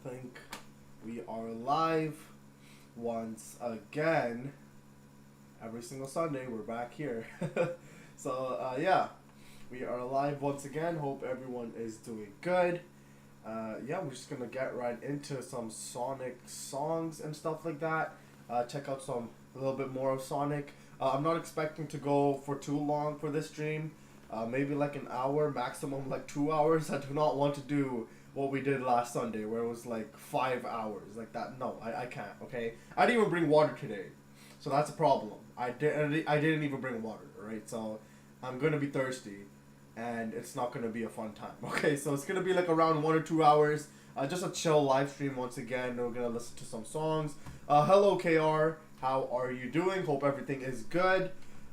think we are live once again. Every single Sunday, we're back here. So, yeah, we are live once again. Hope everyone is doing good. Yeah, we're just gonna get right into some Sonic songs and stuff like that. Check out a little bit more of Sonic. I'm not expecting to go for too long for this stream. Maybe like an hour, maximum like 2 hours. I do not want to do what we did last Sunday, where it was like 5 hours, like that. No, I can't. Okay, I didn't even bring water today, so that's a problem. I didn't even bring water. Alright, so I'm gonna be thirsty, and it's not gonna be a fun time. Okay, so it's gonna be like around 1 or 2 hours. Just a chill live stream once again. We're gonna listen to some songs. Hello KR, how are you doing? Hope everything is good.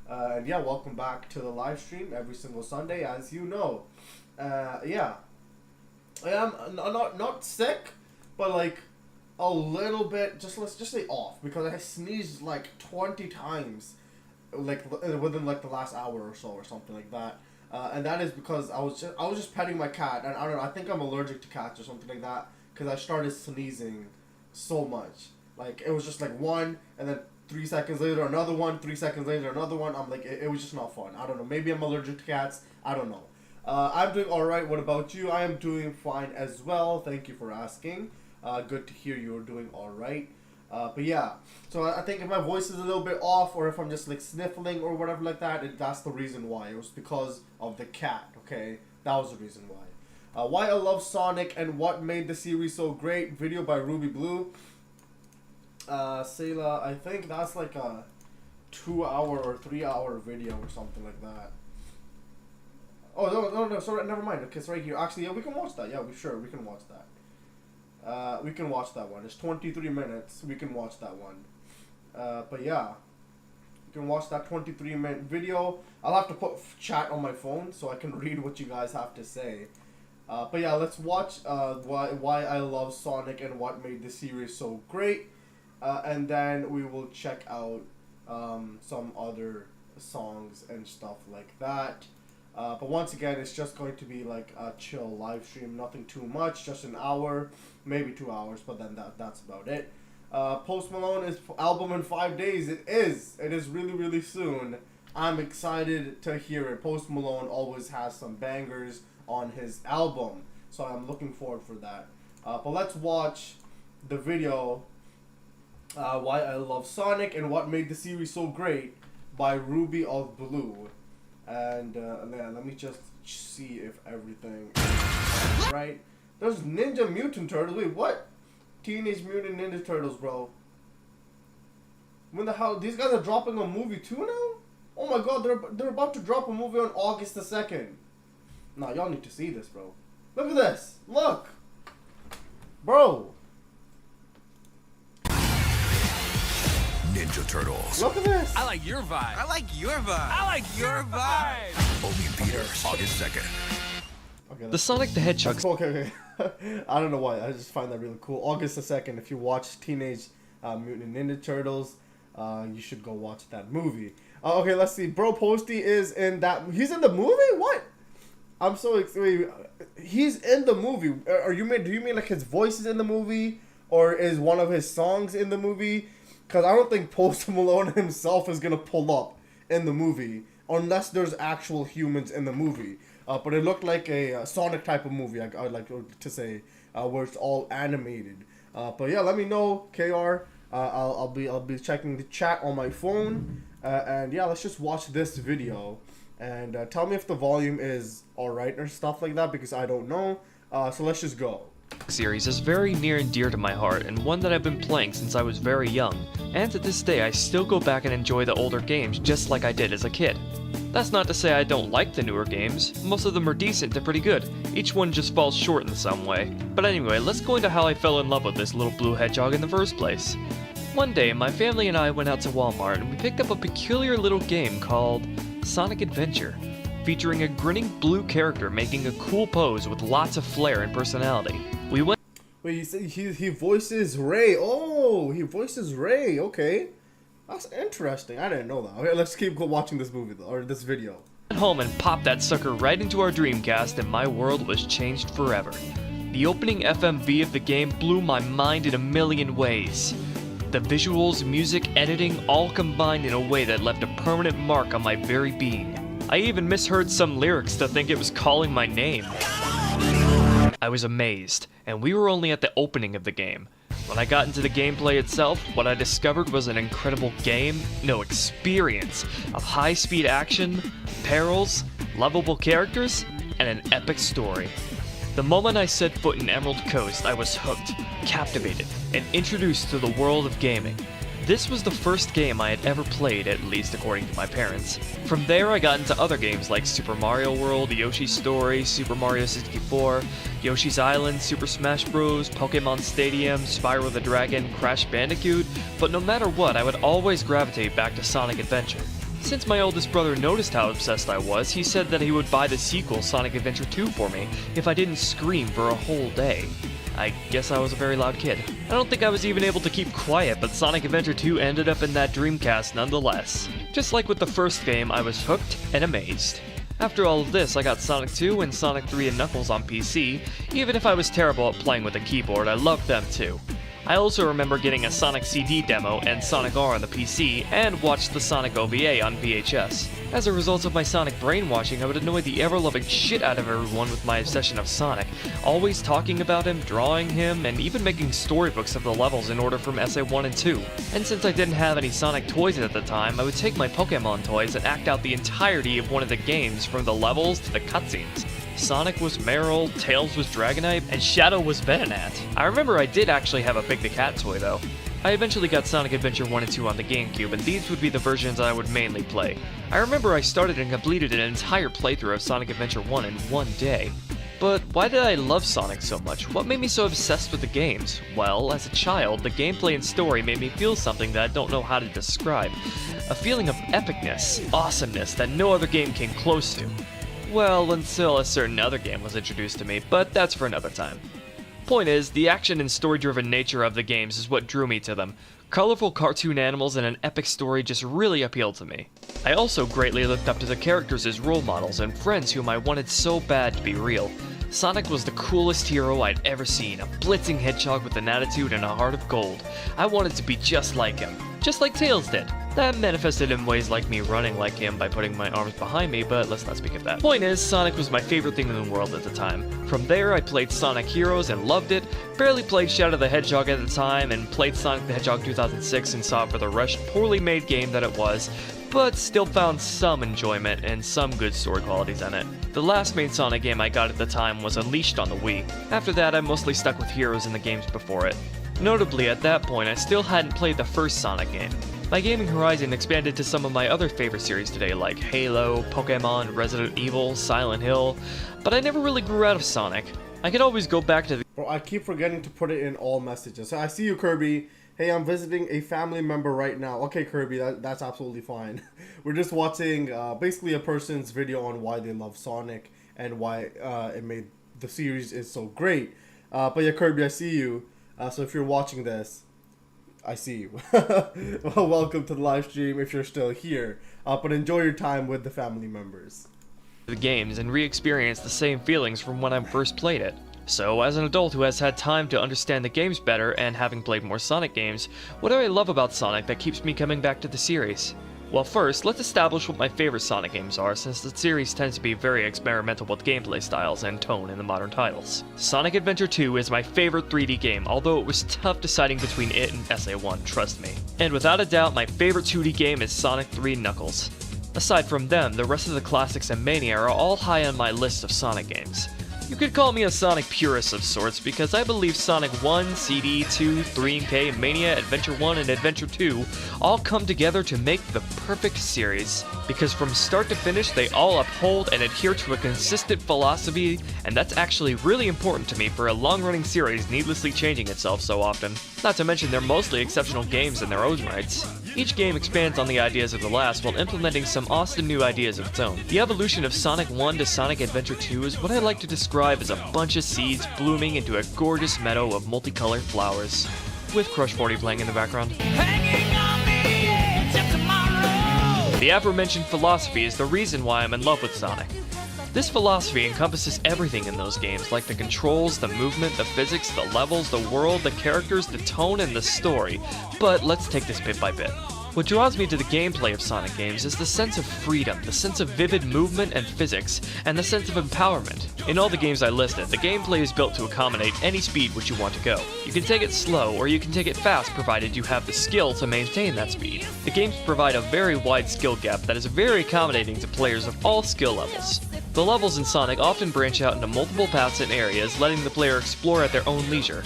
And yeah, welcome back to the live stream every single Sunday, as you know. Yeah, I am not sick, but like a little bit. Let's just say off, because I sneezed like 20 times, like within like the last hour or so or something like that. And that is because I was just petting my cat, and I don't know. I think I'm allergic to cats or something like that, because I started sneezing so much. Like it was just like one, and then 3 seconds later another one, 3 seconds later another one. I'm like, it was just not fun. I don't know. Maybe I'm allergic to cats. I don't know. I'm doing all right. What about you? I am doing fine as well. Thank you for asking. Good to hear you're doing all right. But yeah, so I think if my voice is a little bit off, or if I'm just like sniffling or whatever like that, that's the reason why. It was because of the cat. Okay, that was the reason why. Why I love Sonic and what made the series so great. Video by Ruby Blue. Sayla, I think that's like a 2 hour or 3 hour video or something like that. Oh no, sorry, never mind. Okay, it's right here. Actually, yeah, we can watch that. Yeah, we can watch that. We can watch that one. It's 23 minutes. We can watch that one. But yeah, you can watch that 23-minute video. I'll have to put chat on my phone so I can read what you guys have to say. But yeah, let's watch why I love Sonic and what made the series so great. And then we will check out some other songs and stuff like that. But once again, it's just going to be like a chill live stream, nothing too much, just an hour, maybe 2 hours, but then that's about it. Post Malone is album in 5 days. It is really, really soon. I'm excited to hear it. Post Malone always has some bangers on his album, so I'm looking forward for that. But let's watch the video, Why I Love Sonic and What Made the Series So Great by Ruby of Blue. And let me just see if everything is right. There's Ninja Mutant Turtles. Wait, what? Teenage Mutant Ninja Turtles, bro. When the hell? These guys are dropping a movie too now? Oh my god, they're about to drop a movie on August the 2nd. Nah, y'all need to see this, bro. Look at this. Look. Bro. Ninja Turtles. Look at this. I like your vibe. I like your vibe. I like your vibe. Only in theaters August 2nd. Okay, The Sonic the Hedgehog. Okay. I don't know why. I just find that really cool. August the 2nd, if you watch Teenage Mutant Ninja Turtles, you should go watch that movie. Okay, let's see. Bro Posty is in that. He's in the movie? What? I'm so excited. He's in the movie. Do you mean like his voice is in the movie? Or is one of his songs in the movie? Because I don't think Post Malone himself is going to pull up in the movie unless there's actual humans in the movie. But it looked like a Sonic type of movie, I would like to say, where it's all animated. But yeah, let me know, KR. I'll be checking the chat on my phone. And yeah, let's just watch this video. And tell me if the volume is alright or stuff like that, because I don't know. So let's just go. Series is very near and dear to my heart, and one that I've been playing since I was very young, and to this day I still go back and enjoy the older games just like I did as a kid. That's not to say I don't like the newer games. Most of them are decent to pretty good, each one just falls short in some way. But anyway, let's go into how I fell in love with this little blue hedgehog in the first place. One day, my family and I went out to Walmart and we picked up a peculiar little game called Sonic Adventure, featuring a grinning blue character making a cool pose with lots of flair and personality. We went. Wait, you said he voices Ray. Oh, he voices Ray. Okay, that's interesting. I didn't know that. Okay, let's keep watching this movie or this video. Home and popped that sucker right into our Dreamcast, and my world was changed forever. The opening FMV of the game blew my mind in a million ways. The visuals, music, editing all combined in a way that left a permanent mark on my very being. I even misheard some lyrics to think it was calling my name. I was amazed, and we were only at the opening of the game. When I got into the gameplay itself, what I discovered was an incredible experience of high-speed action, perils, lovable characters, and an epic story. The moment I set foot in Emerald Coast, I was hooked, captivated, and introduced to the world of gaming. This was the first game I had ever played, at least according to my parents. From there, I got into other games like Super Mario World, Yoshi's Story, Super Mario 64, Yoshi's Island, Super Smash Bros., Pokemon Stadium, Spyro the Dragon, Crash Bandicoot, but no matter what, I would always gravitate back to Sonic Adventure. Since my oldest brother noticed how obsessed I was, he said that he would buy the sequel, Sonic Adventure 2, for me if I didn't scream for a whole day. I guess I was a very loud kid. I don't think I was even able to keep quiet, but Sonic Adventure 2 ended up in that Dreamcast nonetheless. Just like with the first game, I was hooked and amazed. After all of this, I got Sonic 2 and Sonic 3 and Knuckles on PC. Even if I was terrible at playing with a keyboard, I loved them too. I also remember getting a Sonic CD demo and Sonic R on the PC, and watched the Sonic OVA on VHS. As a result of my Sonic brainwashing, I would annoy the ever-loving shit out of everyone with my obsession of Sonic, always talking about him, drawing him, and even making storybooks of the levels in order from SA 1 and 2. And since I didn't have any Sonic toys at the time, I would take my Pokemon toys and act out the entirety of one of the games, from the levels to the cutscenes. Sonic was Meryl, Tails was Dragonite, and Shadow was Venonat. I remember I did actually have a Big the Cat toy though. I eventually got Sonic Adventure 1 and 2 on the GameCube, and these would be the versions I would mainly play. I remember I started and completed an entire playthrough of Sonic Adventure 1 in one day. But why did I love Sonic so much? What made me so obsessed with the games? Well, as a child, the gameplay and story made me feel something that I don't know how to describe. A feeling of epicness, awesomeness that no other game came close to. Well, until a certain other game was introduced to me, but that's for another time. Point is, the action and story-driven nature of the games is what drew me to them. Colorful cartoon animals and an epic story just really appealed to me. I also greatly looked up to the characters as role models and friends whom I wanted so bad to be real. Sonic was the coolest hero I'd ever seen, a blitzing hedgehog with an attitude and a heart of gold. I wanted to be just like him, just like Tails did. That manifested in ways like me running like him by putting my arms behind me, but let's not speak of that. Point is, Sonic was my favorite thing in the world at the time. From there, I played Sonic Heroes and loved it, barely played Shadow the Hedgehog at the time, and played Sonic the Hedgehog 2006 and saw it for the rushed, poorly made game that it was, but still found some enjoyment and some good story qualities in it. The last main Sonic game I got at the time was Unleashed on the Wii. After that, I mostly stuck with Heroes in the games before it. Notably, at that point, I still hadn't played the first Sonic game. My gaming horizon expanded to some of my other favorite series today, like Halo, Pokemon, Resident Evil, Silent Hill, but I never really grew out of Sonic. I could always go back to the— Bro, I keep forgetting to put it in all messages. So I see you, Kirby. Hey, I'm visiting a family member right now. Okay, Kirby, that's absolutely fine. We're just watching basically a person's video on why they love Sonic and why it made the series is so great. But yeah, Kirby, I see you. So if you're watching this, I see you. Well, welcome to the live stream if you're still here. But enjoy your time with the family members. the games and re-experience the same feelings from when I first played it. So, as an adult who has had time to understand the games better and having played more Sonic games, what do I love about Sonic that keeps me coming back to the series? Well, first, let's establish what my favorite Sonic games are, since the series tends to be very experimental with gameplay styles and tone in the modern titles. Sonic Adventure 2 is my favorite 3D game, although it was tough deciding between it and SA1, trust me. And without a doubt, my favorite 2D game is Sonic 3 Knuckles. Aside from them, the rest of the classics and Mania are all high on my list of Sonic games. You could call me a Sonic purist of sorts, because I believe Sonic 1, CD, 2, 3 and K, Mania, Adventure 1, and Adventure 2 all come together to make the perfect series, because from start to finish they all uphold and adhere to a consistent philosophy, and that's actually really important to me for a long-running series needlessly changing itself so often. Not to mention they're mostly exceptional games in their own rights. Each game expands on the ideas of the last while implementing some awesome new ideas of its own. The evolution of Sonic 1 to Sonic Adventure 2 is what I like to describe as a bunch of seeds blooming into a gorgeous meadow of multicolored flowers, with Crush 40 playing in the background. The aforementioned philosophy is the reason why I'm in love with Sonic. This philosophy encompasses everything in those games, like the controls, the movement, the physics, the levels, the world, the characters, the tone, and the story. But let's take this bit by bit. What draws me to the gameplay of Sonic games is the sense of freedom, the sense of vivid movement and physics, and the sense of empowerment. In all the games I listed, the gameplay is built to accommodate any speed which you want to go. You can take it slow, or you can take it fast provided you have the skill to maintain that speed. The games provide a very wide skill gap that is very accommodating to players of all skill levels. The levels in Sonic often branch out into multiple paths and areas, letting the player explore at their own leisure.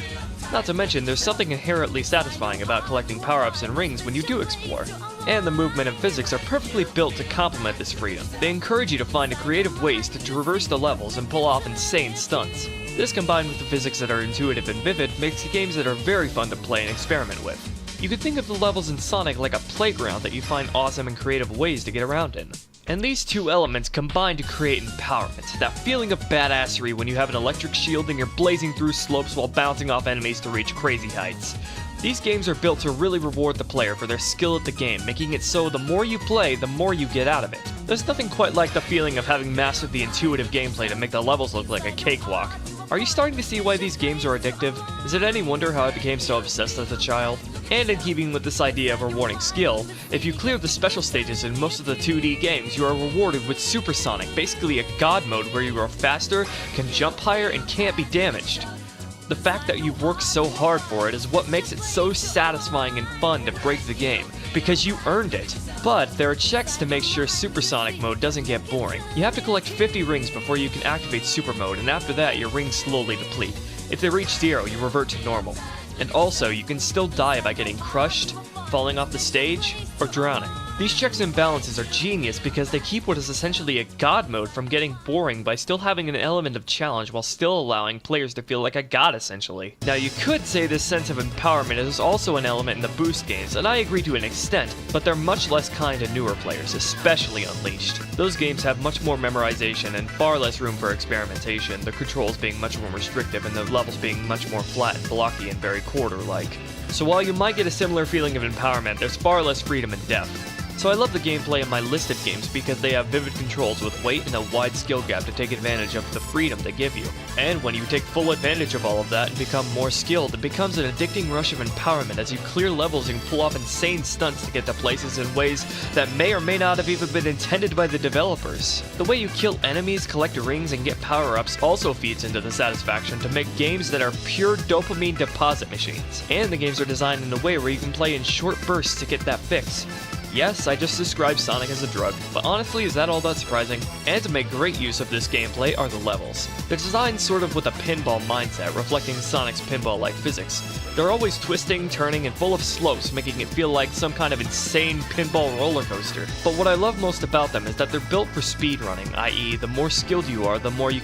Not to mention, there's something inherently satisfying about collecting power-ups and rings when you do explore. And the movement and physics are perfectly built to complement this freedom. They encourage you to find creative ways to traverse the levels and pull off insane stunts. This, combined with the physics that are intuitive and vivid, makes the games that are very fun to play and experiment with. You could think of the levels in Sonic like a playground that you find awesome and creative ways to get around in. And these two elements combine to create empowerment, that feeling of badassery when you have an electric shield and you're blazing through slopes while bouncing off enemies to reach crazy heights. These games are built to really reward the player for their skill at the game, making it so the more you play, the more you get out of it. There's nothing quite like the feeling of having mastered the intuitive gameplay to make the levels look like a cakewalk. Are you starting to see why these games are addictive? Is it any wonder how I became so obsessed as a child? And in keeping with this idea of rewarding skill, if you clear the special stages in most of the 2D games, you are rewarded with Super Sonic, basically a god mode where you are faster, can jump higher, and can't be damaged. The fact that you've worked so hard for it is what makes it so satisfying and fun to break the game, because you earned it. But there are checks to make sure Super Sonic mode doesn't get boring. You have to collect 50 rings before you can activate Super mode, and after that your rings slowly deplete. If they reach 0, you revert to normal. And also, you can still die by getting crushed, falling off the stage, or drowning. These checks and balances are genius because they keep what is essentially a god mode from getting boring by still having an element of challenge while still allowing players to feel like a god essentially. Now you could say this sense of empowerment is also an element in the boost games, and I agree to an extent, but they're much less kind to newer players, especially Unleashed. Those games have much more memorization and far less room for experimentation, the controls being much more restrictive and the levels being much more flat and blocky and very quarter-like. So while you might get a similar feeling of empowerment, there's far less freedom and depth. So I love the gameplay of my listed games because they have vivid controls with weight and a wide skill gap to take advantage of the freedom they give you. And when you take full advantage of all of that and become more skilled, it becomes an addicting rush of empowerment as you clear levels and pull off insane stunts to get to places in ways that may or may not have even been intended by the developers. The way you kill enemies, collect rings, and get power-ups also feeds into the satisfaction to make games that are pure dopamine deposit machines. And the games are designed in a way where you can play in short bursts to get that fix. Yes, I just described Sonic as a drug, but honestly, is that all that surprising? And to make great use of this gameplay are the levels. They're designed sort of with a pinball mindset, reflecting Sonic's pinball-like physics. They're always twisting, turning, and full of slopes, making it feel like some kind of insane pinball roller coaster. But what I love most about them is that they're built for speedrunning, i.e. the more skilled you are, the more you...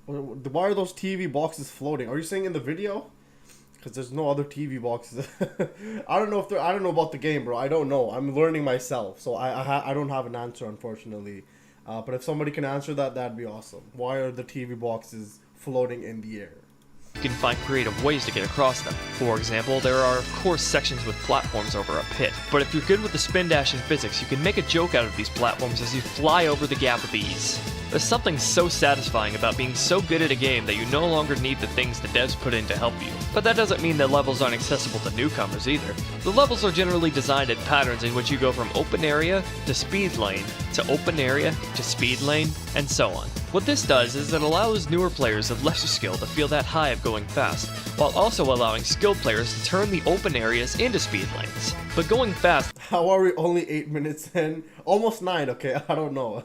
Why are those TV boxes floating? Are you saying in the video? Because there's no other TV boxes. I don't know about the game, bro. I don't know. I'm learning myself, so I don't have an answer, unfortunately. But if somebody can answer that, that'd be awesome. Why are the TV boxes floating in the air? You can find creative ways to get across them. For example, there are of course sections with platforms over a pit, but if you're good with the spin dash and physics, you can make a joke out of these platforms as you fly over the gap with ease. There's something so satisfying about being so good at a game that you no longer need the things the devs put in to help you. But that doesn't mean that levels aren't accessible to newcomers either. The levels are generally designed in patterns in which you go from open area to speed lane, to open area to speed lane, and so on. What this does is it allows newer players of lesser skill to feel that high of going fast, while also allowing skilled players to turn the open areas into speed lanes. But going fast... How are we only 8 minutes in? Almost 9, okay, I don't know.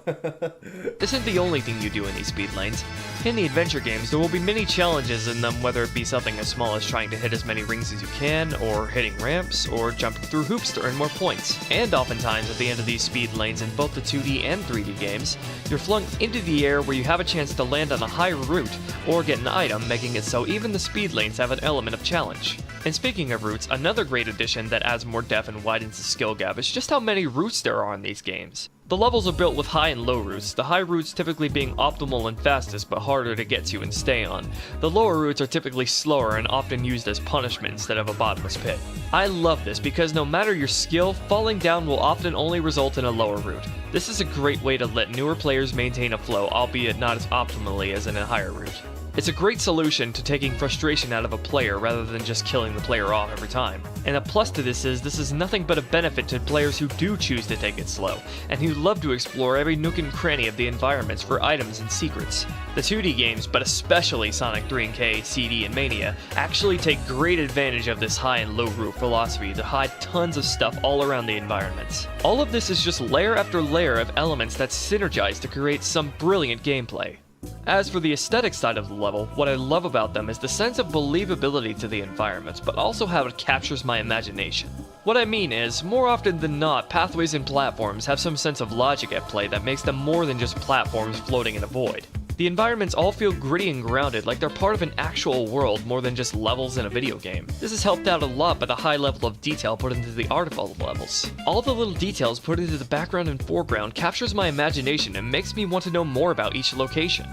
isn't the only thing you do in these speed lanes. In the adventure games, there will be many challenges in them, whether it be something as small as trying to hit as many rings as you can, or hitting ramps, or jumping through hoops to earn more points. And oftentimes, at the end of these speed lanes in both the 2D and 3D games, you're flung into the air where you have a chance to land on a higher route, or get an item, making it so even the speed lanes have an element of challenge. And speaking of routes, another great addition that adds more depth and widens the skill gap is just how many routes there are in these games. The levels are built with high and low routes, the high routes typically being optimal and fastest but harder to get to and stay on. The lower routes are typically slower and often used as punishment instead of a bottomless pit. I love this because no matter your skill, falling down will often only result in a lower route. This is a great way to let newer players maintain a flow, albeit not as optimally as in a higher route. It's a great solution to taking frustration out of a player rather than just killing the player off every time. And a plus to this is nothing but a benefit to players who do choose to take it slow, and who love to explore every nook and cranny of the environments for items and secrets. The 2D games, but especially Sonic 3K, CD, and Mania, actually take great advantage of this high and low route philosophy to hide tons of stuff all around the environments. All of this is just layer after layer of elements that synergize to create some brilliant gameplay. As for the aesthetic side of the level, what I love about them is the sense of believability to the environments, but also how it captures my imagination. What I mean is, more often than not, pathways and platforms have some sense of logic at play that makes them more than just platforms floating in a void. The environments all feel gritty and grounded, like they're part of an actual world more than just levels in a video game. This is helped out a lot by the high level of detail put into the art of all the levels. All the little details put into the background and foreground captures my imagination and makes me want to know more about each location.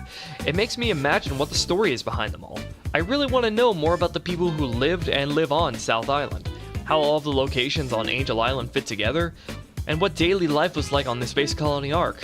It makes me imagine what the story is behind them all. I really want to know more about the people who lived and live on South Island, how all of the locations on Angel Island fit together, and what daily life was like on the Space Colony Ark.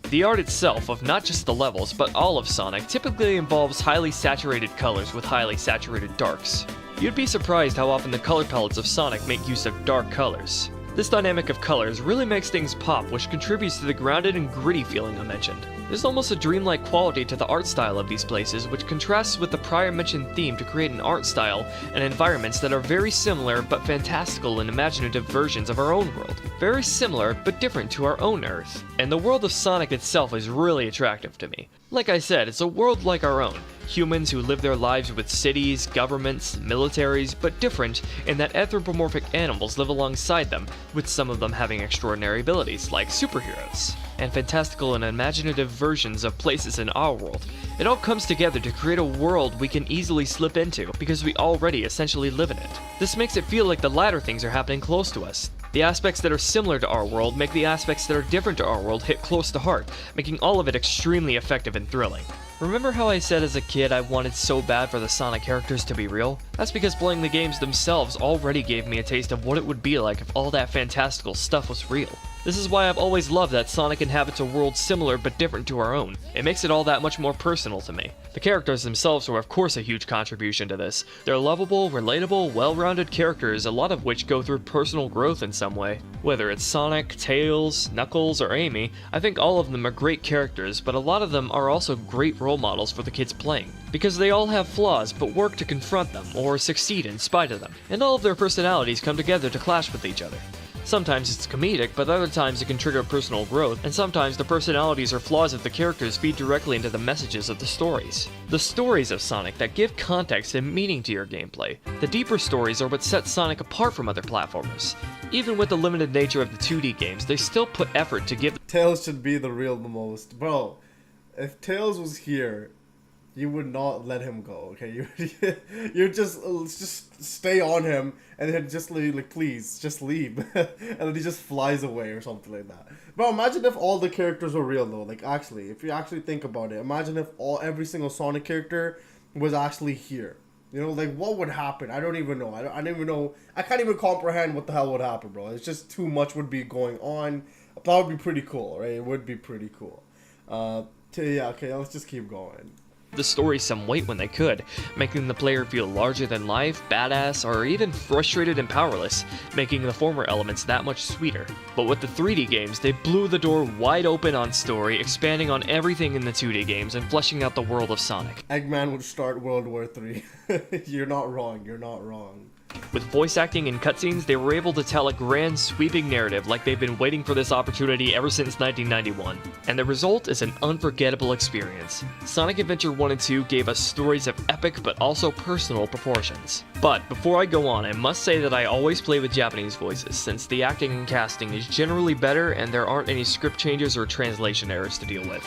The art itself, of not just the levels, but all of Sonic, typically involves highly saturated colors with highly saturated darks. You'd be surprised how often the color palettes of Sonic make use of dark colors. This dynamic of colors really makes things pop, which contributes to the grounded and gritty feeling I mentioned. There's almost a dreamlike quality to the art style of these places, which contrasts with the prior mentioned theme to create an art style and environments that are very similar but fantastical and imaginative versions of our own world. Very similar but different to our own Earth. And the world of Sonic itself is really attractive to me. Like I said, it's a world like our own. Humans who live their lives with cities, governments, militaries, but different in that anthropomorphic animals live alongside them, with some of them having extraordinary abilities, like superheroes, and fantastical and imaginative versions of places in our world. It all comes together to create a world we can easily slip into, because we already essentially live in it. This makes it feel like the latter things are happening close to us. The aspects that are similar to our world make the aspects that are different to our world hit close to heart, making all of it extremely effective and thrilling. Remember how I said as a kid I wanted so bad for the Sonic characters to be real? That's because playing the games themselves already gave me a taste of what it would be like if all that fantastical stuff was real. This is why I've always loved that Sonic inhabits a world similar but different to our own. It makes it all that much more personal to me. The characters themselves are of course a huge contribution to this. They're lovable, relatable, well-rounded characters, a lot of which go through personal growth in some way. Whether it's Sonic, Tails, Knuckles, or Amy, I think all of them are great characters, but a lot of them are also great role models for the kids playing. Because they all have flaws, but work to confront them, or succeed in spite of them. And all of their personalities come together to clash with each other. Sometimes it's comedic, but other times it can trigger personal growth, and sometimes the personalities or flaws of the characters feed directly into the messages of the stories. The stories of Sonic that give context and meaning to your gameplay. The deeper stories are what set Sonic apart from other platformers. Even with the limited nature of the 2D games, they still put effort to give— Tails should be the most. Bro, if Tails was here, you would not let him go, okay? You just stay on him, and then just like please, just leave. And then he just flies away or something like that. Bro, imagine if all the characters were real though. Like actually, if you actually think about it, imagine if every single Sonic character was actually here. You know, like what would happen? I don't even know. I don't even know. I can't even comprehend what the hell would happen, bro. It's just too much would be going on. That would be pretty cool, right? It would be pretty cool. Yeah, okay, let's just keep going. The story some weight when they could, making the player feel larger than life, badass, or even frustrated and powerless, making the former elements that much sweeter. But with the 3D games, they blew the door wide open on story, expanding on everything in the 2D games and fleshing out the world of Sonic. Eggman would start World War III. You're not wrong, you're not wrong. With voice acting and cutscenes, they were able to tell a grand, sweeping narrative like they've been waiting for this opportunity ever since 1991. And the result is an unforgettable experience. Sonic Adventure 1 and 2 gave us stories of epic but also personal proportions. But before I go on, I must say that I always play with Japanese voices, since the acting and casting is generally better and there aren't any script changes or translation errors to deal with.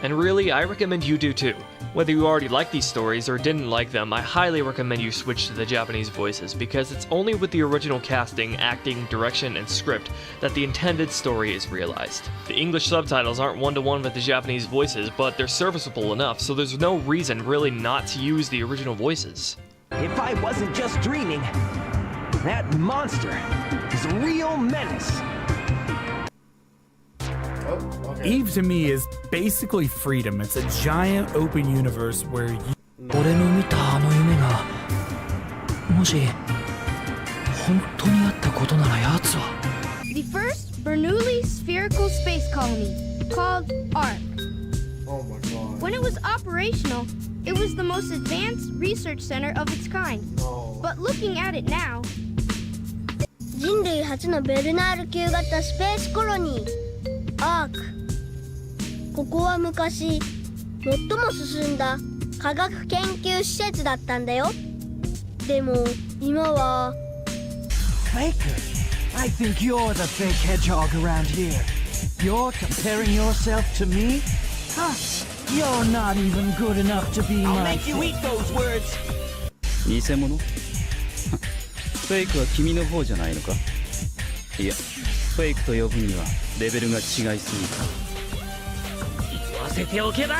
And really, I recommend you do too. Whether you already like these stories or didn't like them, I highly recommend you switch to the Japanese voices, because it's only with the original casting, acting, direction, and script that the intended story is realized. The English subtitles aren't one-to-one with the Japanese voices, but they're serviceable enough, so there's no reason really not to use the original voices. If I wasn't just dreaming, that monster is a real menace. Oh, okay. Eve to me is basically freedom. It's a giant open universe where you... 俺の見たあの夢がもし本当にあったことなら奴は The first Bernoulli spherical space colony, called ARC. Oh my god. When it was operational, it was the most advanced research center of its kind. Oh. But looking at it now, 人類初のベルナール級型スペースコロニーアーク。ここは昔最も進んだ科学研究施設だったんだよ。でも今は Faker, I think you're the fake hedgehog around here. You're comparing yourself to me? Huh, you're not even good enough to be my... I'll make you eat those words! 偽物フェイクは君の方じゃないのかいや、フェイクと呼ぶにはレベルが違いすぎる。言わせておけば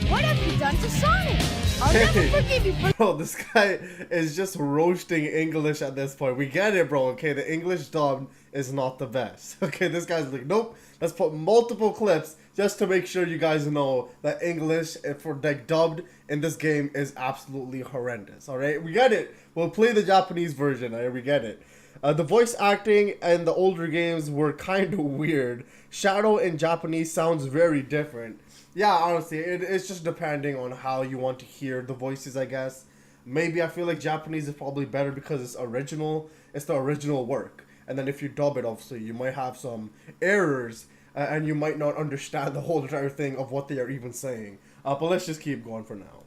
what have you done to Sonic? I'll never forgive you for... Bro, this guy is just roasting English at this point. We get it, bro. Okay, the English dub is not the best. Okay, this guy's like, nope. Let's put multiple clips just to make sure you guys know that English for like dubbed in this game is absolutely horrendous. All right, we get it. We'll play the Japanese version. All right, we get it. The voice acting in the older games were kind of weird. Shadow in Japanese sounds very different. Yeah, honestly, it's just depending on how you want to hear the voices, I guess. Maybe I feel like Japanese is probably better because it's original. It's the original work. And then if you dub it, obviously, you might have some errors. And you might not understand the whole entire thing of what they are even saying. But let's just keep going for now.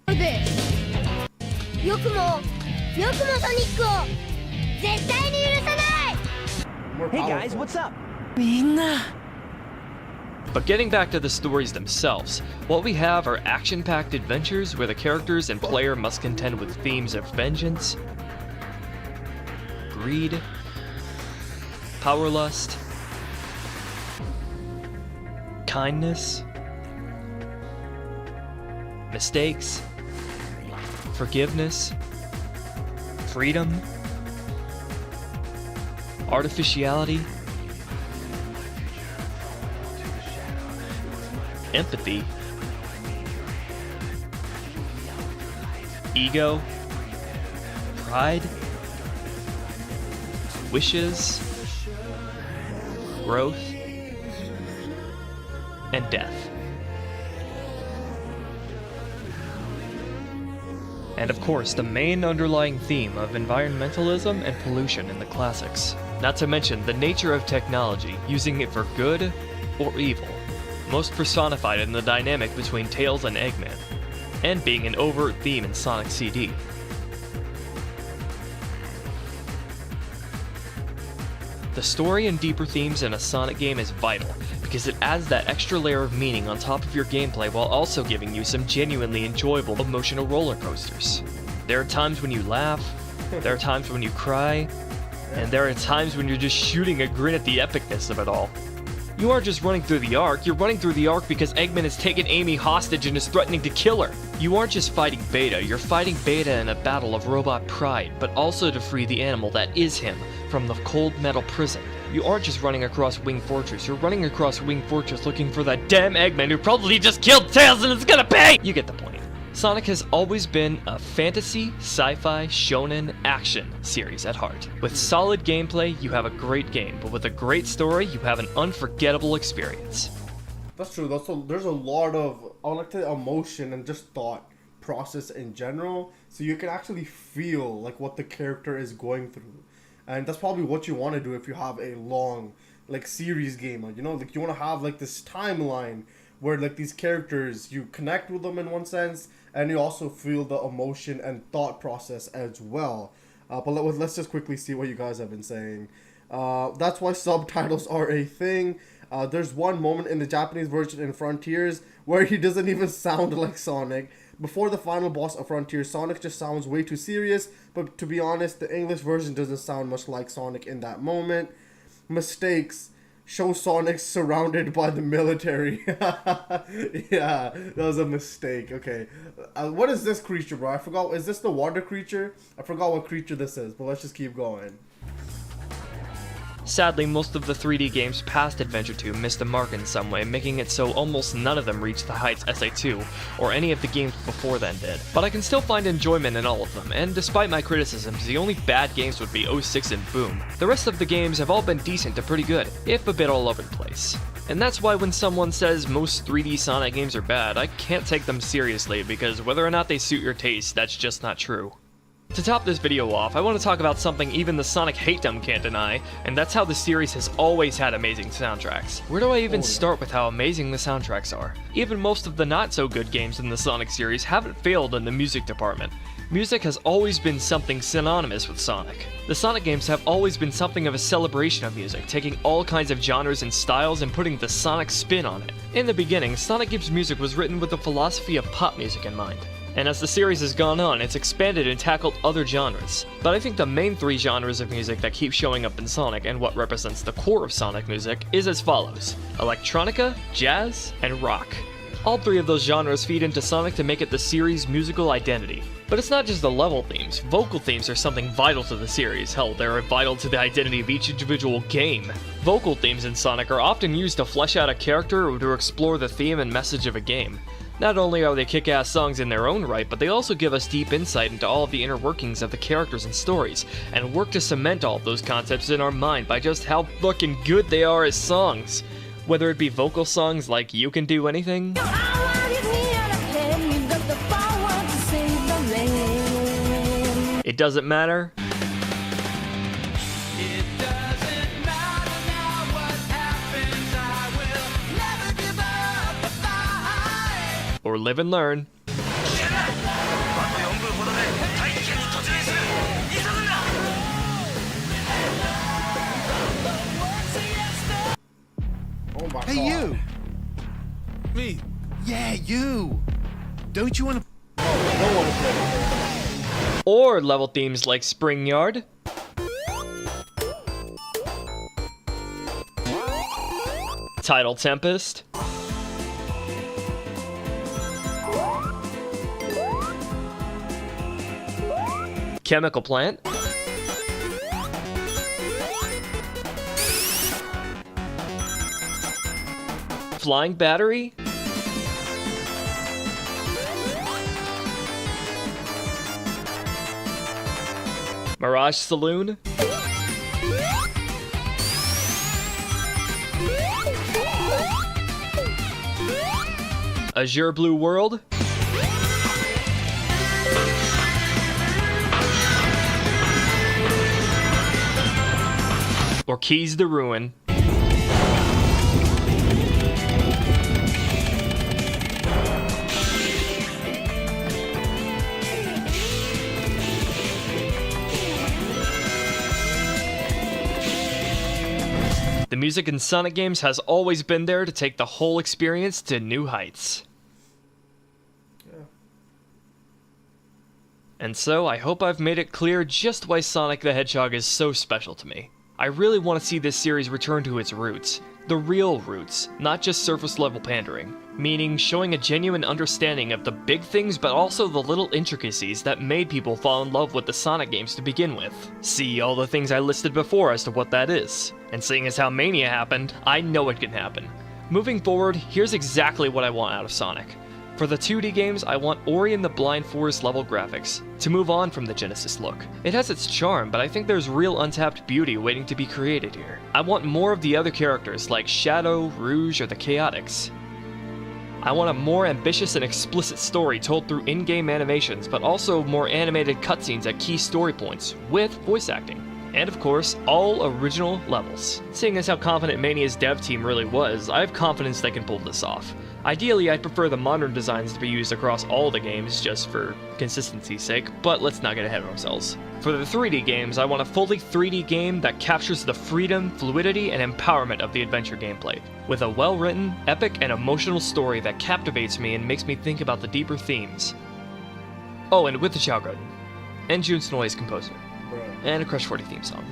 this. よくもソニックを絶対に許さない。 More Hey guys, powerful. what's up? みんな But getting back to the stories themselves, what we have are action-packed adventures where the characters and player must contend with themes of vengeance, greed, power lust, kindness, mistakes, forgiveness, freedom, artificiality, empathy, ego, pride, wishes, growth, and death. And of course, the main underlying theme of environmentalism and pollution in the classics. Not to mention the nature of technology, using it for good or evil, most personified in the dynamic between Tails and Eggman, and being an overt theme in Sonic CD. The story and deeper themes in a Sonic game is vital, because it adds that extra layer of meaning on top of your gameplay while also giving you some genuinely enjoyable emotional roller coasters. There are times when you laugh, there are times when you cry, and there are times when you're just shooting a grin at the epicness of it all. You aren't just running through the Ark, you're running through the Ark because Eggman has taken Amy hostage and is threatening to kill her. You aren't just fighting Beta, you're fighting Beta in a battle of robot pride, but also to free the animal that is him from the cold metal prison. You aren't just running across Wing Fortress, you're running across Wing Fortress looking for that damn Eggman who probably just killed Tails and is gonna pay! You get the point. Sonic has always been a fantasy, sci-fi, shonen, action series at heart. With solid gameplay, you have a great game, but with a great story, you have an unforgettable experience. That's true. There's a lot of, I like to emotion and just thought process in general, so you can actually feel like what the character is going through. And that's probably what you want to do if you have a long like series game. Like, you know, like you want to have like this timeline where like these characters, you connect with them in one sense, and you also feel the emotion and thought process as well. But let's just quickly see what you guys have been saying. That's why subtitles are a thing. There's one moment in the Japanese version in Frontiers where he doesn't even sound like Sonic. Before the final boss of Frontiers, Sonic just sounds way too serious, but to be honest, the English version doesn't sound much like Sonic in that moment. Mistakes. Show Sonic surrounded by the military. Yeah, that was a mistake. Okay. What is this creature, bro? I forgot. Is this the water creature? I forgot what creature this is, but let's just keep going. Sadly, most of the 3D games past Adventure 2 missed the mark in some way, making it so almost none of them reached the heights SA2, or any of the games before then did. But I can still find enjoyment in all of them, and despite my criticisms, the only bad games would be 06 and Boom. The rest of the games have all been decent to pretty good, if a bit all over the place. And that's why when someone says most 3D Sonic games are bad, I can't take them seriously, because whether or not they suit your taste, that's just not true. To top this video off, I want to talk about something even the Sonic hatedom can't deny, and that's how the series has always had amazing soundtracks. Where do I even start with how amazing the soundtracks are? Even most of the not-so-good games in the Sonic series haven't failed in the music department. Music has always been something synonymous with Sonic. The Sonic games have always been something of a celebration of music, taking all kinds of genres and styles and putting the Sonic spin on it. In the beginning, Sonic games music was written with the philosophy of pop music in mind. And as the series has gone on, it's expanded and tackled other genres. But I think the main three genres of music that keep showing up in Sonic and what represents the core of Sonic music is as follows: electronica, jazz, and rock. All three of those genres feed into Sonic to make it the series' musical identity. But it's not just the level themes. Vocal themes are something vital to the series. Hell, they're vital to the identity of each individual game. Vocal themes in Sonic are often used to flesh out a character or to explore the theme and message of a game. Not only are they kick-ass songs in their own right, but they also give us deep insight into all of the inner workings of the characters and stories, and work to cement all of those concepts in our mind by just how fucking good they are as songs. Whether it be vocal songs like You Can Do Anything, It Doesn't Matter, or Live and Learn. Oh my Hey, God. you! Me? Yeah, you! Don't you want to? I don't want to play with her. Or level themes like Spring Yard, Tidal Tempest, Chemical Plant, Flying Battery, Mirage Saloon, Azure Blue World, or Keys to Ruin. The music in Sonic games has always been there to take the whole experience to new heights. Yeah. And so, I hope I've made it clear just why Sonic the Hedgehog is so special to me. I really want to see this series return to its roots. The real roots, not just surface level pandering. Meaning, showing a genuine understanding of the big things but also the little intricacies that made people fall in love with the Sonic games to begin with. See all the things I listed before as to what that is. And seeing as how Mania happened, I know it can happen. Moving forward, here's exactly what I want out of Sonic. For the 2D games, I want Ori and the Blind Forest level graphics, to move on from the Genesis look. It has its charm, but I think there's real untapped beauty waiting to be created here. I want more of the other characters like Shadow, Rouge, or the Chaotix. I want a more ambitious and explicit story told through in-game animations, but also more animated cutscenes at key story points, with voice acting. And of course, all original levels. Seeing as how confident Mania's dev team really was, I have confidence they can pull this off. Ideally, I'd prefer the modern designs to be used across all the games just for consistency's sake, but let's not get ahead of ourselves. For the 3D games, I want a fully 3D game that captures the freedom, fluidity, and empowerment of the adventure gameplay, with a well-written, epic, and emotional story that captivates me and makes me think about the deeper themes. Oh, and with the Chao Garden, and Jun Senoi's composer, and a Crush 40 theme song,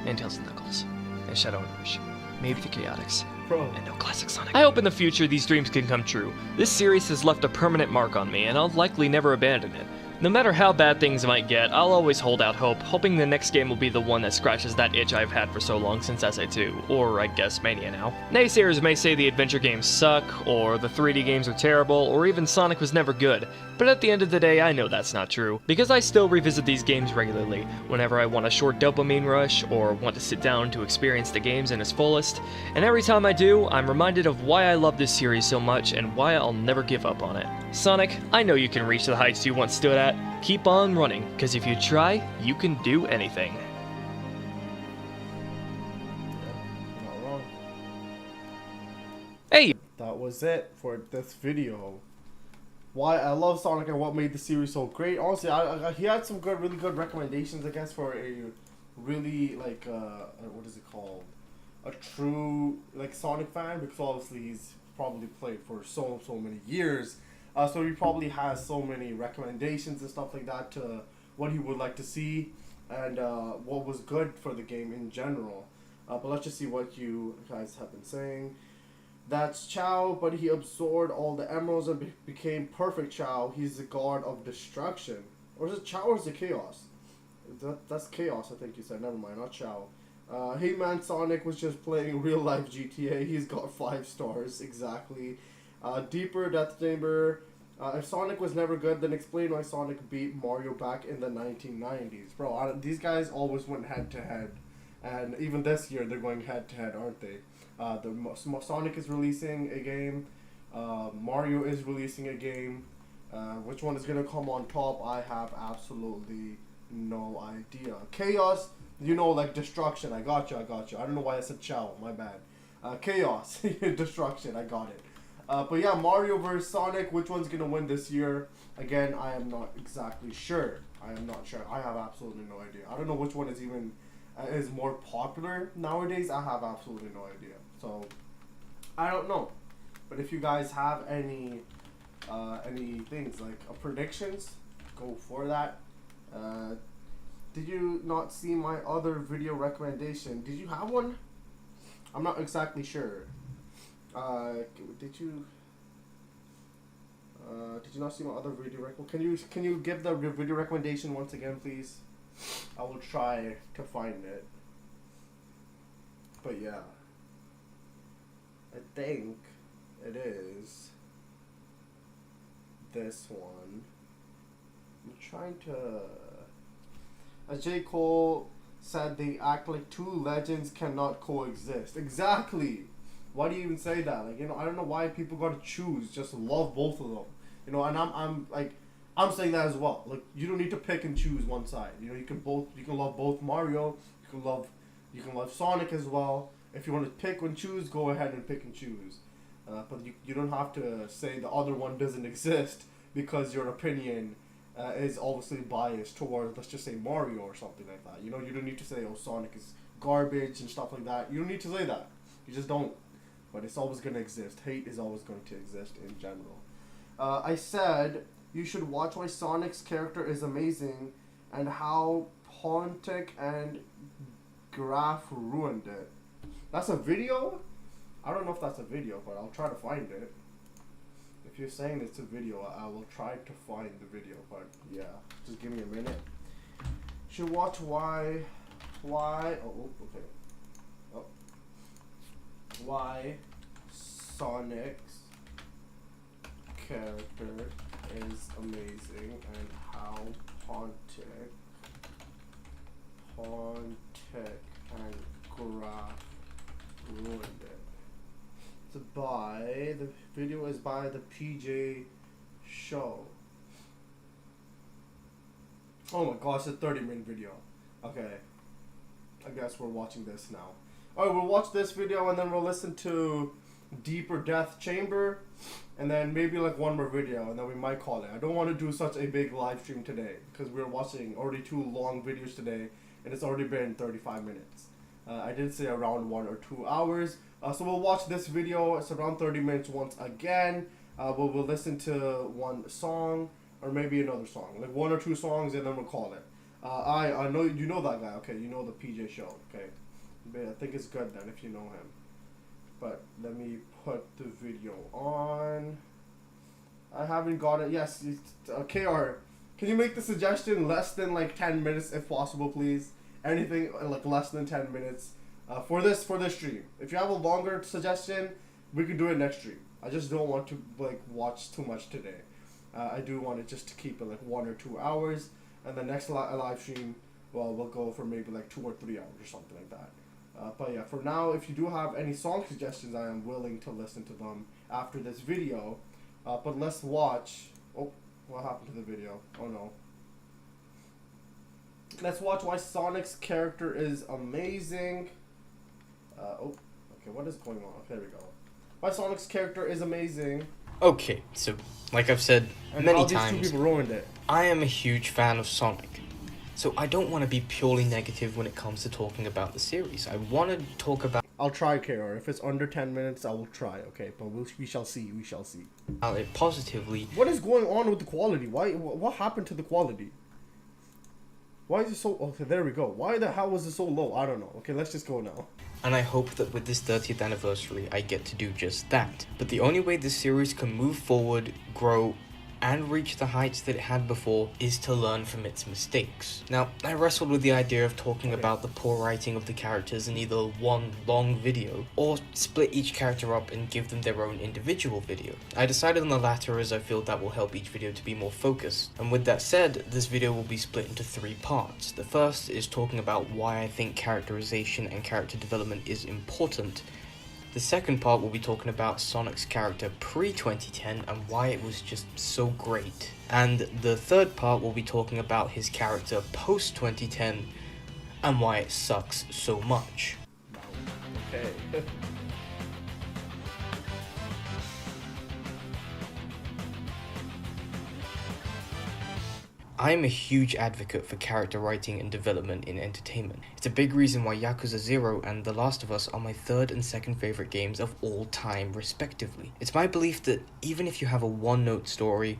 and Tails and Knuckles, and Shadow and Rush, maybe the Chaotix. And no classic Sonic. I hope in the future these dreams can come true. This series has left a permanent mark on me, and I'll likely never abandon it. No matter how bad things might get, I'll always hold out hope, hoping the next game will be the one that scratches that itch I've had for so long since SA2, or I guess Mania now. Naysayers may say the adventure games suck, or the 3D games are terrible, or even Sonic was never good, but at the end of the day I know that's not true, because I still revisit these games regularly, whenever I want a short dopamine rush, or want to sit down to experience the games in its fullest, and every time I do, I'm reminded of why I love this series so much and why I'll never give up on it. Sonic, I know you can reach the heights you once stood at. Keep on running, because if you try, you can do anything. Not wrong. Hey! That was it for this video. Why I love Sonic and what made the series so great. Honestly, he had some really good recommendations, I guess, for a really, like, what is it called? A true, like, Sonic fan, because obviously he's probably played for so many years. So he probably has so many recommendations and stuff like that to what he would like to see and what was good for the game in general. But let's just see what you guys have been saying. That's Chao, but he absorbed all the emeralds and became perfect Chao. He's the god of destruction. Or is it Chao or is it Chaos? That's Chaos, I think you said. Never mind, not Chao. Hey man, Sonic was just playing real life GTA. He's got 5 stars, exactly. Deeper Death Chamber. If Sonic was never good, then explain why Sonic beat Mario back in the 1990s. Bro, these guys always went head to head. And even this year, they're going head to head, aren't they? Sonic is releasing a game. Mario is releasing a game. Which one is going to come on top? I have absolutely no idea. Chaos, you know, like destruction. I got you. I don't know why I said Chao. My bad. Chaos, destruction. I got it. But yeah, Mario vs. Sonic, which one's going to win this year? Again, I am not exactly sure. I am not sure. I have absolutely no idea. I don't know which one is even is more popular nowadays. I have absolutely no idea. So, I don't know. But if you guys have any things like predictions, go for that. Did you not see my other video recommendation? Did you have one? I'm not exactly sure. Did you not see my other video recommendation? Can you give the video recommendation once again, please? I will try to find it. But yeah, I think it is this one. I'm trying to. As J. Cole said, they act like two legends cannot coexist. Exactly. Why do you even say that? Like, you know, I don't know why people gotta choose. Just love both of them. You know, and I'm saying that as well. Like, you don't need to pick and choose one side. You know, you can love both Mario. You can love Sonic as well. If you want to pick and choose, go ahead and pick and choose. But you don't have to say the other one doesn't exist because your opinion is obviously biased towards, let's just say, Mario or something like that. You know, you don't need to say, oh, Sonic is garbage and stuff like that. You don't need to say that. You just don't. But it's always going to exist. Hate is always going to exist in general. I said you should watch why Sonic's character is amazing and how Pontic and Graf ruined it. That's a video? I don't know if that's a video, but I'll try to find it. If you're saying it's a video, I will try to find the video, but yeah, just give me a minute. Should watch why, oh, okay. Oh. Why Sonic's character is amazing and how Pontic and Graf ruined it. The video is by the PJ Show. Oh my gosh, it's a 30-minute video. Okay, I guess we're watching this now. Alright, we'll watch this video and then we'll listen to deeper death chamber, and then maybe like one more video, and then we might call it. I don't want to do such a big live stream today because we're watching already 2 long videos today, and it's already been 35 minutes. I did say around 1 or 2 hours. So we'll watch this video. It's around 30 minutes once again. We'll listen to one song or maybe another song, like 1 or 2 songs, and then we'll call it. I know you know that guy. Okay, you know the PJ show. Okay, but I think it's good then if you know him. But let me put the video on. I haven't got it. Yes, KR, can you make the suggestion less than like 10 minutes if possible, please? Anything like less than 10 minutes for this stream. If you have a longer suggestion, we can do it next stream. I just don't want to like watch too much today. I do want it just to keep it like 1 or 2 hours, and the next live stream, well, we'll go for maybe like 2 or 3 hours or something like that. But yeah, for now, if you do have any song suggestions, I am willing to listen to them after this video. But let's watch. Oh, what happened to the video? Oh no. Let's watch why Sonic's character is amazing. Oh, okay, what is going on? Okay, there we go. Why Sonic's character is amazing. Okay, so like I've said many times, these 2 people ruined it. I am a huge fan of Sonic. So I don't want to be purely negative when it comes to talking about the series. I want to talk about... I'll try, KR. If it's under 10 minutes, I will try, okay? But we shall see, we shall see. It positively. What is going on with the quality? What happened to the quality? Why is it so... Okay, there we go. Why the hell was it so low? I don't know. Okay, let's just go now. And I hope that with this 30th anniversary, I get to do just that. But the only way this series can move forward, grow, and reach the heights that it had before is to learn from its mistakes. Now, I wrestled with the idea of talking about the poor writing of the characters in either one long video, or split each character up and give them their own individual video. I decided on the latter as I feel that will help each video to be more focused. And with that said, this video will be split into 3 parts. The first is talking about why I think characterization and character development is important. The second part will be talking about Sonic's character pre-2010 and why it was just so great. And the third part will be talking about his character post-2010 and why it sucks so much. Okay. I am a huge advocate for character writing and development in entertainment. It's a big reason why Yakuza 0 and The Last of Us are my 3rd and 2nd favorite games of all time respectively. It's my belief that even if you have a one-note story,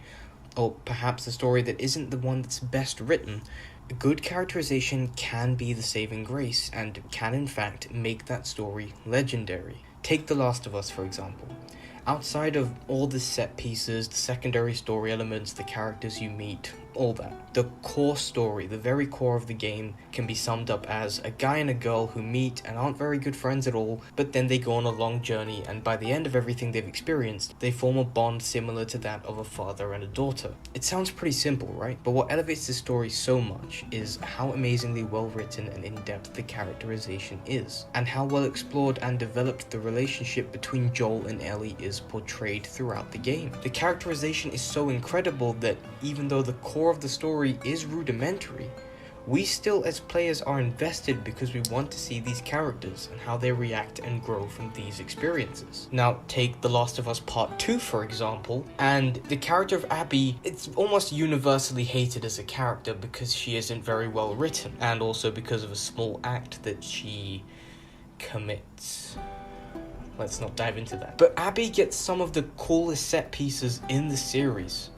or perhaps a story that isn't the one that's best written, good characterization can be the saving grace and can in fact make that story legendary. Take The Last of Us for example. Outside of all the set pieces, the secondary story elements, the characters you meet, all that, the core story, the very core of the game, can be summed up as a guy and a girl who meet and aren't very good friends at all, but then they go on a long journey, and by the end of everything they've experienced, they form a bond similar to that of a father and a daughter. It sounds pretty simple, right? But what elevates the story so much is how amazingly well written and in-depth the characterization is, and how well explored and developed the relationship between Joel and Ellie is portrayed throughout the game. The characterization is so incredible that even though the core of the story is rudimentary, we still as players are invested because we want to see these characters and how they react and grow from these experiences. Now take The Last of Us Part 2 for example, and the character of Abby, it's almost universally hated as a character because she isn't very well written, and also because of a small act that she commits. Let's not dive into that. But Abby gets some of the coolest set pieces in the series.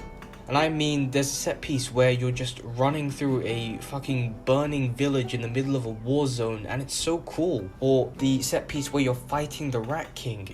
And I mean, there's a set piece where you're just running through a fucking burning village in the middle of a war zone, and it's so cool. Or the set piece where you're fighting the Rat King.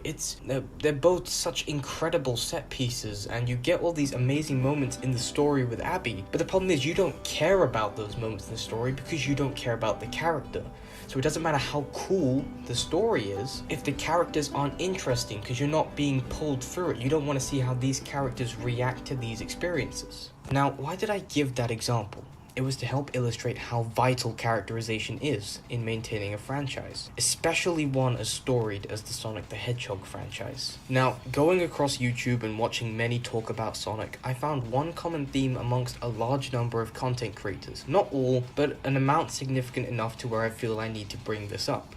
They're both such incredible set pieces, and you get all these amazing moments in the story with Abby. But the problem is you don't care about those moments in the story because you don't care about the character. So it doesn't matter how cool the story is if the characters aren't interesting because you're not being pulled through it. You don't want to see how these characters react to these experiences. Now, why did I give that example? It was to help illustrate how vital characterization is in maintaining a franchise, especially one as storied as the Sonic the Hedgehog franchise. Now, going across YouTube and watching many talk about Sonic, I found one common theme amongst a large number of content creators. Not all, but an amount significant enough to where I feel I need to bring this up.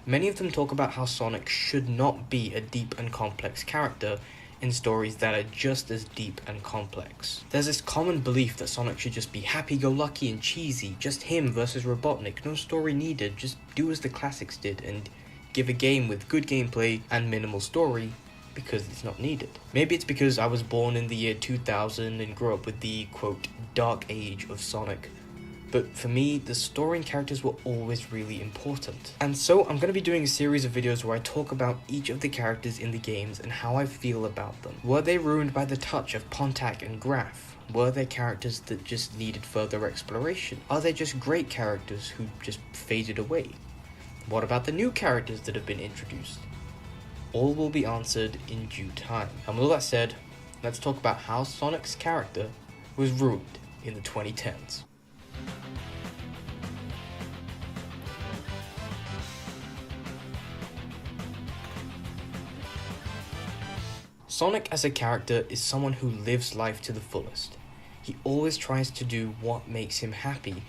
Many of them talk about how Sonic should not be a deep and complex character in stories that are just as deep and complex. There's this common belief that Sonic should just be happy-go-lucky and cheesy, just him versus Robotnik, no story needed, just do as the classics did and give a game with good gameplay and minimal story because it's not needed. Maybe it's because I was born in the year 2000 and grew up with the, quote, dark age of Sonic. But for me, the story and characters were always really important. And so I'm going to be doing a series of videos where I talk about each of the characters in the games and how I feel about them. Were they ruined by the touch of Pontac and Graf? Were they characters that just needed further exploration? Are they just great characters who just faded away? What about the new characters that have been introduced? All will be answered in due time. And with all that said, let's talk about how Sonic's character was ruined in the 2010s. Sonic as a character is someone who lives life to the fullest. He always tries to do what makes him happy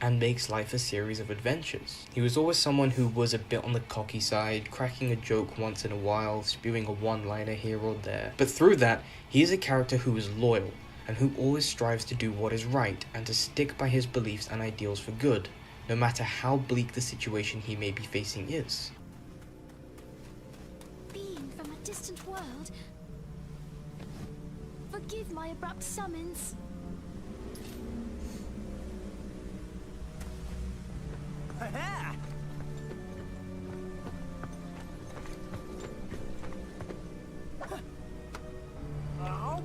and makes life a series of adventures. He was always someone who was a bit on the cocky side, cracking a joke once in a while, spewing a one-liner here or there. But through that, he is a character who is loyal and who always strives to do what is right and to stick by his beliefs and ideals for good, no matter how bleak the situation he may be facing is. Being from a distant world, forgive my abrupt summons. Ha-ha! Oh.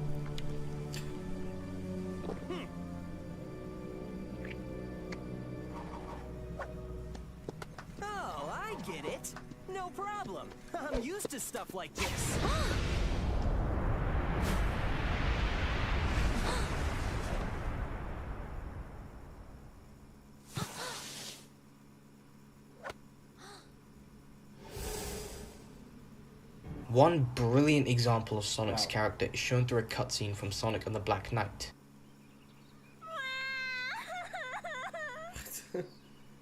Oh, I get it. No problem. I'm used to stuff like this. One brilliant example of Sonic's character is shown through a cutscene from Sonic and the Black Knight.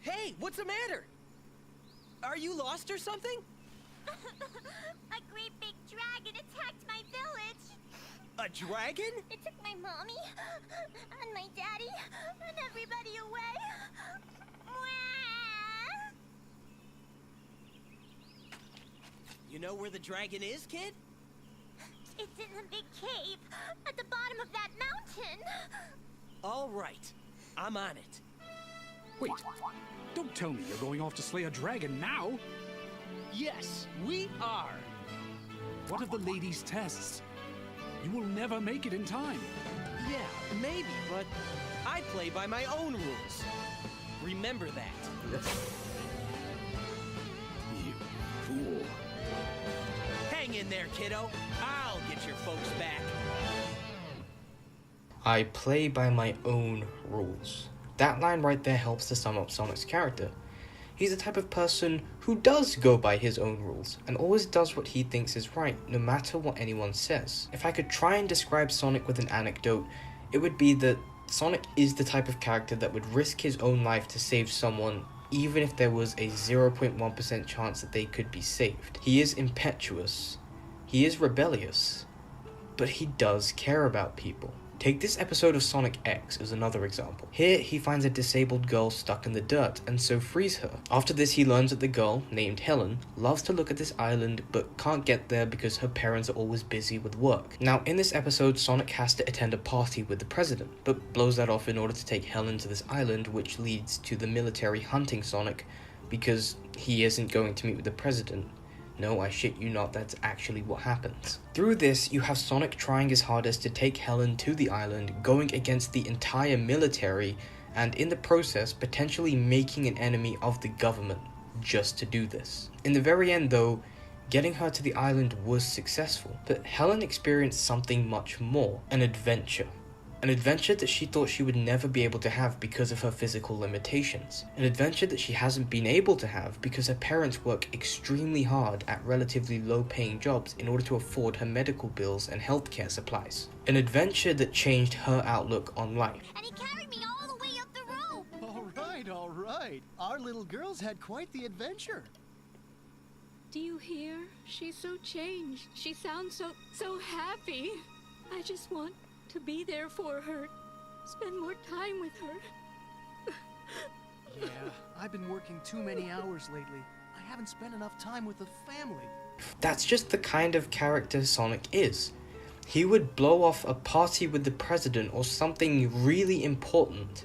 Hey, what's the matter? Are you lost or something? A great big dragon attacked my village. A dragon? It took my mommy and my daddy and everybody away. You know where the dragon is, kid? It's in the big cave at the bottom of that mountain. All right, I'm on it. Wait, don't tell me you're going off to slay a dragon now. Yes, we are. What of the ladies' tests? You will never make it in time. Yeah, maybe, but I play by my own rules. Remember that. You fool. Hang in there, kiddo. I'll get your folks back. I play by my own rules. That line right there helps to sum up Sonic's character. He's the type of person who does go by his own rules, and always does what he thinks is right, no matter what anyone says. If I could try and describe Sonic with an anecdote, it would be that Sonic is the type of character that would risk his own life to save someone, even if there was a 0.1% chance that they could be saved. He is impetuous, he is rebellious, but he does care about people. Take this episode of Sonic X as another example. Here, he finds a disabled girl stuck in the dirt, and so frees her. After this, he learns that the girl, named Helen, loves to look at this island, but can't get there because her parents are always busy with work. Now, in this episode, Sonic has to attend a party with the president, but blows that off in order to take Helen to this island, which leads to the military hunting Sonic, because he isn't going to meet with the president. No, I shit you not, that's actually what happens. Through this, you have Sonic trying his hardest to take Helen to the island, going against the entire military, and in the process, potentially making an enemy of the government, just to do this. In the very end though, getting her to the island was successful, but Helen experienced something much more, an adventure. An adventure that she thought she would never be able to have because of her physical limitations. An adventure that she hasn't been able to have because her parents work extremely hard at relatively low-paying jobs in order to afford her medical bills and healthcare supplies. An adventure that changed her outlook on life. And he carried me all the way up the rope. All right. Our little girls had quite the adventure. Do you hear? She's so changed. She sounds so happy. I just want to be there for her. Spend more time with her. Yeah, I've been working too many hours lately. I haven't spent enough time with the family. That's just the kind of character Sonic is. He would blow off a party with the president or something really important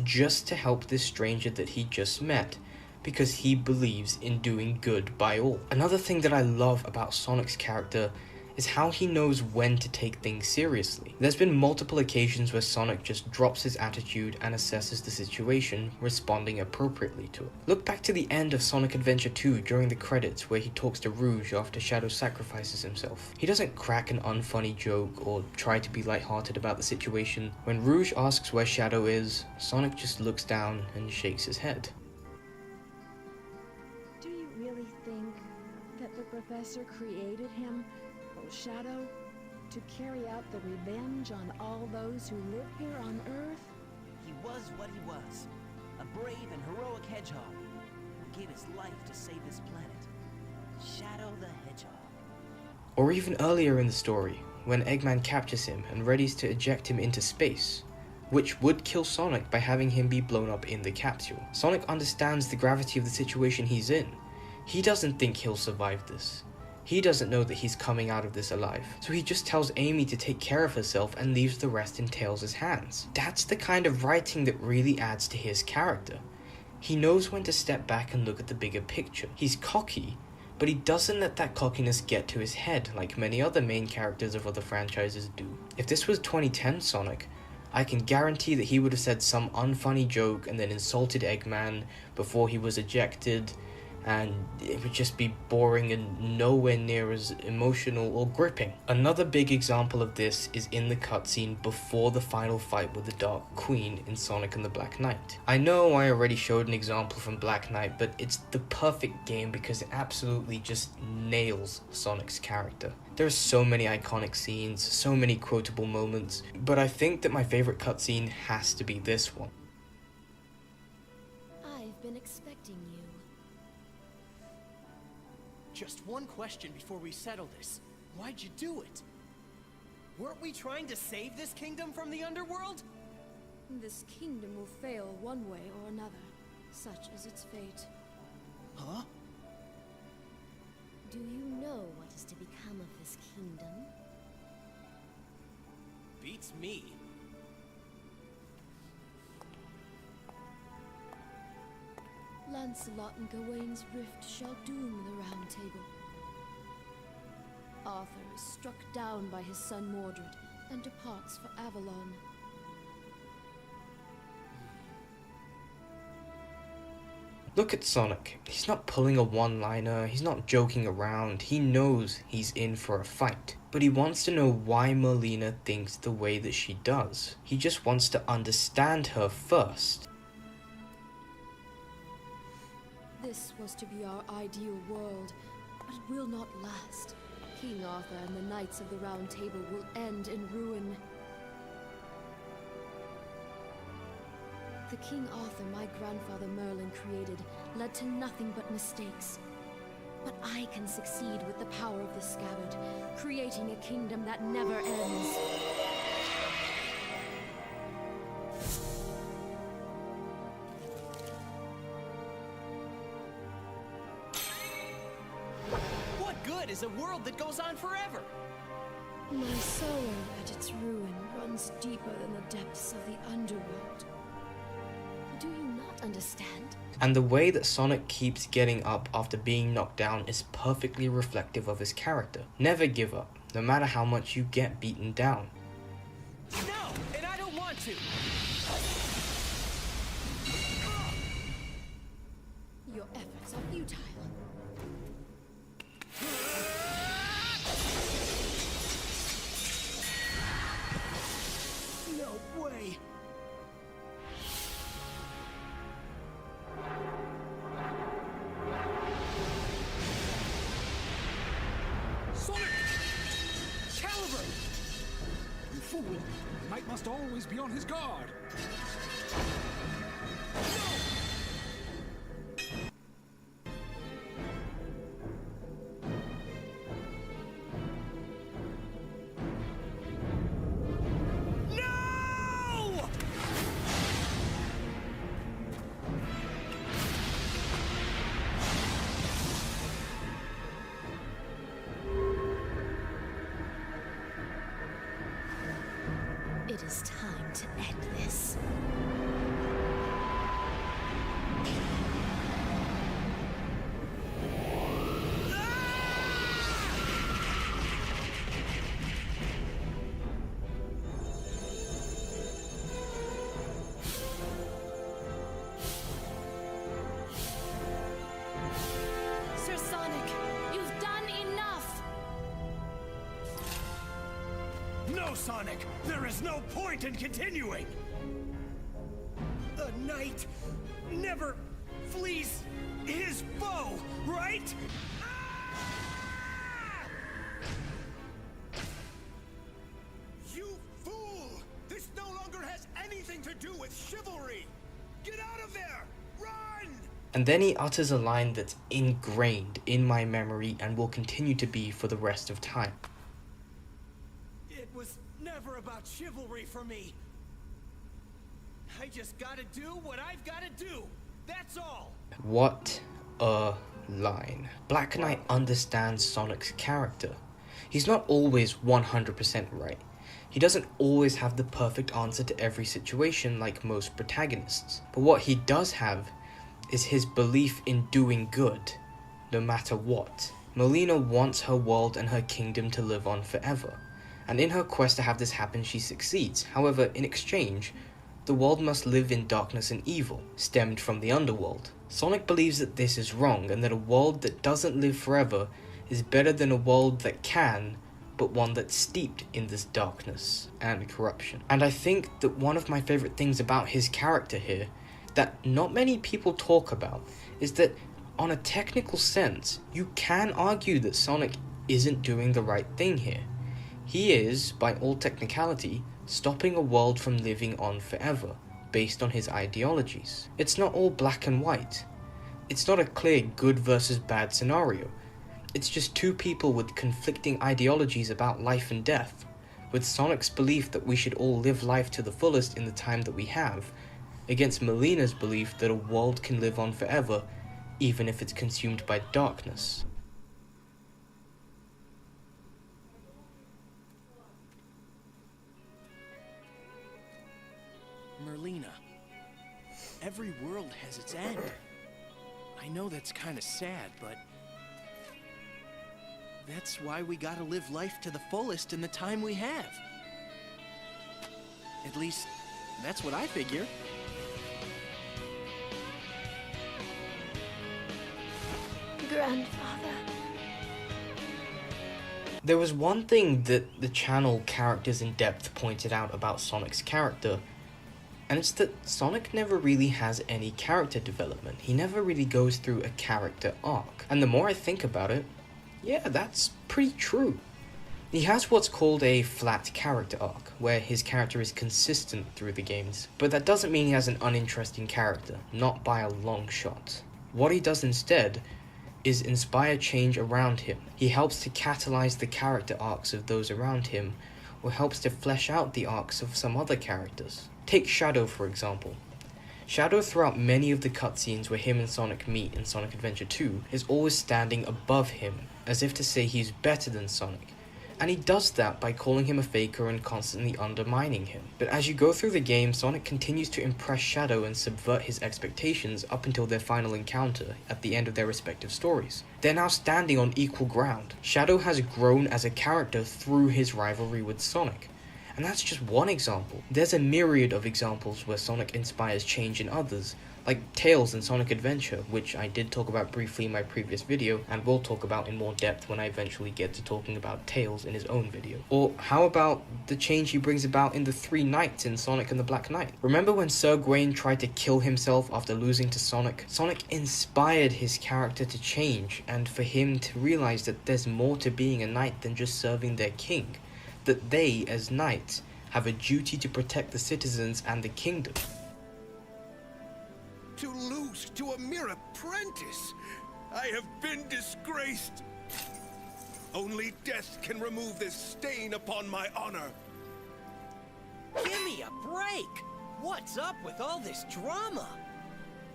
just to help this stranger that he just met, because he believes in doing good by all. Another thing that I love about Sonic's character is how he knows when to take things seriously. There's been multiple occasions where Sonic just drops his attitude and assesses the situation, responding appropriately to it. Look back to the end of Sonic Adventure 2 during the credits where he talks to Rouge after Shadow sacrifices himself. He doesn't crack an unfunny joke or try to be lighthearted about the situation. When Rouge asks where Shadow is, Sonic just looks down and shakes his head. Do you really think that the professor created him, Shadow, to carry out the revenge on all those who live here on Earth? He was what he was, a brave and heroic hedgehog who gave his life to save this planet. Shadow the Hedgehog. Or even earlier in the story, when Eggman captures him and readies to eject him into space, which would kill Sonic by having him be blown up in the capsule. Sonic understands the gravity of the situation he's in. He doesn't think he'll survive this. He doesn't know that he's coming out of this alive, so he just tells Amy to take care of herself and leaves the rest in Tails' hands. That's the kind of writing that really adds to his character. He knows when to step back and look at the bigger picture. He's cocky, but he doesn't let that cockiness get to his head like many other main characters of other franchises do. If this was 2010 Sonic, I can guarantee that he would have said some unfunny joke and then insulted Eggman before he was ejected, and it would just be boring and nowhere near as emotional or gripping. Another big example of this is in the cutscene before the final fight with the Dark Queen in Sonic and the Black Knight. I know I already showed an example from Black Knight, but it's the perfect game because it absolutely just nails Sonic's character. There are so many iconic scenes, so many quotable moments, but I think that my favorite cutscene has to be this one. I've been expecting you. Just one question before we settle this. Why'd you do it? Weren't we trying to save this kingdom from the underworld? This kingdom will fail one way or another. Such is its fate. Huh? Do you know what is to become of this kingdom? Beats me. Lancelot and Gawain's rift shall doom the Round Table. Arthur is struck down by his son Mordred and departs for Avalon. Look at Sonic. He's not pulling a one-liner, he's not joking around, he knows he's in for a fight. But he wants to know why Merlina thinks the way that she does. He just wants to understand her first. This was to be our ideal world, but it will not last. King Arthur and the Knights of the Round Table will end in ruin. The King Arthur my grandfather Merlin created led to nothing but mistakes. But I can succeed with the power of the scabbard, creating a kingdom that never ends. What good is a world that goes on forever? My sorrow at its ruin runs deeper than the depths of the underworld. Do you not understand? And the way that Sonic keeps getting up after being knocked down is perfectly reflective of his character. Never give up, no matter how much you get beaten down. No, and I don't want to. Your efforts are futile. No way. Sonic! Caliber! You fool! The knight must always be on his guard. to end this. Sir Sonic, you've done enough! No, Sonic! There is no point in continuing! A knight never flees his foe, right? You fool! This no longer has anything to do with chivalry! Get out of there! Run! And then he utters a line that's ingrained in my memory and will continue to be for the rest of time. It was never about chivalry for me. I just gotta do what I've gotta do. That's all. What a line. Black Knight understands Sonic's character. He's not always 100% right. He doesn't always have the perfect answer to every situation like most protagonists. But what he does have is his belief in doing good, no matter what. Melina wants her world and her kingdom to live on forever, and in her quest to have this happen she succeeds. However, in exchange, the world must live in darkness and evil, stemmed from the underworld. Sonic believes that this is wrong, and that a world that doesn't live forever is better than a world that can, but one that's steeped in this darkness and corruption. And I think that one of my favorite things about his character here that not many people talk about is that on a technical sense, you can argue that Sonic isn't doing the right thing here. He is, by all technicality, stopping a world from living on forever, based on his ideologies. It's not all black and white. It's not a clear good versus bad scenario. It's just two people with conflicting ideologies about life and death, with Sonic's belief that we should all live life to the fullest in the time that we have, against Melina's belief that a world can live on forever, even if it's consumed by darkness. Merlina, every world has its end. I know that's kind of sad, but that's why we gotta live life to the fullest in the time we have. At least, that's what I figure. Grandfather. There was one thing that the channel Characters in Depth pointed out about Sonic's character, and it's that Sonic never really has any character development. He never really goes through a character arc. And the more I think about it, yeah, that's pretty true. He has what's called a flat character arc, where his character is consistent through the games, but that doesn't mean he has an uninteresting character, not by a long shot. What he does instead is inspire change around him. He helps to catalyze the character arcs of those around him, or helps to flesh out the arcs of some other characters. Take Shadow, for example. Shadow, throughout many of the cutscenes where him and Sonic meet in Sonic Adventure 2, is always standing above him, as if to say he's better than Sonic. And he does that by calling him a faker and constantly undermining him. But as you go through the game, Sonic continues to impress Shadow and subvert his expectations up until their final encounter at the end of their respective stories. They're now standing on equal ground. Shadow has grown as a character through his rivalry with Sonic. And that's just one example. There's a myriad of examples where Sonic inspires change in others, like Tails in Sonic Adventure, which I did talk about briefly in my previous video, and will talk about in more depth when I eventually get to talking about Tails in his own video. Or how about the change he brings about in the 3 Knights in Sonic and the Black Knight? Remember when Sir Gawain tried to kill himself after losing to Sonic? Sonic inspired his character to change, and for him to realize that there's more to being a knight than just serving their king. That they, as knights, have a duty to protect the citizens and the kingdom. To lose to a mere apprentice, I have been disgraced. Only death can remove this stain upon my honor. Give me a break! What's up with all this drama?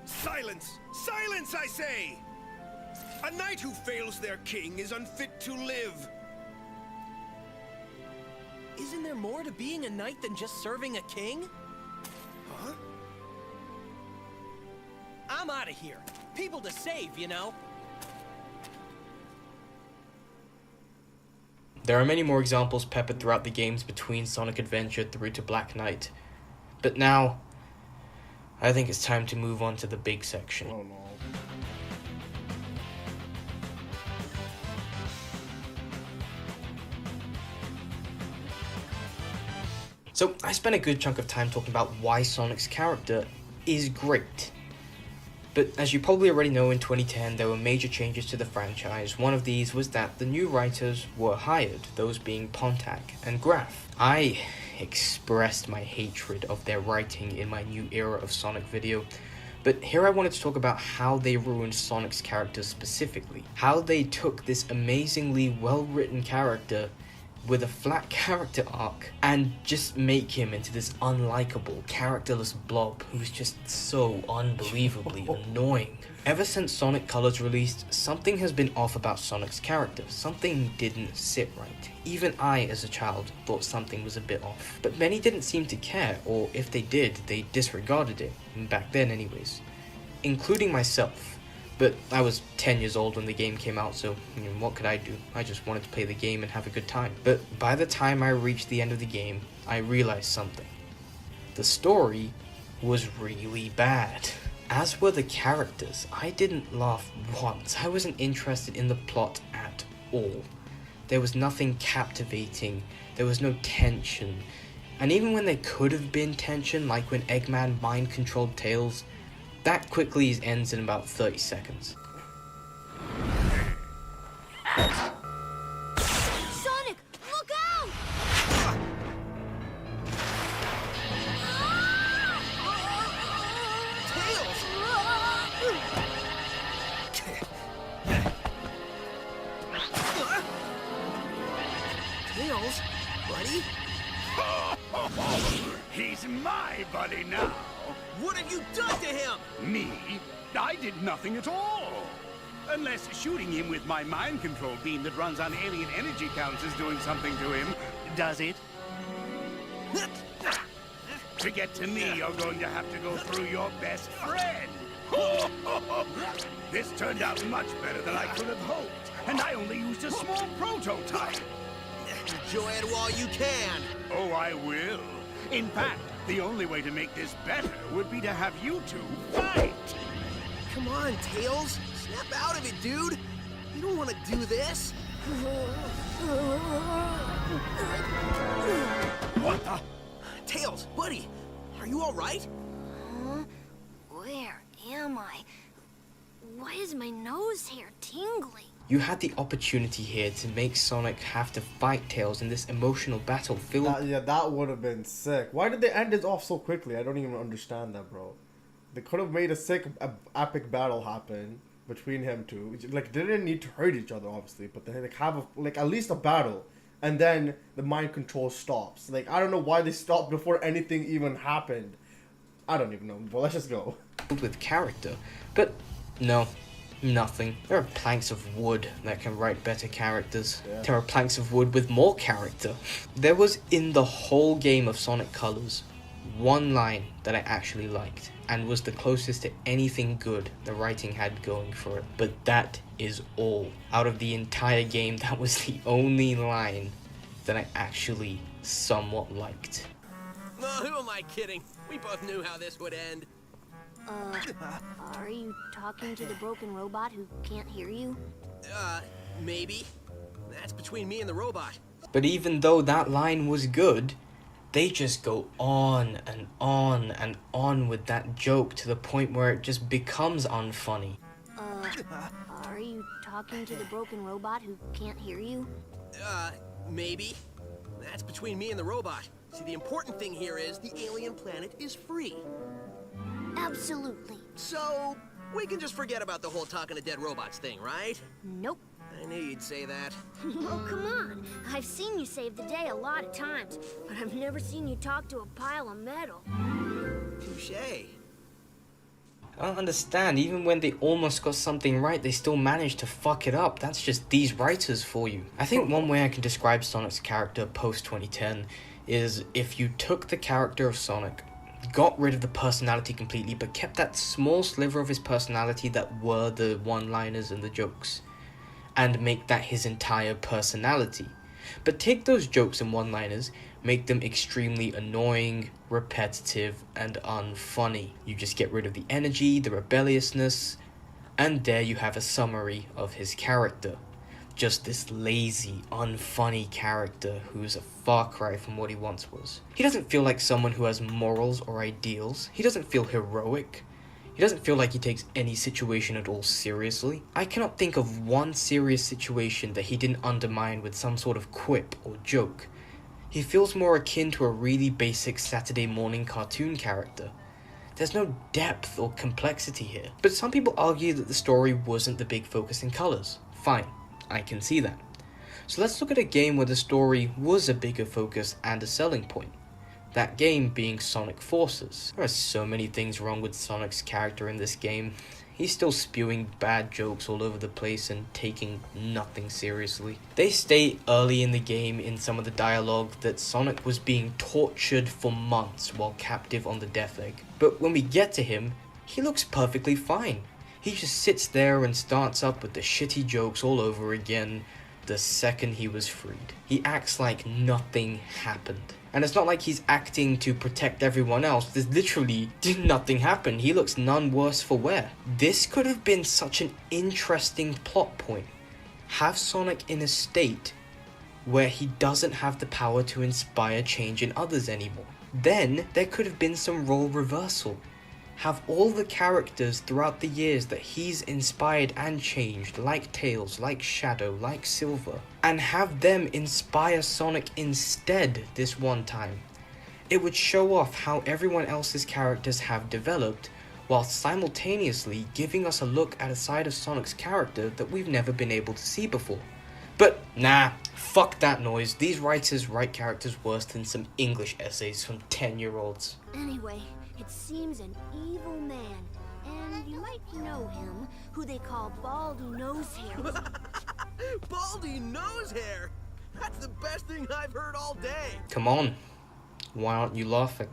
Silence! Silence, I say! A knight who fails their king is unfit to live. Isn't there more to being a knight than just serving a king? Huh? I'm out of here. People to save, you know? There are many more examples peppered throughout the games between Sonic Adventure through to Black Knight. But now, I think it's time to move on to the big section. Oh no. So, I spent a good chunk of time talking about why Sonic's character is great. But as you probably already know, in 2010 there were major changes to the franchise. One of these was that the new writers were hired, those being Pontac and Graf. I expressed my hatred of their writing in my New Era of Sonic video, but here I wanted to talk about how they ruined Sonic's character specifically. How they took this amazingly well-written character with a flat character arc and just make him into this unlikable, characterless blob who's just so unbelievably annoying. Ever since Sonic Colors released, something has been off about Sonic's character. Something didn't sit right. Even I, as a child, thought something was a bit off. But many didn't seem to care, or if they did, they disregarded it, back then anyways. Including myself. But I was 10 years old when the game came out, so what could I do? I just wanted to play the game and have a good time. But by the time I reached the end of the game, I realized something. The story was really bad. As were the characters. I didn't laugh once. I wasn't interested in the plot at all. There was nothing captivating. There was no tension. And even when there could have been tension, like when Eggman mind-controlled Tails, that quickly ends in about 30 seconds. Sonic, look out! Tails! Tails, buddy? He's my buddy now. What have you done to him? Me? I did nothing at all. Unless shooting him with my mind control beam that runs on alien energy counts is doing something to him. Does it? To get to me, you're going to have to go through your best friend. This turned out much better than I could have hoped. And I only used a small prototype. Enjoy it while you can. Oh, I will. In fact, the only way to make this better would be to have you two fight. Come on, Tails. Snap out of it, dude. You don't want to do this. What the? Tails, buddy, are you all right? Where am I? Why is my nose hair tingling? You had the opportunity here to make Sonic have to fight Tails in this emotional battle filled... That would have been sick. Why did they end it off so quickly? I don't even understand that, bro. They could have made a sick, epic battle happen between him two. Like, they didn't need to hurt each other, obviously, but they like have at least a battle, and then the mind control stops. Like, I don't know why they stopped before anything even happened. I don't even know. But let's just go. With character, but no. Nothing. There are planks of wood that can write better characters. Yeah. There are planks of wood with more character. There was, in the whole game of Sonic Colors, one line that I actually liked, and was the closest to anything good the writing had going for it. But that is all. Out of the entire game, that was the only line that I actually somewhat liked. Oh, who am I kidding? We both knew how this would end. Are you talking to the broken robot who can't hear you? Maybe. That's between me and the robot. But even though that line was good, they just go on and on and on with that joke to the point where it just becomes unfunny. Are you talking to the broken robot who can't hear you? Maybe. That's between me and the robot. See, the important thing here is the alien planet is free. Absolutely. So, we can just forget about the whole talking to dead robots thing, right? Nope. I knew you'd say that. Oh, come on. I've seen you save the day a lot of times, but I've never seen you talk to a pile of metal. Touché. I don't understand. Even when they almost got something right, they still managed to fuck it up. That's just these writers for you. I think one way I can describe Sonic's character post-2010 is if you took the character of Sonic, got rid of the personality completely, but kept that small sliver of his personality that were the one-liners and the jokes, and make that his entire personality. But take those jokes and one-liners, make them extremely annoying, repetitive, and unfunny. You just get rid of the energy, the rebelliousness, and there you have a summary of his character. Just this lazy, unfunny character who's a far cry from what he once was. He doesn't feel like someone who has morals or ideals. He doesn't feel heroic. He doesn't feel like he takes any situation at all seriously. I cannot think of one serious situation that he didn't undermine with some sort of quip or joke. He feels more akin to a really basic Saturday morning cartoon character. There's no depth or complexity here. But some people argue that the story wasn't the big focus in colors. Fine, I can see that. So let's look at a game where the story was a bigger focus and a selling point. That game being Sonic Forces. There are so many things wrong with Sonic's character in this game. He's still spewing bad jokes all over the place and taking nothing seriously. They state early in the game in some of the dialogue that Sonic was being tortured for months while captive on the Death Egg. But when we get to him, he looks perfectly fine. He just sits there and starts up with the shitty jokes all over again the second he was freed. He acts like nothing happened. And it's not like he's acting to protect everyone else. There's literally nothing happened. He looks none worse for wear. This could have been such an interesting plot point. Have Sonic in a state where he doesn't have the power to inspire change in others anymore. Then there could have been some role reversal. Have all the characters throughout the years that he's inspired and changed, like Tails, like Shadow, like Silver, and have them inspire Sonic instead this one time. It would show off how everyone else's characters have developed, while simultaneously giving us a look at a side of Sonic's character that we've never been able to see before. But nah, fuck that noise. These writers write characters worse than some English essays from 10-year-olds. Anyway, it seems an evil man, and you might know him, who they call Baldy Nosehair. Baldy Nosehair? That's the best thing I've heard all day. Come on, why aren't you laughing?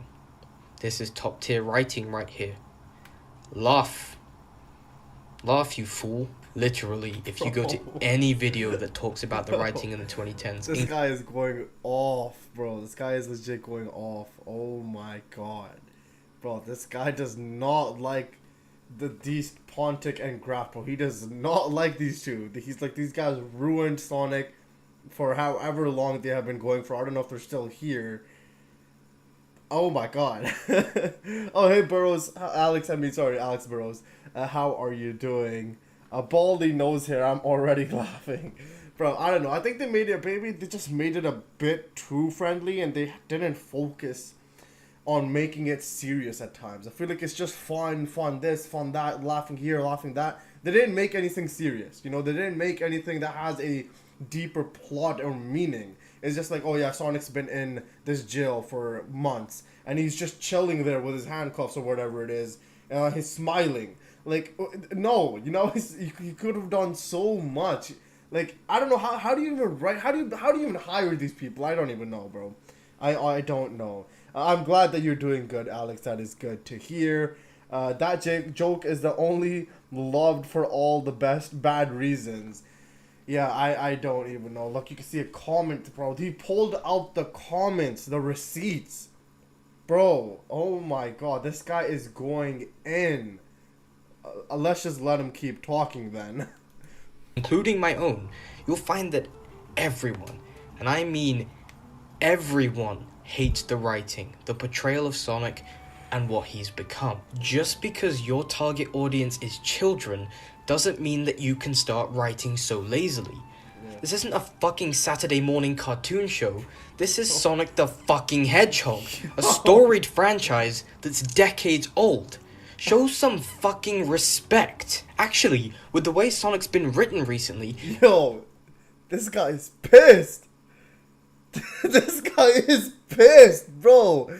This is top tier writing right here. Laugh. Laugh, you fool. Literally, if you go to any video that talks about the writing in the 2010s... This guy is going off, bro. This guy is legit going off. Oh my god. Bro, this guy does not like the these Pontic and Grapple. He does not like these two. He's like, these guys ruined Sonic for however long they have been going for. I don't know if they're still here. Oh my god. Oh, hey Burrows. Alex Burrows. How are you doing? Baldy Nosehair, I'm already laughing. Bro, I don't know. I think they made it, maybe they just made it a bit too friendly and they didn't focus on making it serious at times. I feel like it's just fun this, fun that, laughing here, laughing that. They didn't make anything serious. You know, they didn't make anything that has a deeper plot or meaning. It's just like, oh yeah, Sonic's been in this jail for months and he's just chilling there with his handcuffs or whatever it is. He's smiling. Like, no, you know, he could have done so much. Like, I don't know, how do you even write, how do you even hire these people? I don't even know, bro. I don't know. I'm glad that you're doing good, Alex. That is good to hear. That joke is the only loved for all the bad reasons. Yeah, I don't even know. Look, you can see a comment, bro. He pulled out the comments, the receipts. Bro, oh my god, this guy is going in. Let's just let him keep talking then. Including my own, you'll find that everyone, and I mean everyone, hates the writing, the portrayal of Sonic, and what he's become. Just because your target audience is children doesn't mean that you can start writing so lazily. This isn't a fucking Saturday morning cartoon show. This is Sonic the fucking Hedgehog, a storied franchise that's decades old. Show some fucking respect. Actually, with the way Sonic's been written recently... Yo, this guy is pissed. This guy is pissed, bro.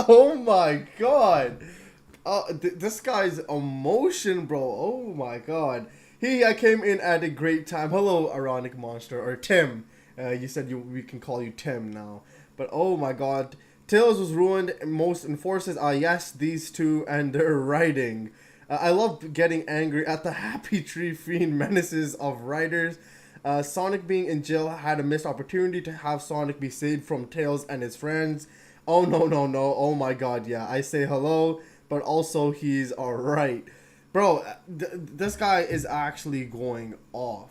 Oh my god. This guy's emotion, bro. Oh my god. I came in at a great time. Hello, ironic monster, or Tim. You said we can call you Tim now. But oh my god. Tails was ruined. Most enforces are yes, these two and their writing. I love getting angry at the Happy Tree Fiend menaces of writers. Sonic being in jail had a missed opportunity to have Sonic be saved from Tails and his friends. Oh no. Oh my god, yeah. I say hello, but also he's alright. Bro, this guy is actually going off.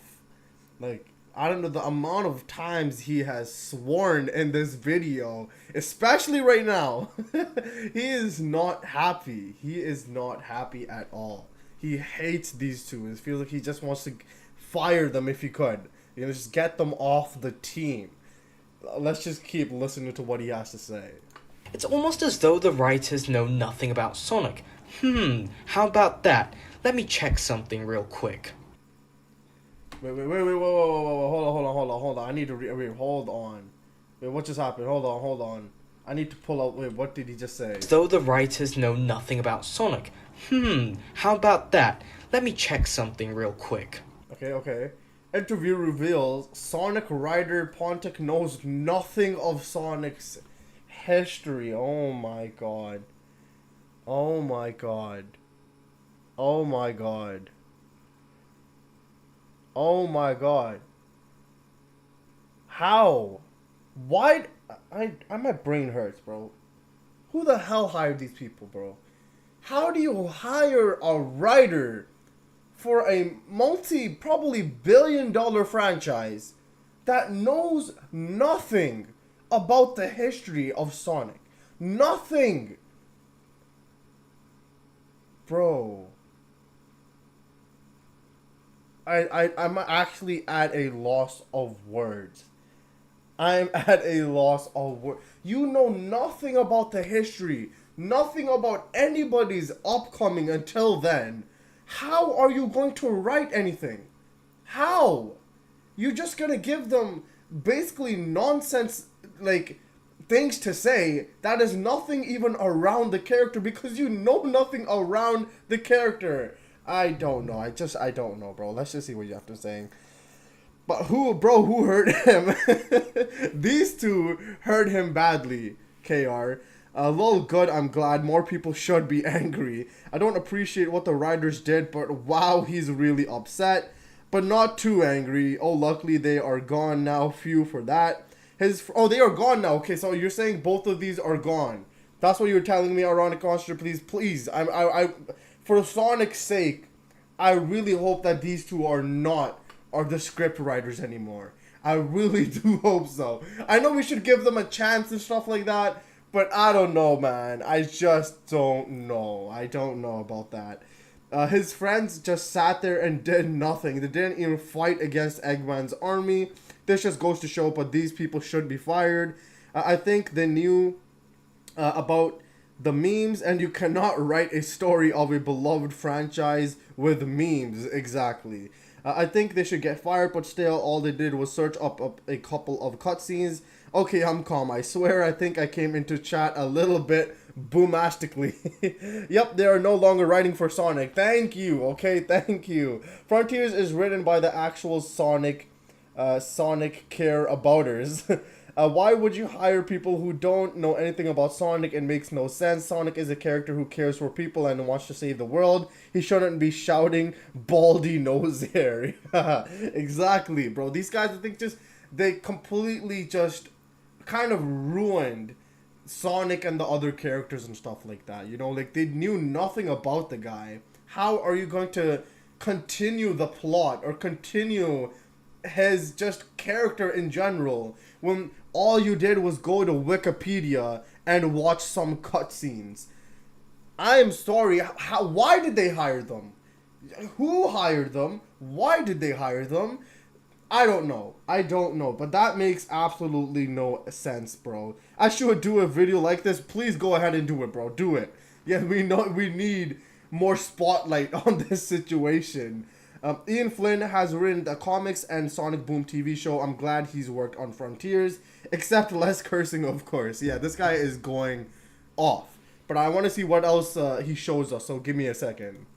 Like, I don't know the amount of times he has sworn in this video, especially right now. He is not happy. He is not happy at all. He hates these two. It feels like he just wants to fire them if he could. You know, just get them off the team. Let's just keep listening to what he has to say. It's almost as though the writers know nothing about Sonic. How about that? Let me check something real quick. Wait, whoa, hold on. I need to hold on. Wait, what just happened? Hold on. I need to pull out, wait, what did he just say? As though the writers know nothing about Sonic. How about that? Let me check something real quick. Okay. Interview reveals Sonic writer Pontic knows nothing of Sonic's history. Oh my god. How? Why? My brain hurts, bro. Who the hell hired these people, bro? How do you hire a writer for a probably billion-dollar franchise that knows nothing about the history of Sonic? Nothing! Bro. I'm actually at a loss of words. I'm at a loss of words. You know nothing about the history. Nothing about anybody's upcoming until then. How are you going to write anything? How? You're just gonna give them basically nonsense, like, things to say that is nothing even around the character because you know nothing around the character. I don't know. I don't know, bro. Let's just see what you have to say. But who hurt him? These two hurt him badly, KR. Lol, good, I'm glad. More people should be angry. I don't appreciate what the writers did, but wow, he's really upset. But not too angry. Oh, luckily they are gone now. Phew for that. They are gone now. Okay, so you're saying both of these are gone. That's what you were telling me, ironic monster. Please. For Sonic's sake, I really hope that these two are the script writers anymore. I really do hope so. I know we should give them a chance and stuff like that, but I don't know, man. I just don't know. I don't know about that. His friends just sat there and did nothing. They didn't even fight against Eggman's army. This just goes to show, but these people should be fired. I think they knew about the memes, and you cannot write a story of a beloved franchise with memes. Exactly. I think they should get fired, but still, all they did was search up a couple of cutscenes. Okay, I'm calm. I swear, I think I came into chat a little bit boomastically. Yep, they are no longer writing for Sonic. Thank you. Okay, thank you. Frontiers is written by the actual Sonic care abouters. Why would you hire people who don't know anything about Sonic? It makes no sense. Sonic is a character who cares for people and wants to save the world. He shouldn't be shouting baldy nose hair. Exactly, bro. These guys, I think they completely just kind of ruined Sonic and the other characters and stuff like that. You know, like they knew nothing about the guy. How are you going to continue the plot or continue his just character in general when all you did was go to Wikipedia and watch some cutscenes? I am sorry. Why did they hire them? Who hired them? Why did they hire them? I don't know. But that makes absolutely no sense, bro. I should do a video like this. Please go ahead and do it, bro. Do it. Yeah, we need more spotlight on this situation. Ian Flynn has written the comics and Sonic Boom TV show. I'm glad he's worked on Frontiers. Except less cursing, of course. Yeah, this guy is going off. but I want to see what else he shows us. So give me a second.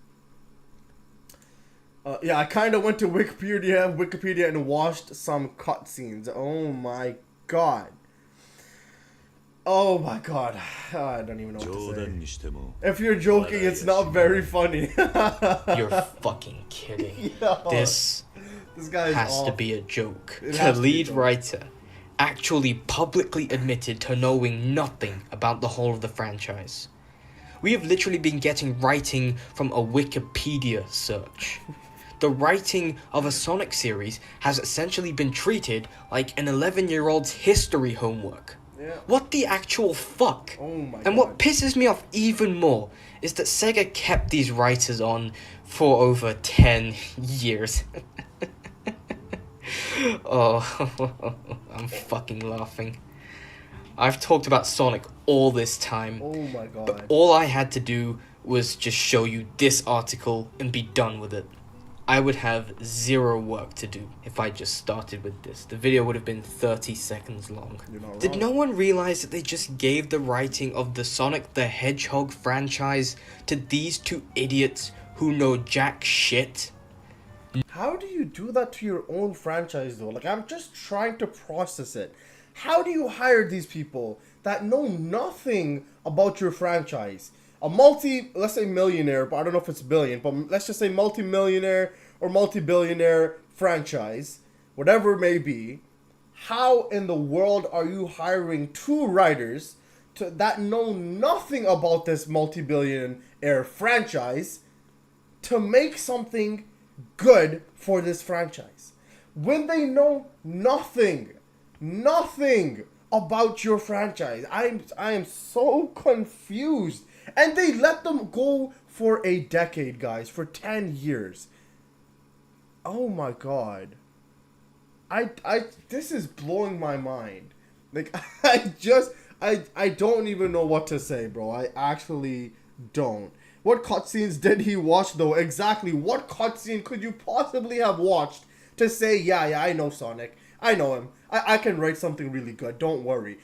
Yeah, I kind of went to Wikipedia and watched some cutscenes. Oh my god. Oh my god. I don't even know what to say. If you're joking, it's not very funny. You're fucking kidding. Yo, this guy has to be a joke. It The has to be a lead joke. writer actually publicly admitted to knowing nothing about the whole of the franchise. We have literally been getting writing from a Wikipedia search. The writing of a Sonic series has essentially been treated like an 11-year-old's history homework. Yeah. What the actual fuck? Oh my And what pisses me off even more is that Sega kept these writers on for over 10 years. Oh, I'm fucking laughing. I've talked about Sonic all this time. Oh my god. But all I had to do was just show you this article and be done with it. I would have zero work to do if I just started with this. The video would have been 30 seconds long. You're not Did wrong. no one realize that they just gave the writing of the Sonic the Hedgehog franchise to these two idiots who know jack shit? How do you do that to your own franchise though? Like, I'm just trying to process it. How do you hire these people that know nothing about your franchise? A let's say millionaire, but I don't know if it's billion, but let's just say multi-millionaire or multi-billionaire franchise, whatever it may be. How in the world are you hiring two writers that know nothing about this multi-billionaire franchise to make something good for this franchise when they know nothing about your franchise? I am so confused. And they let them go for a decade, guys, for 10 years. Oh my god. This is blowing my mind. Like, I don't even know what to say, bro. I actually don't. What cutscenes did he watch, though? Exactly, what cutscene could you possibly have watched to say, yeah, I know Sonic. I know him. I can write something really good. Don't worry.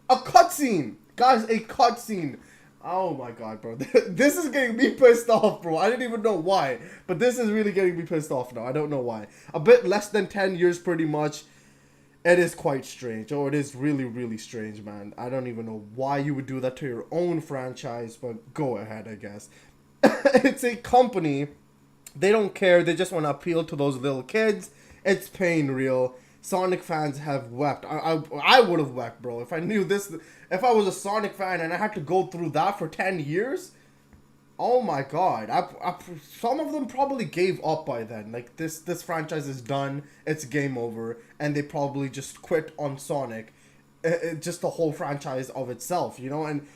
A cutscene! Guys, a cutscene. Oh my god, bro. This is getting me pissed off, bro. I didn't even know why. But this is really getting me pissed off now. I don't know why. A bit less than 10 years, pretty much. It is quite strange. Oh, it is really, really strange, man. I don't even know why you would do that to your own franchise. But go ahead, I guess. It's a company. They don't care. They just want to appeal to those little kids. It's pain real. Sonic fans have wept. I would have wept, bro. If I knew this, if I was a Sonic fan and I had to go through that for 10 years, oh my god. Some of them probably gave up by then. Like, this franchise is done. It's game over. And they probably just quit on Sonic. Just the whole franchise of itself, you know? And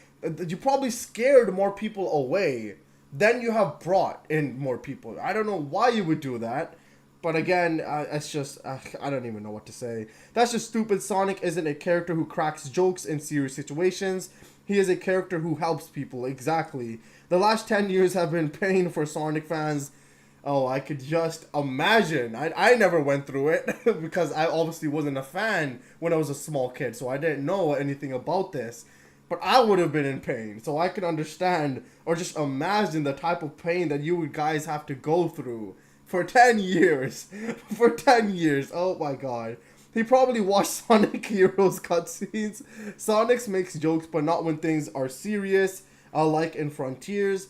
you probably scared more people away than you have brought in more people. I don't know why you would do that. But again, it's just, I don't even know what to say. That's just stupid. Sonic isn't a character who cracks jokes in serious situations. He is a character who helps people. Exactly. The last 10 years have been pain for Sonic fans. Oh, I could just imagine. I never went through it because I obviously wasn't a fan when I was a small kid. So I didn't know anything about this. But I would have been in pain. So I can understand or just imagine the type of pain that you guys have to go through. For 10 years. For 10 years. Oh my god. He probably watched Sonic Heroes cutscenes. Sonic makes jokes, but not when things are serious. Like in Frontiers.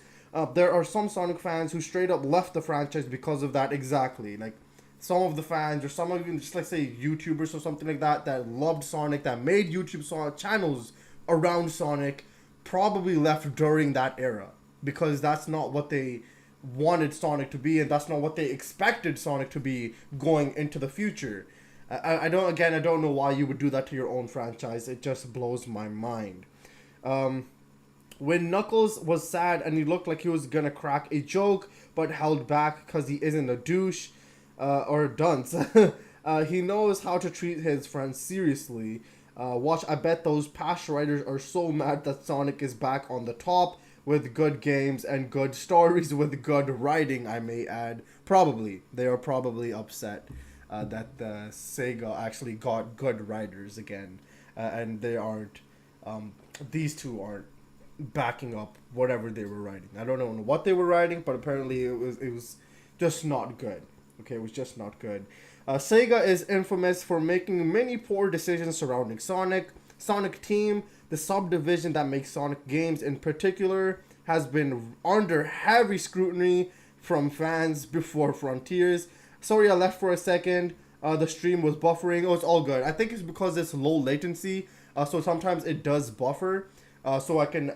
There are some Sonic fans who straight up left the franchise because of that. Exactly. Like, some of the fans, or some of you, just like say YouTubers or something like that, that loved Sonic, that made YouTube channels around Sonic, probably left during that era. Because that's not what they wanted Sonic to be, and that's not what they expected Sonic to be going into the future. I don't know why you would do that to your own franchise. It just blows my mind. When Knuckles was sad and he looked like he was gonna crack a joke but held back because he isn't a douche or a dunce. He knows how to treat his friends seriously. I bet those past writers are so mad that Sonic is back on the top with good games and good stories with good writing, I may add. Probably. They are probably upset that Sega actually got good writers again. And they aren't. These two aren't backing up whatever they were writing. I don't know what they were writing, but apparently it was just not good. Okay, it was just not good. Sega is infamous for making many poor decisions surrounding Sonic. Sonic Team, the subdivision that makes Sonic games in particular, has been under heavy scrutiny from fans before Frontiers. Sorry I left for a second. The stream was buffering. Oh, it's all good. I think it's because it's low latency, so sometimes it does buffer. So I can,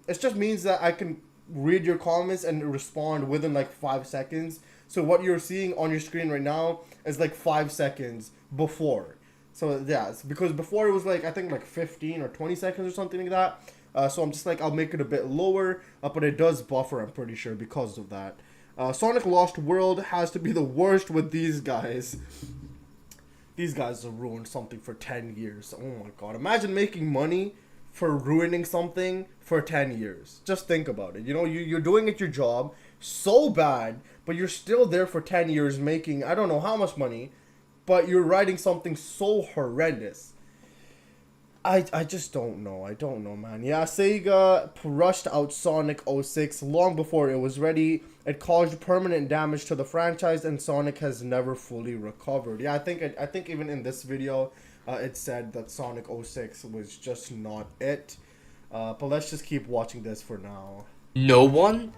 it just means that I can read your comments and respond within like 5 seconds. So what you're seeing on your screen right now is like 5 seconds before. So yeah, it's because before it was like, I think like 15 or 20 seconds or something like that. So I'm just like, I'll make it a bit lower, but it does buffer, I'm pretty sure, because of that. Sonic Lost World has to be the worst with these guys. These guys have ruined something for 10 years. Oh my god. Imagine making money for ruining something for 10 years. Just think about it. You know, you're doing it your job so bad, but you're still there for 10 years making, I don't know how much money, but you're writing something so horrendous. I just don't know. I don't know, man. Yeah, Sega rushed out Sonic 06 long before it was ready. It caused permanent damage to the franchise, and Sonic has never fully recovered. Yeah, I think even in this video, it said that Sonic 06 was just not it. But let's just keep watching this for now. No one?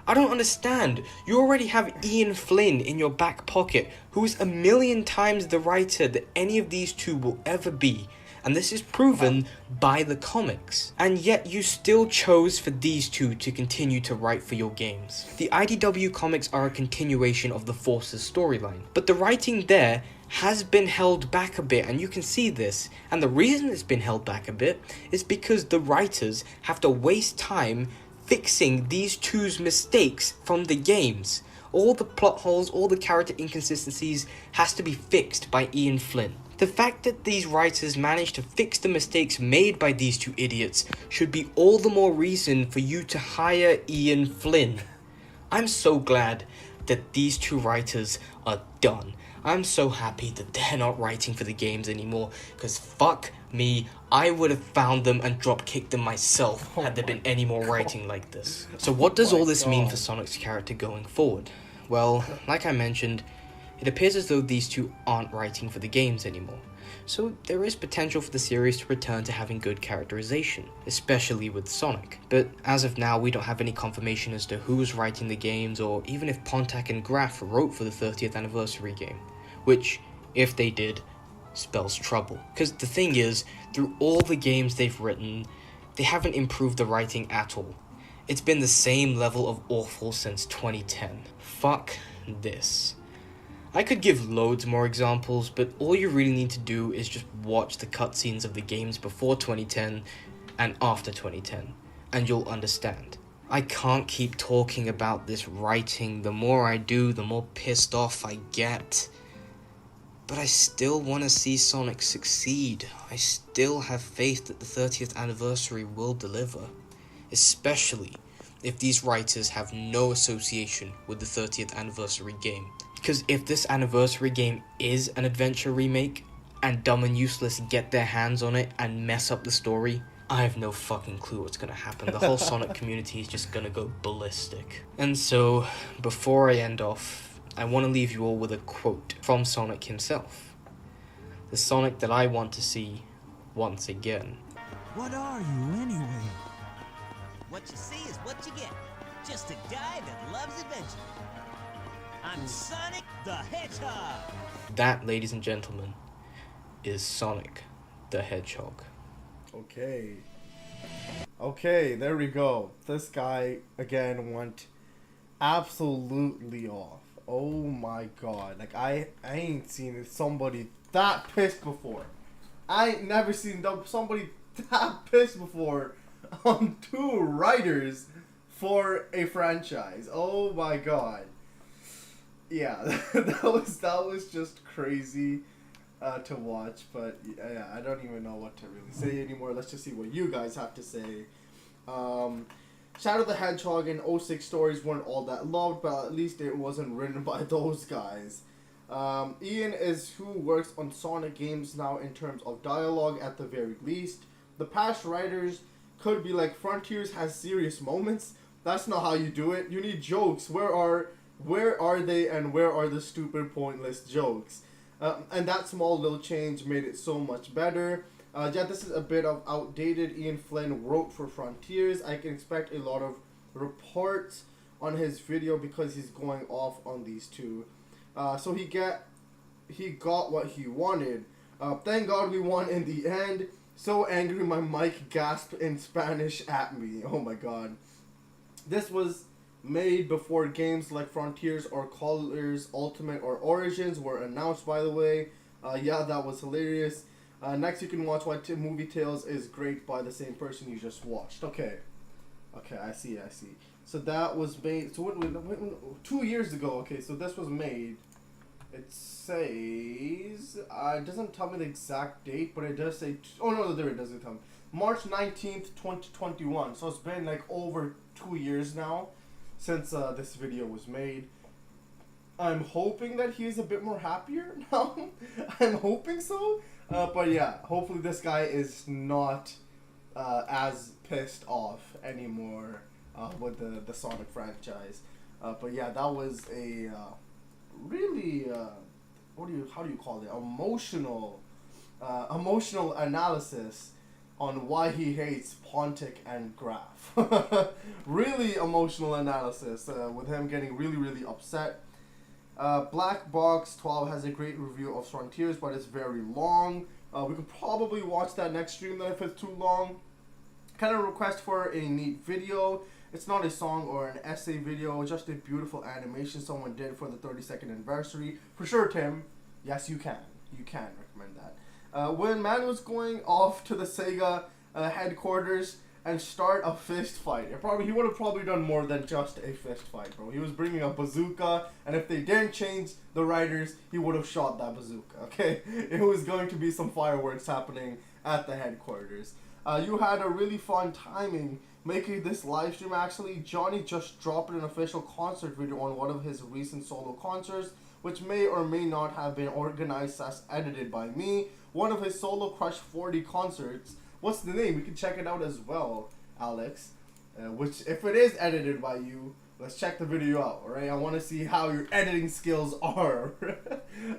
I don't understand. You already have Ian Flynn in your back pocket, who is 1,000,000 times the writer that any of these two will ever be. And this is proven by the comics. And yet you still chose for these two to continue to write for your games. The IDW comics are a continuation of the Forces storyline, but the writing there has been held back a bit, and you can see this. And the reason it's been held back a bit is because the writers have to waste time fixing these two's mistakes from the games. All the plot holes, all the character inconsistencies has to be fixed by Ian Flynn. The fact that these writers managed to fix the mistakes made by these two idiots should be all the more reason for you to hire Ian Flynn. I'm so glad that these two writers are done. I'm so happy that they're not writing for the games anymore, because fuck me, I would have found them and drop-kicked them myself had there been any more writing like this. So what does all this mean for Sonic's character going forward? Well, like I mentioned, it appears as though these two aren't writing for the games anymore. So there is potential for the series to return to having good characterization, especially with Sonic. But as of now, we don't have any confirmation as to who's writing the games, or even if Pontac and Graf wrote for the 30th anniversary game. Which, if they did, spells trouble. Because the thing is, through all the games they've written, they haven't improved the writing at all. It's been the same level of awful since 2010. Fuck this. I could give loads more examples, but all you really need to do is just watch the cutscenes of the games before 2010 and after 2010, and you'll understand. I can't keep talking about this writing. The more I do, the more pissed off I get. But I still want to see Sonic succeed. I still have faith that the 30th anniversary will deliver. Especially if these writers have no association with the 30th anniversary game. Because if this anniversary game is an adventure remake, and Dumb and Useless get their hands on it and mess up the story, I have no fucking clue what's gonna happen. The whole Sonic community is just gonna go ballistic. And so, before I end off, I want to leave you all with a quote from Sonic himself. The Sonic that I want to see once again. What are you, anyway? What you see is what you get. Just a guy that loves adventure. I'm Sonic the Hedgehog. That, ladies and gentlemen, is Sonic the Hedgehog. Okay, there we go. This guy, again, went absolutely off. Oh my god. Like, I ain't seen somebody that pissed before. I ain't never seen somebody that pissed before on two writers for a franchise. Oh my god. Yeah, that was just crazy to watch, but yeah, I don't even know what to really say anymore. Let's just see what you guys have to say. Shadow the Hedgehog and 06 stories weren't all that loved, but at least it wasn't written by those guys. Ian is who works on Sonic games now in terms of dialogue at the very least. The past writers could be like, Frontiers has serious moments. That's not how you do it. You need jokes. Where are they, and where are the stupid, pointless jokes? And that small little change made it so much better. Yeah, this is a bit of outdated. Ian Flynn wrote for Frontiers. I can expect a lot of reports on his video because he's going off on these two. So he got what he wanted. Thank God we won in the end. So angry my mic gasped in Spanish at me. Oh my god. This was made before games like Frontiers or Colors Ultimate or Origins were announced, by the way. Yeah, that was hilarious. Next you can watch Why Movie Tales is Great by the same person you just watched. Okay, I see. So that was made, so what, 2 years ago. Okay, so this was made, it says, it doesn't tell me the exact date, but it does say, oh no, there it doesn't tell me. March 19th, 2021. So it's been like over 2 years now since this video was made. I'm hoping that he is a bit more happier now. I'm hoping so. But yeah, hopefully this guy is not as pissed off anymore with the Sonic franchise. But yeah, that was a really how do you call it? Emotional analysis on why he hates Pontic and Graf. Really emotional analysis with him getting really upset. Black Box 12 has a great review of Frontiers, but it's very long. We could probably watch that next stream then if it's too long. Kind of request for a neat video. It's not a song or an essay video, just a beautiful animation someone did for the 32nd anniversary. For sure, Tim. Yes, you can. You can recommend that. When man was going off to the Sega headquarters and start a fist fight, he would have probably done more than just a fist fight, bro. He was bringing a bazooka, and if they didn't change the writers, he would have shot that bazooka, okay? It was going to be some fireworks happening at the headquarters. You had a really fun timing making this live stream. Actually, Johnny just dropped an official concert video on one of his recent solo concerts, which may or may not have been organized as edited by me. One of his Solo Crush 40 concerts. What's the name? You can check it out as well, Alex. Which, if it is edited by you, let's check the video out, alright? I want to see how your editing skills are.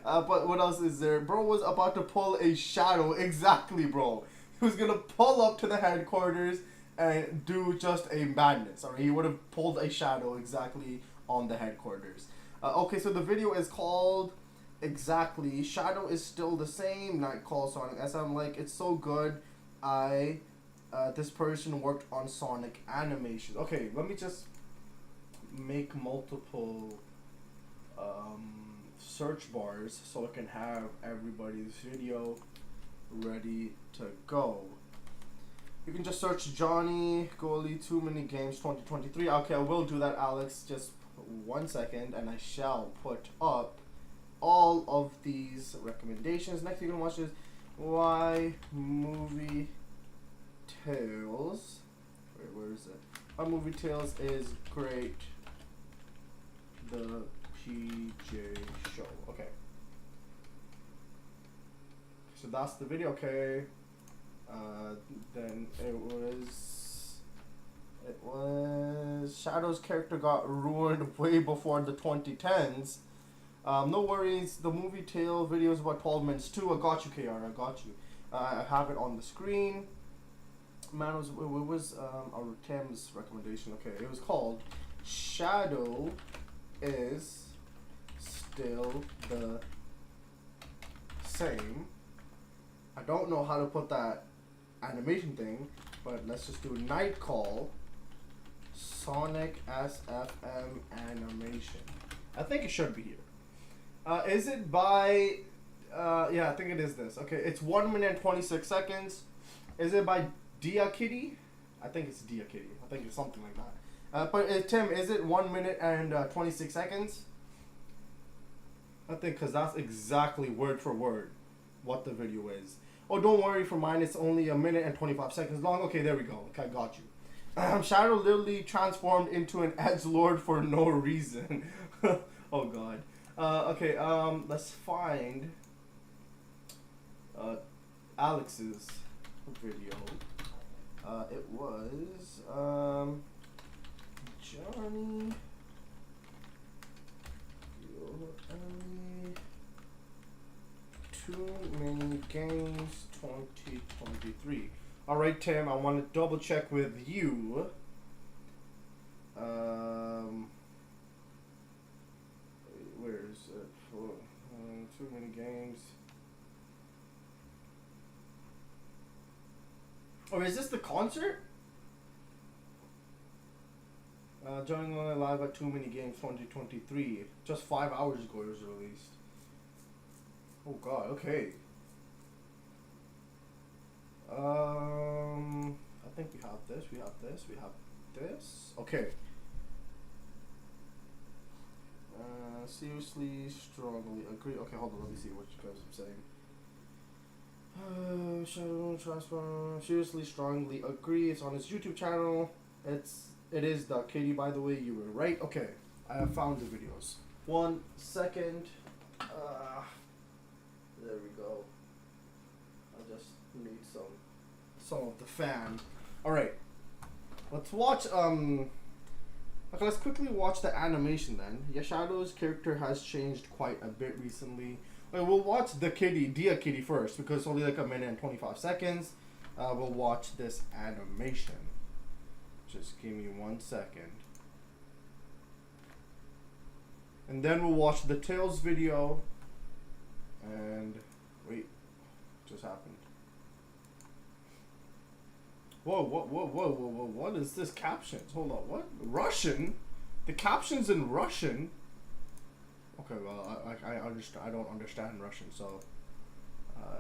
But what else is there? Bro was about to pull a shadow. Exactly, bro. He was going to pull up to the headquarters and do just a madness. Alright, he would have pulled a shadow exactly on the headquarters. Okay, so the video is called exactly Shadow is Still the Same, Night Call Sonic. As I'm like, it's so good. This person worked on Sonic animations. Okay, let me just make multiple search bars so I can have everybody's video ready to go. You can just search Johnny Goalie Too Many Games 2023. Okay, I will do that, Alex. Just 1 second, and I shall put up all of these recommendations. Next you can watch is Why Movie Tales. Wait, where is it? Why Movie Tales is Great. The PJ Show. Okay. So that's the video. Okay. Then it was Shadow's character got ruined way before the 2010s. No worries, the movie tale video is about 12 minutes too. I got you, KR, I got you. I have it on the screen. Man, it was Tim's recommendation. Okay, it was called Shadow is Still the Same. I don't know how to put that animation thing, but let's just do Night Call Sonic SFM animation. I think it should be here. Is it by yeah, I think it is this. Okay, it's 1 minute and 26 seconds. Is it by Dia Kitty? I think it's Dia Kitty. I think it's something like that. But Tim, is it 1 minute and 26 seconds? I think because that's exactly word for word what the video is. Oh, don't worry, for mine it's only 1 minute and 25 seconds long. Okay, there we go. Okay, I got you. Shadow literally transformed into an edgelord for no reason. Oh god. Okay, let's find Alex's video. It was Johnny. Too Many Games 2023. Alright, Tim, I want to double check with you. Where is it? Too Many Games. Oh, is this the concert? Joining live at Too Many Games 2023. Just 5 hours ago it was released. Oh god, okay. I think we have this, we have this, we have this. Okay. Seriously, strongly agree. Okay, hold on, let me see what you guys are saying. Shadow Transform. Seriously, strongly agree. It's on his YouTube channel. It is the Katie, by the way. You were right. Okay, I have found the videos. 1 second. There we go. I just need some of the fan. All right, let's watch. Okay, let's quickly watch the animation then. Yashadow's character has changed quite a bit recently. Wait, we'll watch the kitty, Dia Kitty first because it's only like 1 minute and 25 seconds. We'll watch this animation. Just give me 1 second. And then we'll watch the Tails video. And wait, just happened. Whoa, what is this captions? Hold on, what? Russian? The captions in Russian? Okay, well, I understand. I don't understand Russian, so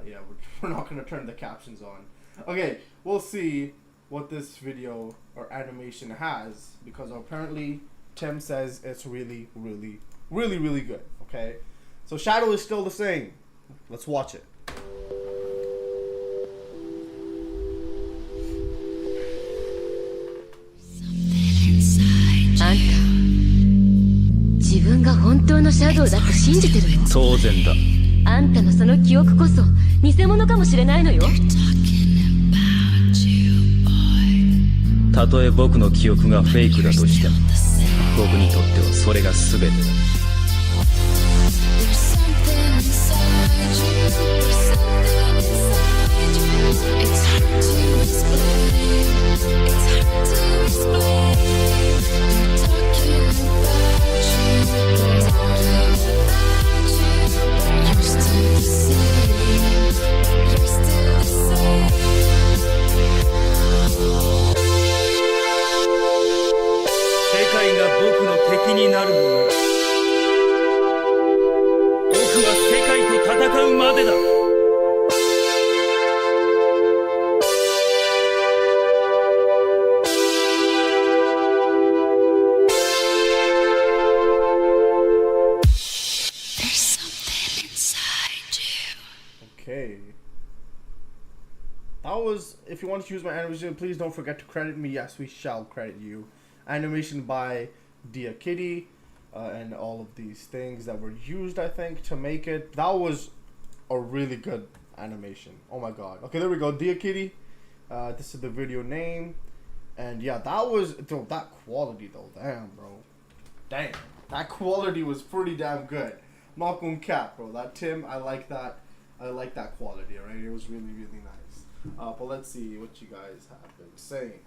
yeah, we're not gonna turn the captions on. Okay, we'll see what this video or animation has because apparently Tim says it's really good. Okay, so Shadow is still the same. Let's watch it. あんた自分が本当のシャドウだと信じてるの？当然だ。あんたのその記憶こそ偽物かもしれないのよ。たとえ僕の記憶がフェイクだとしても、僕にとってはそれが全てだ。世界が僕の敵になるのなら、僕は世界と戦うまでだ。Okay. That was, if you want to use my animation, please don't forget to credit me. Yes, we shall credit you. Animation by Dia Kitty, and all of these things that were used, I think, to make it. That was a really good animation. Oh my god. Okay, there we go. Dia Kitty. This is the video name. And yeah, that was, that quality though. Damn, bro. Damn. That quality was pretty damn good. Not gonna cap, bro. That Tim, I like that. I like that quality, alright? It was really nice. But let's see what you guys have been saying.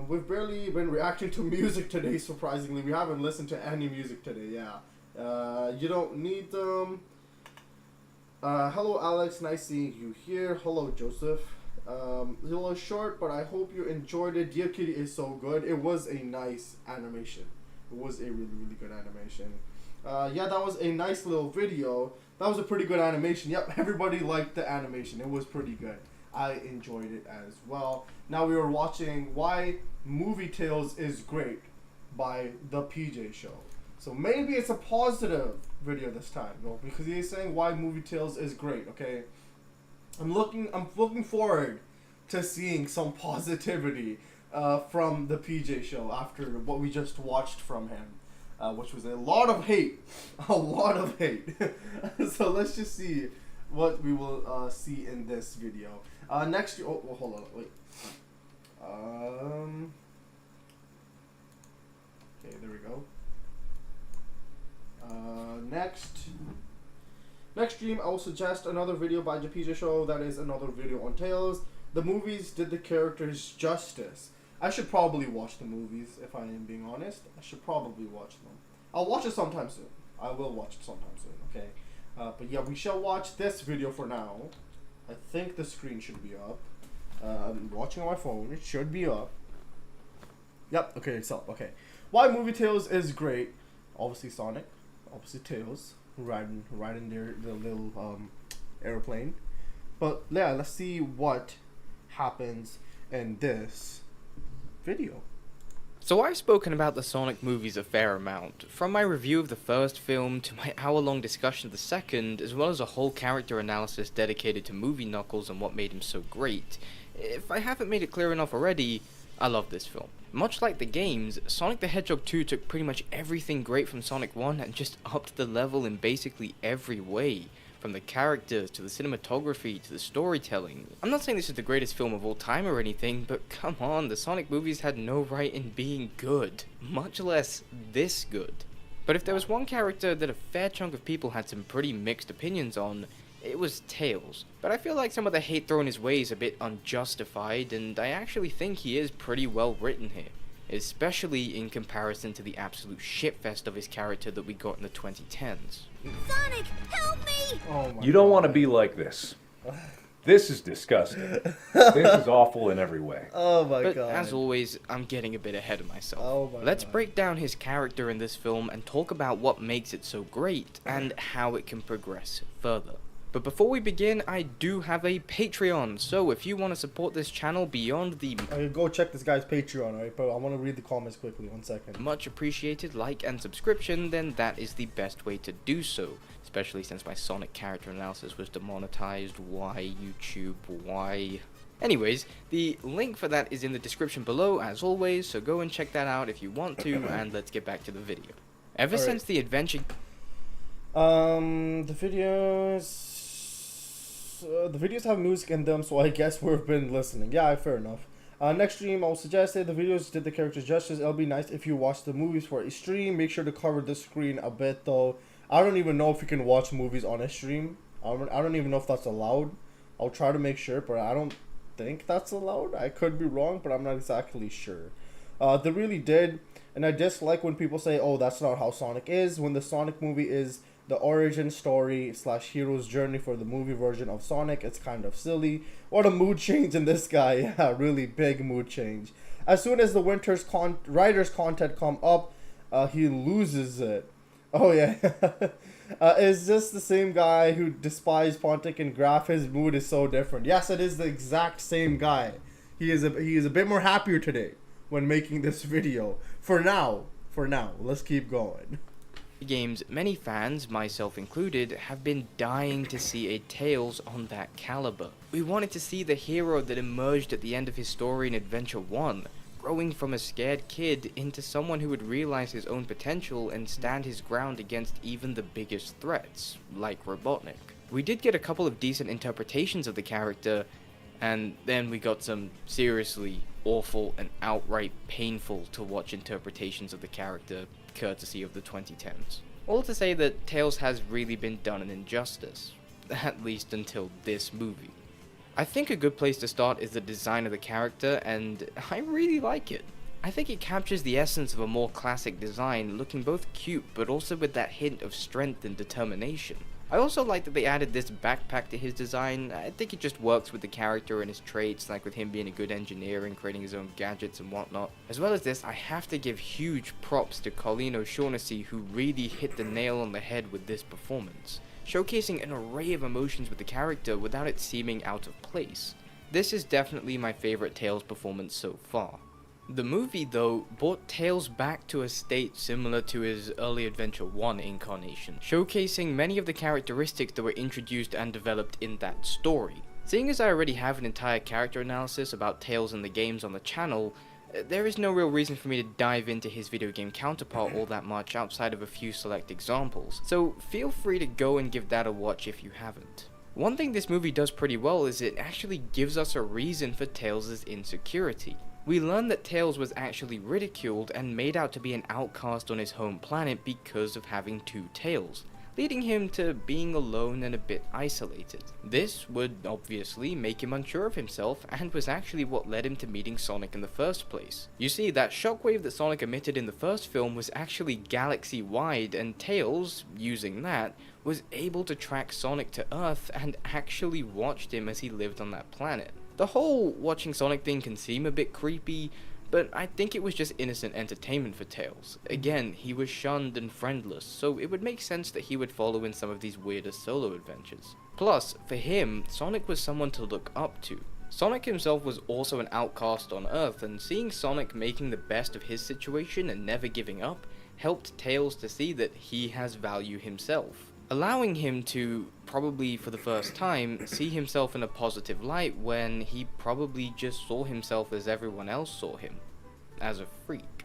We've barely been reacting to music today, surprisingly. We haven't listened to any music today, yeah. You don't need them. Hello, Alex. Nice seeing you here. Hello, Joseph. It's a little short, but I hope you enjoyed it. Dear Kitty is so good. It was a nice animation. It was a really good animation. Yeah, that was a nice little video. That was a pretty good animation. Yep, everybody liked the animation. It was pretty good. I enjoyed it as well. Now we were watching Why Movie Tales is Great by The PJ Show. So maybe it's a positive video this time, though, because he's saying Why Movie Tales is Great, okay? I'm looking forward to seeing some positivity from The PJ Show after what we just watched from him. Which was a lot of hate. A lot of hate. So let's just see what we will see in this video. Next, oh, well, hold on, wait. Okay, there we go. Next stream, I will suggest another video by Japija Show. That is another video on Tales. The movies did the characters justice. I should probably watch the movies, if I am being honest. I should probably watch them. I'll watch it sometime soon. I will watch it sometime soon, okay? But yeah, we shall watch this video for now. I think the screen should be up. I'm watching on my phone. It should be up. Yep, okay, it's up. Okay. Why Movie Tales is great. Obviously Sonic. Obviously Tails. Riding the little airplane. But yeah, let's see what happens in this video. So I've spoken about the Sonic movies a fair amount, from my review of the first film to my hour-long discussion of the second, as well as a whole character analysis dedicated to Movie Knuckles and what made him so great. If I haven't made it clear enough already, I love this film. Much like the games, Sonic the Hedgehog 2 took pretty much everything great from Sonic 1 and just upped the level in basically every way. From the characters, to the cinematography, to the storytelling. I'm not saying this is the greatest film of all time or anything, but come on, the Sonic movies had no right in being good. Much less this good. But if there was one character that a fair chunk of people had some pretty mixed opinions on, it was Tails. But I feel like some of the hate thrown his way is a bit unjustified, and I actually think he is pretty well written here. Especially in comparison to the absolute shitfest of his character that we got in the 2010s. Sonic, help me! Oh my You don't want to be like this. This is disgusting. This is awful in every way. Oh my but god. As always, I'm getting a bit ahead of myself. Oh my Let's god. break down his character in this film and talk about what makes it so great and how it can progress further. But before we begin, I do have a Patreon, so if you want to support this channel beyond the go check this guy's Patreon, alright? But I want to read the comments quickly, 1 second. much appreciated like and subscription, then that is the best way to do so. Especially since my Sonic character analysis was demonetized. Why, YouTube? Why? Anyways, the link for that is in the description below, as always, so go and check that out if you want to, and let's get back to the video. Ever All right. since the adventure... The videos have music in them, so I guess we've been listening. Yeah, fair enough. Next stream, I'll suggest that the videos did the characters justice. It'll be nice if you watch the movies for a stream. Make sure to cover the screen a bit, though. I don't even know if you can watch movies on a stream. I don't even know if that's allowed. I'll try to make sure, but I don't think that's allowed. I could be wrong, but I'm not exactly sure. They really did, and I dislike when people say, oh, that's not how Sonic is, when the Sonic movie is the origin story / hero's journey for the movie version of Sonic. It's kind of silly. What a mood change in this guy. Yeah, really big mood change. As soon as the writer's content come up, he loses it. Oh yeah. Is this the same guy who despised Pontic and Graph? His mood is so different. Yes, it is the exact same guy. He is a bit more happier today when making this video. For now, let's keep going. games, many fans, myself included, have been dying to see a Tails on that caliber. We wanted to see the hero that emerged at the end of his story in Adventure 1, growing from a scared kid into someone who would realize his own potential and stand his ground against even the biggest threats, like Robotnik. We did get a couple of decent interpretations of the character, and then we got some seriously awful and outright painful to watch interpretations of the character, courtesy of the 2010s. All to say that Tails has really been done an injustice, at least until this movie. I think a good place to start is the design of the character, and I really like it. I think it captures the essence of a more classic design, looking both cute but also with that hint of strength and determination. I also like that they added this backpack to his design. I think it just works with the character and his traits, like with him being a good engineer and creating his own gadgets and whatnot. As well as this, I have to give huge props to Colleen O'Shaughnessy, who really hit the nail on the head with this performance, showcasing an array of emotions with the character without it seeming out of place. This is definitely my favorite Tails performance so far. The movie, though, brought Tails back to a state similar to his early Adventure 1 incarnation, showcasing many of the characteristics that were introduced and developed in that story. Seeing as I already have an entire character analysis about Tails in the games on the channel, there is no real reason for me to dive into his video game counterpart all that much outside of a few select examples, so feel free to go and give that a watch if you haven't. One thing this movie does pretty well is it actually gives us a reason for Tails' insecurity. We learn that Tails was actually ridiculed and made out to be an outcast on his home planet because of having two tails, leading him to being alone and a bit isolated. This would obviously make him unsure of himself and was actually what led him to meeting Sonic in the first place. You see, that shockwave that Sonic emitted in the first film was actually galaxy-wide, and Tails, using that, was able to track Sonic to Earth and actually watched him as he lived on that planet. The whole watching Sonic thing can seem a bit creepy, but I think it was just innocent entertainment for Tails. Again, he was shunned and friendless, so it would make sense that he would follow in some of these weirder solo adventures. Plus, for him, Sonic was someone to look up to. Sonic himself was also an outcast on Earth, and seeing Sonic making the best of his situation and never giving up helped Tails to see that he has value himself, allowing him to, probably for the first time, see himself in a positive light when he probably just saw himself as everyone else saw him, as a freak.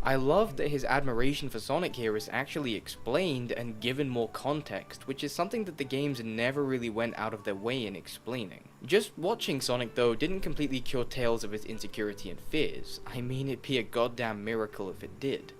I love that his admiration for Sonic here is actually explained and given more context, which is something that the games never really went out of their way in explaining. Just watching Sonic though didn't completely cure Tails of his insecurity and fears. I mean, it'd be a goddamn miracle if it did.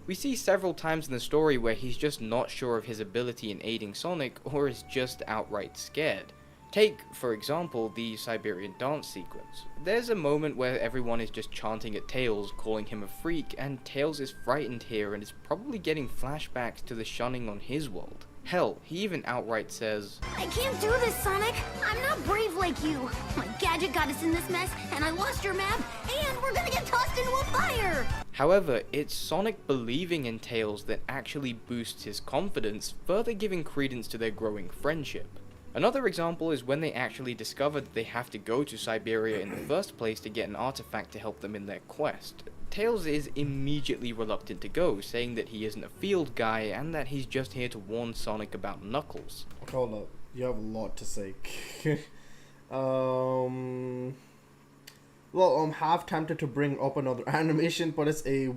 We see several times in the story where he's just not sure of his ability in aiding Sonic, or is just outright scared. Take, for example, the Siberian dance sequence. There's a moment where everyone is just chanting at Tails, calling him a freak, and Tails is frightened here and is probably getting flashbacks to the shunning on his world. Hell, he even outright says, I can't do this, Sonic! I'm not brave like you! My gadget got us in this mess, and I lost your map, and we're gonna get tossed into a fire! However, it's Sonic believing in Tails that actually boosts his confidence, further giving credence to their growing friendship. Another example is when they actually discover that they have to go to Siberia in the first place to get an artifact to help them in their quest. Tails is immediately reluctant to go, saying that he isn't a field guy and that he's just here to warn Sonic about Knuckles. Hold up, you have a lot to say. Well, I'm half tempted to bring up another animation, but it's a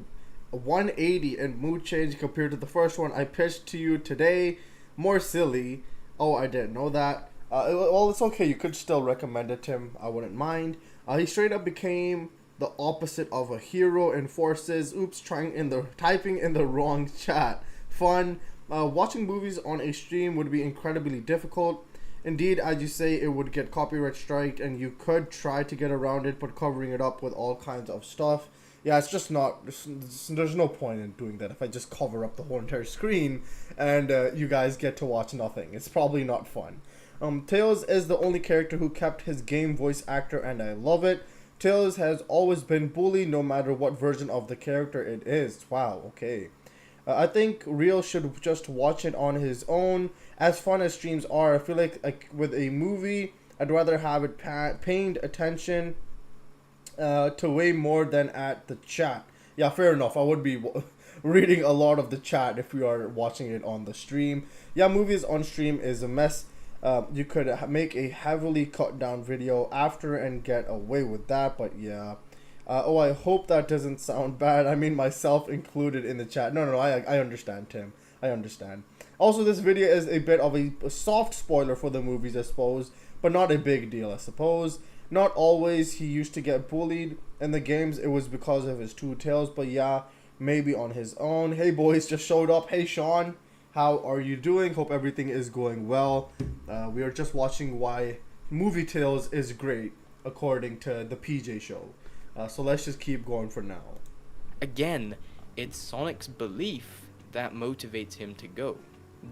180 in mood change compared to the first one I pitched to you today. More silly. Oh, I didn't know that. Well, it's okay. You could still recommend it to him. I wouldn't mind. He straight up became the opposite of a hero in Forces. Oops, typing in the wrong chat. Fun. Watching movies on a stream would be incredibly difficult. Indeed, as you say, it would get copyright striked, and you could try to get around it, but covering it up with all kinds of stuff. Yeah, it's just not, there's no point in doing that if I just cover up the whole entire screen and you guys get to watch nothing. It's probably not fun. Tails is the only character who kept his game voice actor, and I love it. Tails has always been bullied no matter what version of the character it is. Wow, okay. I think Real should just watch it on his own. As fun as streams are, I feel like with a movie, I'd rather have it paying attention to way more than at the chat. Yeah, fair enough. I would be reading a lot of the chat if you are watching it on the stream. Yeah, movies on stream is a mess. You could make a heavily cut down video after and get away with that, but yeah. Oh, I hope that doesn't sound bad. I mean, myself included in the chat. No, I understand, Tim. I understand. Also, this video is a bit of a soft spoiler for the movies, I suppose, but not a big deal, I suppose. Not always he used to get bullied in the games. It was because of his two tails, but yeah, maybe on his own. Hey, boys, just showed up. Hey, Sean, how are you doing? Hope everything is going well. We are just watching why Movie Tales is great, according to the PJ show. So let's just keep going for now. Again, it's Sonic's belief that motivates him to go.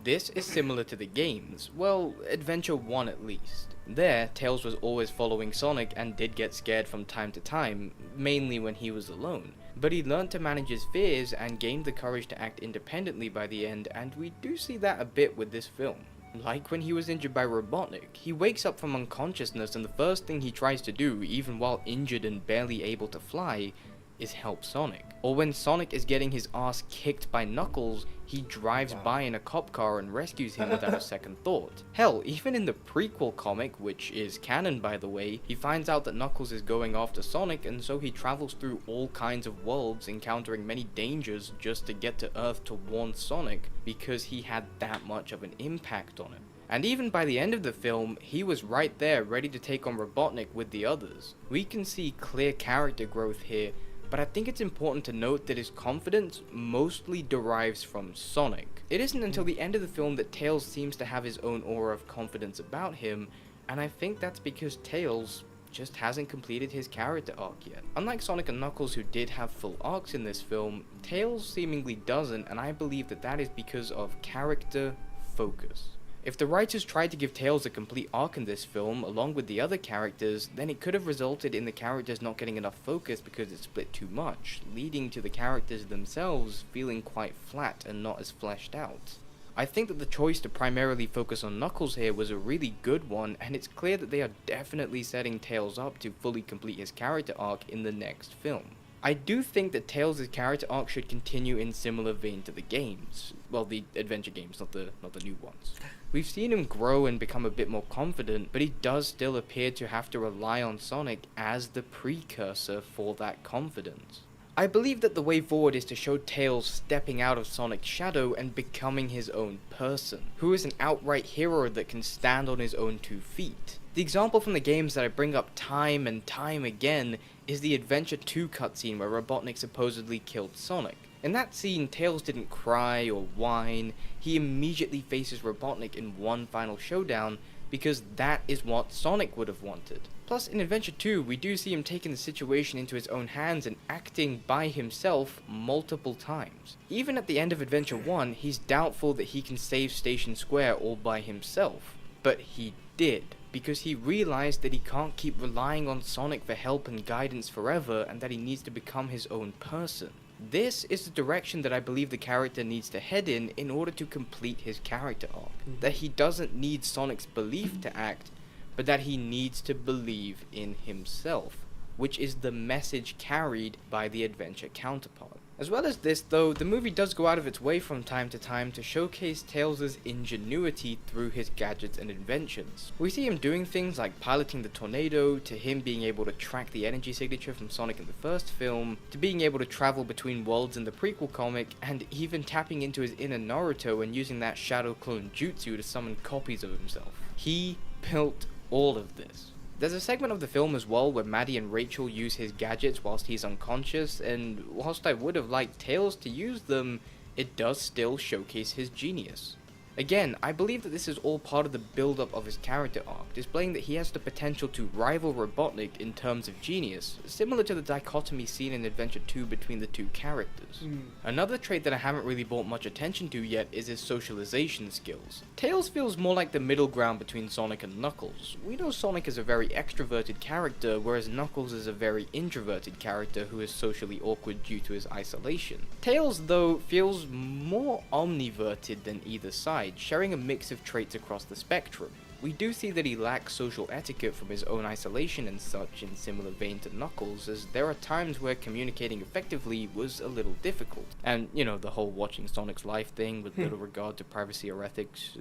This is similar to the games, well, Adventure 1 at least. There, Tails was always following Sonic and did get scared from time to time, mainly when he was alone. But he learned to manage his fears and gained the courage to act independently by the end, and we do see that a bit with this film. Like when he was injured by Robotnik, he wakes up from unconsciousness and the first thing he tries to do, even while injured and barely able to fly, is help Sonic. Or when Sonic is getting his ass kicked by Knuckles, he drives by in a cop car and rescues him without a second thought. Hell, even in the prequel comic, which is canon by the way, he finds out that Knuckles is going after Sonic, and so he travels through all kinds of worlds, encountering many dangers just to get to Earth to warn Sonic, because he had that much of an impact on him. And even by the end of the film, he was right there ready to take on Robotnik with the others. We can see clear character growth here, but I think it's important to note that his confidence mostly derives from Sonic. It isn't until the end of the film that Tails seems to have his own aura of confidence about him, and I think that's because Tails just hasn't completed his character arc yet. Unlike Sonic and Knuckles, who did have full arcs in this film, Tails seemingly doesn't, and I believe that that is because of character focus. If the writers tried to give Tails a complete arc in this film, along with the other characters, then it could have resulted in the characters not getting enough focus because it split too much, leading to the characters themselves feeling quite flat and not as fleshed out. I think that the choice to primarily focus on Knuckles here was a really good one, and it's clear that they are definitely setting Tails up to fully complete his character arc in the next film. I do think that Tails' character arc should continue in similar vein to the games. Well, the adventure games, not the new ones. We've seen him grow and become a bit more confident, but he does still appear to have to rely on Sonic as the precursor for that confidence. I believe that the way forward is to show Tails stepping out of Sonic's shadow and becoming his own person, who is an outright hero that can stand on his own 2 feet. The example from the games that I bring up time and time again is the Adventure 2 cutscene where Robotnik supposedly killed Sonic. In that scene, Tails didn't cry or whine, he immediately faces Robotnik in one final showdown because that is what Sonic would have wanted. Plus, in Adventure 2, we do see him taking the situation into his own hands and acting by himself multiple times. Even at the end of Adventure 1, he's doubtful that he can save Station Square all by himself. But he did, because he realized that he can't keep relying on Sonic for help and guidance forever, and that he needs to become his own person. This is the direction that I believe the character needs to head in order to complete his character arc. That he doesn't need Sonic's belief to act, but that he needs to believe in himself, which is the message carried by the adventure counterpart. As well as this, though, the movie does go out of its way from time to time to showcase Tails' ingenuity through his gadgets and inventions. We see him doing things like piloting the tornado, to him being able to track the energy signature from Sonic in the first film, to being able to travel between worlds in the prequel comic, and even tapping into his inner Naruto and using that shadow clone jutsu to summon copies of himself. He built all of this. There's a segment of the film as well where Maddie and Rachel use his gadgets whilst he's unconscious, and whilst I would have liked Tails to use them, it does still showcase his genius. Again, I believe that this is all part of the build-up of his character arc, displaying that he has the potential to rival Robotnik in terms of genius, similar to the dichotomy seen in Adventure 2 between the two characters. Another trait that I haven't really brought much attention to yet is his socialization skills. Tails feels more like the middle ground between Sonic and Knuckles. We know Sonic is a very extroverted character, whereas Knuckles is a very introverted character who is socially awkward due to his isolation. Tails, though, feels more omniverted than either side, sharing a mix of traits across the spectrum. We do see that he lacks social etiquette from his own isolation and such, in similar vein to Knuckles, as there are times where communicating effectively was a little difficult. And, you know, the whole watching Sonic's life thing with little regard to privacy or ethics,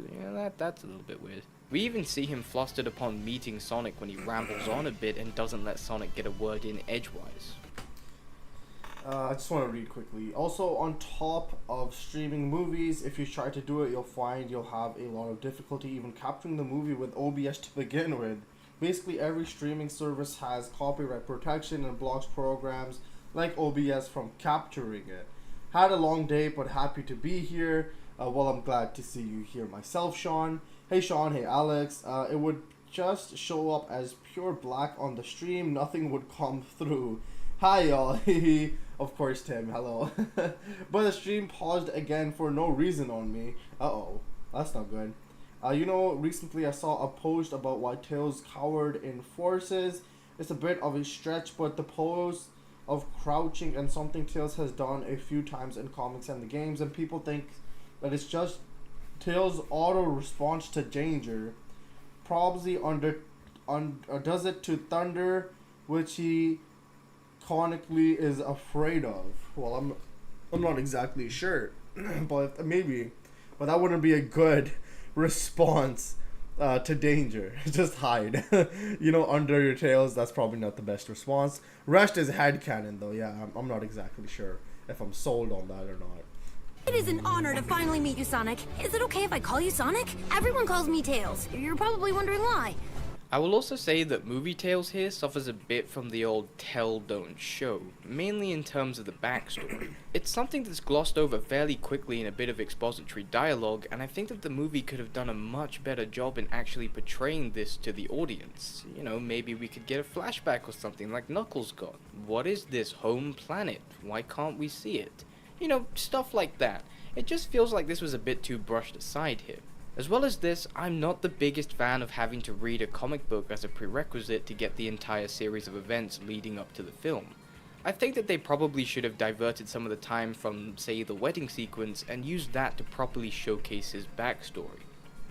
that's a little bit weird. We even see him flustered upon meeting Sonic when he rambles on a bit and doesn't let Sonic get a word in edgewise. I just want to read quickly. Also, on top of streaming movies, if you try to do it, you'll find you'll have a lot of difficulty even capturing the movie with OBS to begin with. Basically, every streaming service has copyright protection and blocks programs like OBS from capturing it. Had a long day, but happy to be here. Well, I'm glad to see you here myself, Sean. Hey, Sean. Hey, Alex. It would just show up as pure black on the stream. Nothing would come through. Hi, y'all. Of course, Tim. Hello. But the stream paused again for no reason on me. Uh-oh. That's not good. Recently I saw a post about why Tails cowered in forces. It's a bit of a stretch, but the pose of crouching and something Tails has done a few times in comics and the games, and people think that it's just Tails' auto response to danger. Probably does it to thunder, which he chronically is afraid of. Well, I'm not exactly sure, but maybe. But that wouldn't be a good response to danger. Just hide. Under your tails. That's probably not the best response. Rest is headcanon though. Yeah, I'm not exactly sure if I'm sold on that or not. It is an honor to finally meet you, Sonic. Is it okay if I call you Sonic? Everyone calls me Tails. You're probably wondering why. I will also say that Movie Tales here suffers a bit from the old tell don't show, mainly in terms of the backstory. It's something that's glossed over fairly quickly in a bit of expository dialogue, and I think that the movie could have done a much better job in actually portraying this to the audience. You know, maybe we could get a flashback or something like Knuckles got. What is this home planet? Why can't we see it? You know, stuff like that. It just feels like this was a bit too brushed aside here. As well as this, I'm not the biggest fan of having to read a comic book as a prerequisite to get the entire series of events leading up to the film. I think that they probably should have diverted some of the time from, say, the wedding sequence and used that to properly showcase his backstory.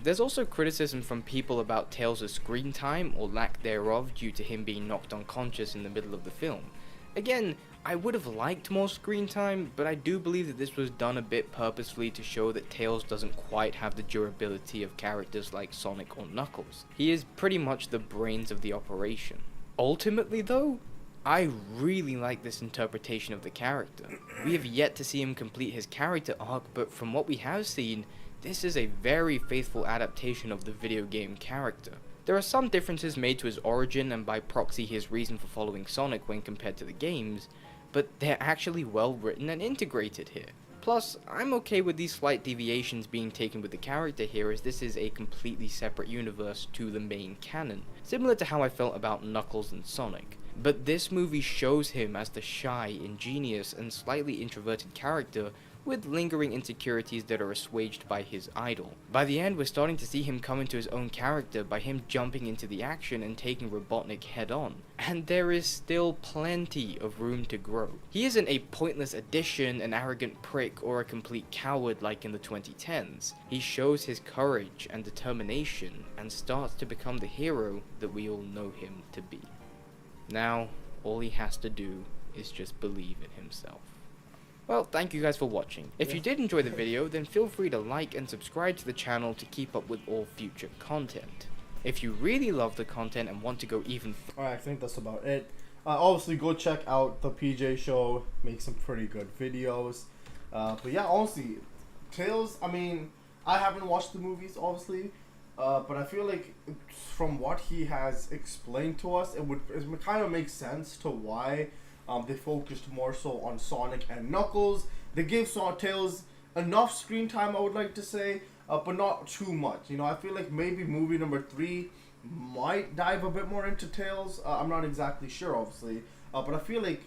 There's also criticism from people about Tails' screen time or lack thereof due to him being knocked unconscious in the middle of the film. Again, I would have liked more screen time, but I do believe that this was done a bit purposefully to show that Tails doesn't quite have the durability of characters like Sonic or Knuckles. He is pretty much the brains of the operation. Ultimately though, I really like this interpretation of the character. We have yet to see him complete his character arc, but from what we have seen, this is a very faithful adaptation of the video game character. There are some differences made to his origin and by proxy his reason for following Sonic when compared to the games, but they're actually well written and integrated here. Plus, I'm okay with these slight deviations being taken with the character here, as this is a completely separate universe to the main canon, similar to how I felt about Knuckles and Sonic. But this movie shows him as the shy, ingenious, and slightly introverted character with lingering insecurities that are assuaged by his idol. By the end, we're starting to see him come into his own character by him jumping into the action and taking Robotnik head on. And there is still plenty of room to grow. He isn't a pointless addition, an arrogant prick, or a complete coward like in the 2010s. He shows his courage and determination and starts to become the hero that we all know him to be. Now, all he has to do is just believe in himself. Well, thank you guys for watching. If you did enjoy the video, then feel free to like and subscribe to the channel to keep up with all future content. If you really love the content and want to go even Alright, I think that's about it. Obviously, go check out the PJ show, make some pretty good videos. But yeah, honestly, Tails, I mean, I haven't watched the movies, obviously. But I feel like from what he has explained to us, it would kind of make sense to why they focused more so on Sonic and Knuckles. They gave Tails enough screen time, I would like to say, but not too much. You know, I feel like maybe movie number 3 might dive a bit more into Tails. I'm not exactly sure, obviously, but I feel like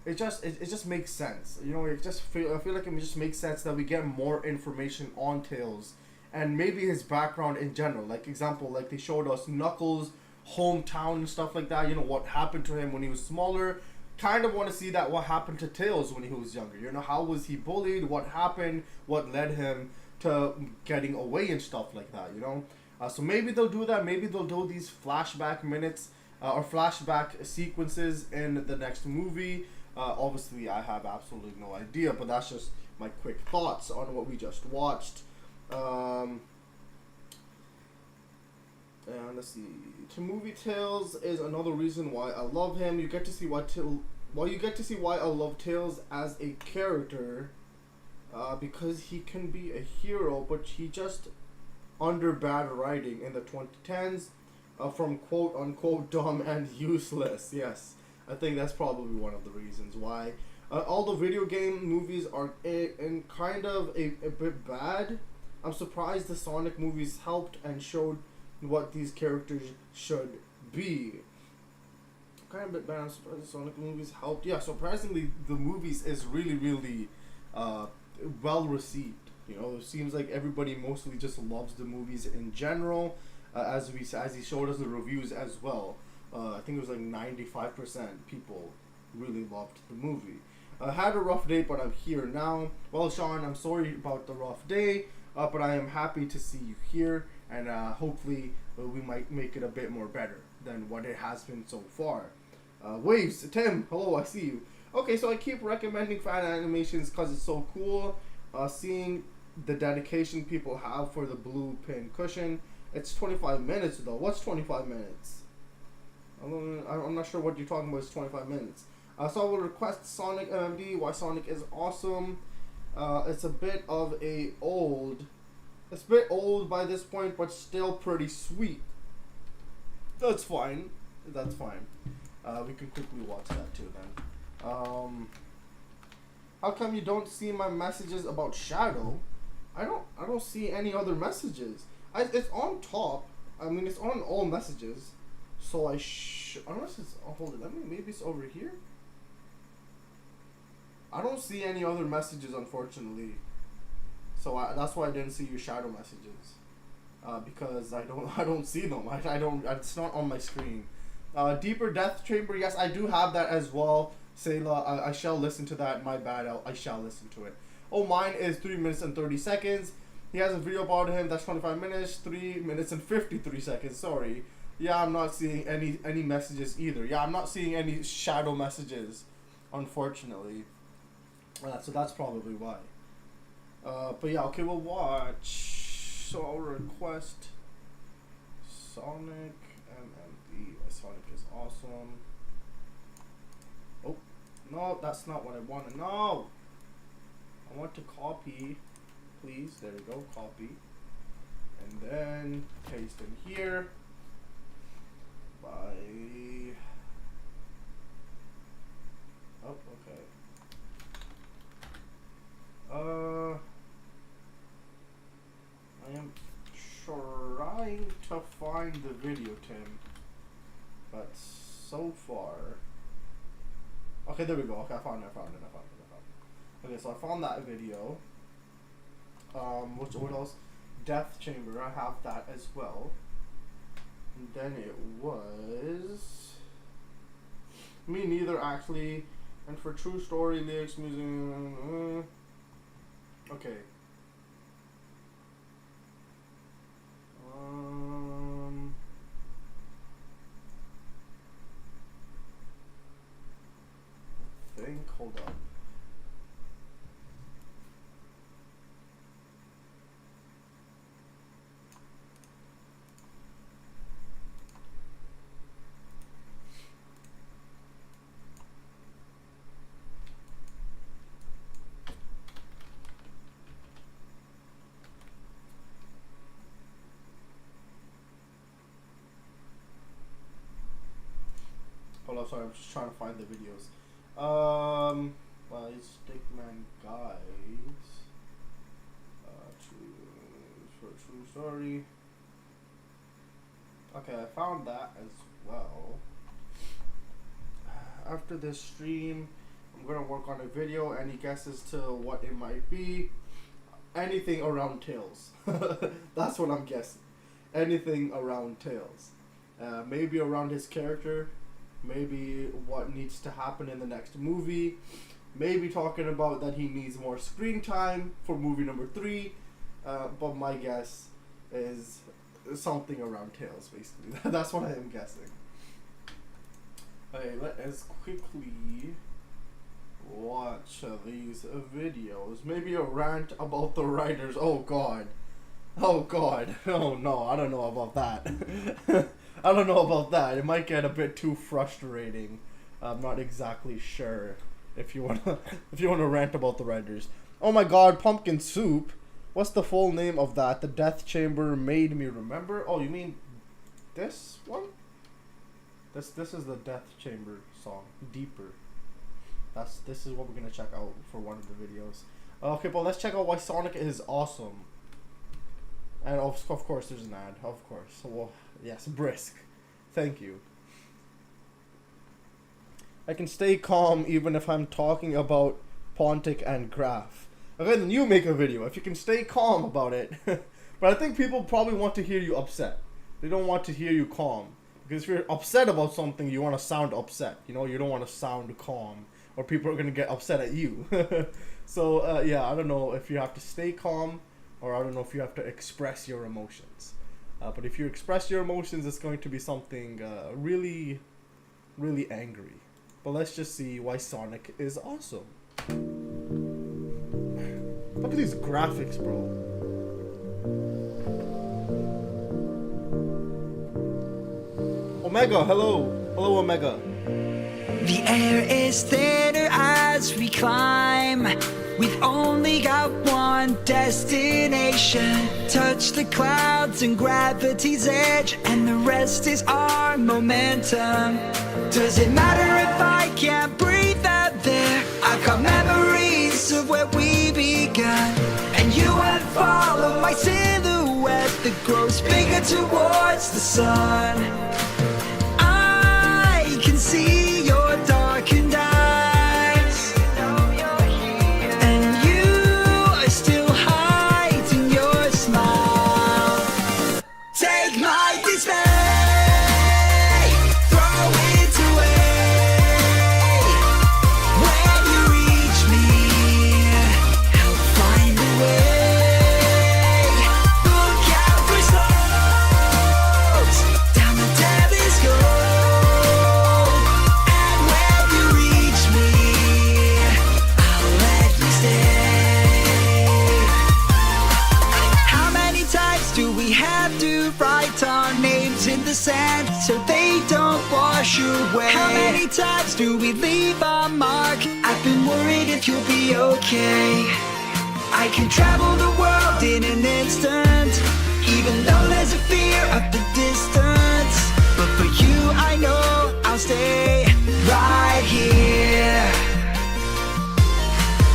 it just makes sense. You know, I feel like it just makes sense that we get more information on Tails and maybe his background in general. Like example, like they showed us Knuckles' hometown and stuff like that. You know, what happened to him when he was smaller. Kind of want to see that what happened to Tails when he was younger. You know, how was he bullied? What happened? What led him to getting away and stuff like that, you know? So maybe they'll do that. Maybe they'll do these flashback minutes or flashback sequences in the next movie. Obviously, I have absolutely no idea, but that's just my quick thoughts on what we just watched. And let's see. To Movie Tales is another reason why I love him. You get to see why I love Tails as a character, because he can be a hero, but he just under bad writing in the 2010s, from quote unquote dumb and useless. Yes, I think that's probably one of the reasons why. All the video game movies are in kind of a bit bad. I'm surprised the Sonic movies helped and showed what these characters should be. Kind of a bit bad. I'm surprised the Sonic movies helped. Yeah, surprisingly, the movies is really well received. You know, it seems like everybody mostly just loves the movies in general. As he showed us the reviews as well. I think it was like 95% people really loved the movie. I had a rough day, but I'm here now. Well, Sean, I'm sorry about the rough day, but I am happy to see you here, and hopefully we might make it a bit more better than what it has been so far. Waves, Tim, hello, I see you. Okay, so I keep recommending fan animations because it's so cool. Seeing the dedication people have for the blue pin cushion. It's 25 minutes though. What's 25 minutes? I'm not sure what you're talking about. It's 25 minutes. So I will request Sonic MMD. Why Sonic is awesome. It's a bit of a old. It's a bit old by this point, but still pretty sweet. That's fine. That's fine. We can quickly watch that too then. How come you don't see my messages about Shadow? I don't see any other messages. It's on top. I mean, it's on all messages. So unless it's, oh, hold it. Maybe it's over here. I don't see any other messages, unfortunately. So that's why I didn't see your Shadow messages. Because I don't see them. I don't. It's not on my screen. Deeper Death Chamber. Yes, I do have that as well. Sayla, I shall listen to that. My bad. I shall listen to it. Oh, mine is 3 minutes and 30 seconds. He has a video about him that's 25 minutes. 3 minutes and 53 seconds. Sorry. Yeah, I'm not seeing any messages either. Yeah, I'm not seeing any Shadow messages, unfortunately. So that's probably why. But yeah, okay, we'll watch. So I'll request Sonic MMD. Sonic is awesome. Oh, no, that's not what I wanted. No! I want to copy, please. There we go, copy. And then paste in here. By... Oh, okay. I am trying to find the video, Tim, but so far, okay, there we go. Okay, I found it. Okay, so I found that video. What else? Death Chamber. I have that as well. And then it was me neither, actually. And for True Story lyrics, music. Okay. I think. Hold up. Hold up, sorry, I'm just trying to find the videos. Well, it's Stickman Guides. True Story. Okay, I found that as well. After this stream, I'm gonna work on a video. Any guesses to what it might be? Anything around Tails. That's what I'm guessing. Anything around Tails. Maybe around his character. Maybe what needs to happen in the next movie. Maybe talking about that he needs more screen time for movie number 3. But my guess is something around Tails, basically. That's what I am guessing. Okay, let us quickly watch these videos. Maybe a rant about the writers. Oh god. Oh god. Oh no, I don't know about that. I don't know about that. It might get a bit too frustrating. I'm not exactly sure if you wanna rant about the writers. Oh my god, Pumpkin Soup. What's the full name of that? The Death Chamber Made Me Remember. Oh, you mean this one? This is the Death Chamber song. Deeper. This is what we're gonna check out for one of the videos. Okay, but let's check out why Sonic is awesome. And of course there's an ad. Of course. Well, yes, brisk. Thank you. I can stay calm even if I'm talking about Pontic and Graph. Okay, then you make a video if you can stay calm about it. But I think people probably want to hear you upset. They don't want to hear you calm. Because if you're upset about something, you want to sound upset. You know, you don't want to sound calm. Or people are going to get upset at you. So, yeah, I don't know if you have to stay calm. Or I don't know if you have to express your emotions. But if you express your emotions, it's going to be something really, really angry. But let's just see why Sonic is awesome. Look at these graphics, bro. Omega, hello. Hello, Omega. The air is thinner as we climb. We've only got one destination. Touch the clouds and gravity's edge, and the rest is our momentum. Does it matter if I can't breathe out there? I've got memories of where we began, and you would follow my silhouette that grows bigger towards the sun. I can see your darkened eyes, and you are still hiding your smile. Take my dismay, throw it away. When you reach me, help find a way. Look out for slopes down the devil's road. And when you reach me, I'll let you stay. How many times do we have to write our names in the sand so they don't wash away? How many times do we leave our mark? I've been worried if you'll be okay. I can travel the world in an instant, even though there's a fear of the distance. But for you, I know I'll stay right here.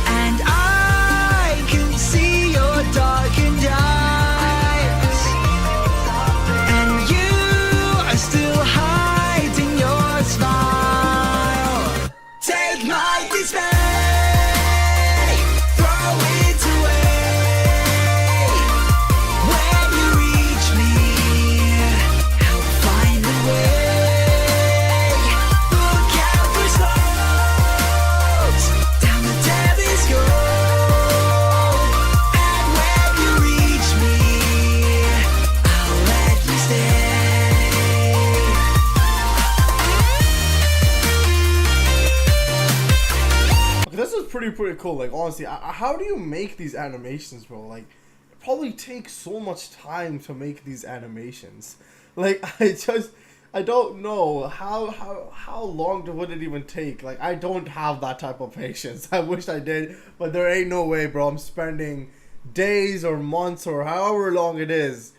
And I can see your darkened eyes, and you are still hiding your smile. Take my dismay, throw it away. When you reach me, help find a way. Look out for slopes down the devil's road. And when you reach me, I'll let you stay. Okay, this is pretty cool. Like, honestly, how do you make these animations, bro? Like, it probably takes so much time to make these animations. Like, I don't know how long would it even take. Like, I don't have that type of patience. I wish I did, but there ain't no way, bro. I'm spending days or months or however long it is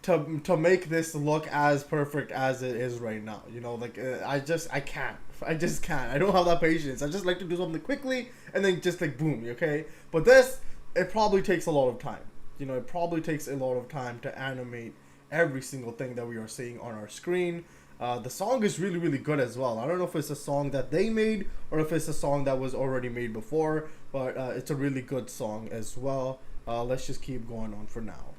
to make this look as perfect as it is right now. You know, like, I can't. I just can't. I don't have that patience. I just like to do something quickly and then just like boom, okay? But this, it probably takes a lot of time. You know, it probably takes a lot of time to animate every single thing that we are seeing on our screen. The song is really, really good as well. I don't know if it's a song that they made or if it's a song that was already made before, but it's a really good song as well. Let's just keep going on for now.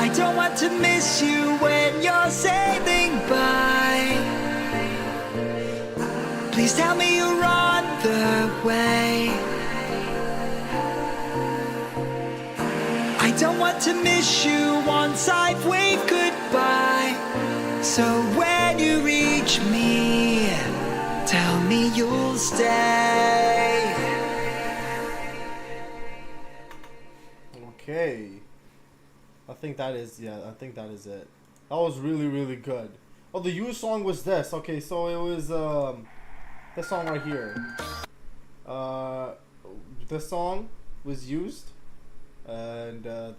I don't want to miss you when you're sailing by. Please tell me you're on the way. I don't want to miss you once I've waved goodbye. So when you reach me, tell me you'll stay. Okay. I think that is it. That was really, really good. Oh, the used song was this. Okay, so it was this song right here. This song was used, and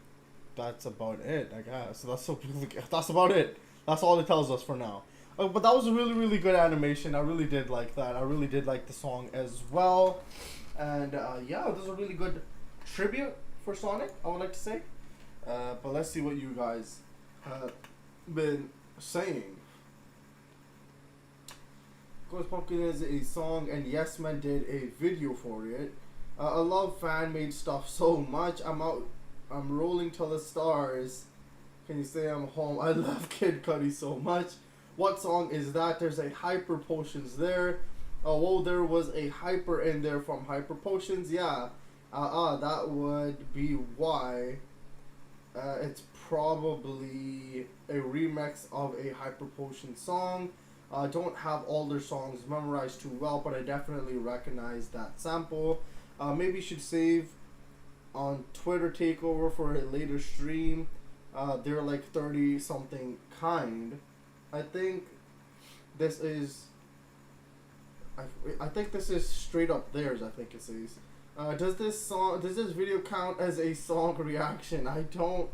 that's about it, I guess. So that's about it. That's all it tells us for now. But that was a really, really good animation. I really did like that. I really did like the song as well. And yeah, this is a really good tribute for Sonic, I would like to say. But let's see what you guys have been saying. Ghost Pumpkin is a song, and Yes Men did a video for it. I love fan-made stuff so much. I'm rolling to the stars. Can you say I'm home? I love Kid Cudi so much. What song is that? There's a Hyper Potions there. Well, there was a Hyper in there from Hyper Potions. Yeah. That would be why. It's probably a remix of a Hyper Potion song. I don't have all their songs memorized too well, but I definitely recognize that sample. Maybe you should save on Twitter Takeover for a later stream. They're like 30 something kind. I think this is. I think this is straight up theirs. I think it says. Does this video count as a song reaction? I don't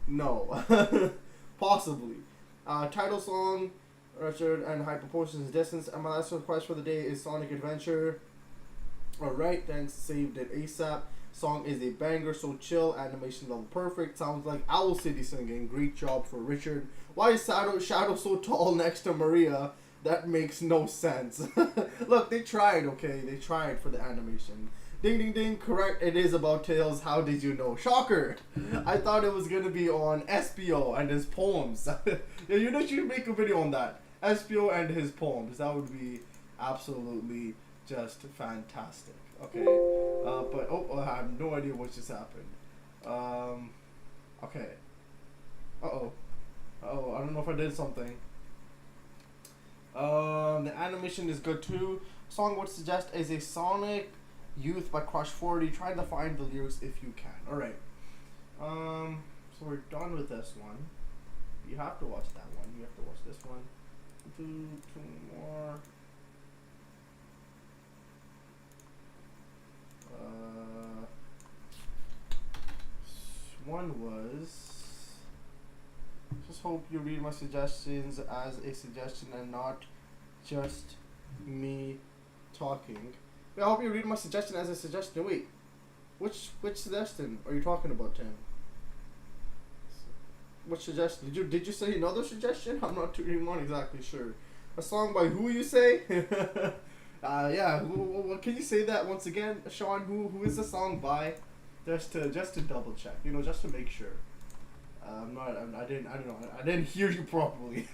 know. Possibly. Title song, Richard and Hyper Potions Distance. And my last request for the day is Sonic Adventure. Alright, thanks. Saved it ASAP. Song is a banger, so chill, animation level perfect. Sounds like Owl City singing. Great job for Richard. Why is Shadow so tall next to Maria? That makes no sense. Look, they tried, okay? They tried for the animation. Ding ding ding, correct, it is about Tails. How did you know? Shocker! I thought it was gonna be on SPO and his poems. Yeah, you know, you should make a video on that. SPO and his poems. That would be absolutely just fantastic. Okay, but I have no idea what just happened. Okay. Uh-oh, I don't know if I did something. The animation is good too. Song would suggest is a Sonic Youth by Crush 40. Try to find the lyrics if you can. Alright. So we're done with this one. You have to watch that one. You have to watch this one. Two more. One was, just hope you read my suggestions as a suggestion and not just me talking. I hope you read my suggestion as a suggestion. Wait, which suggestion are you talking about, Tim? What suggestion? Did you say another suggestion? I'm not exactly sure. A song by who, you say? Yeah. Can you say that once again, Sean? Who is the song by? Just to double check, you know, just to make sure. I didn't hear you properly.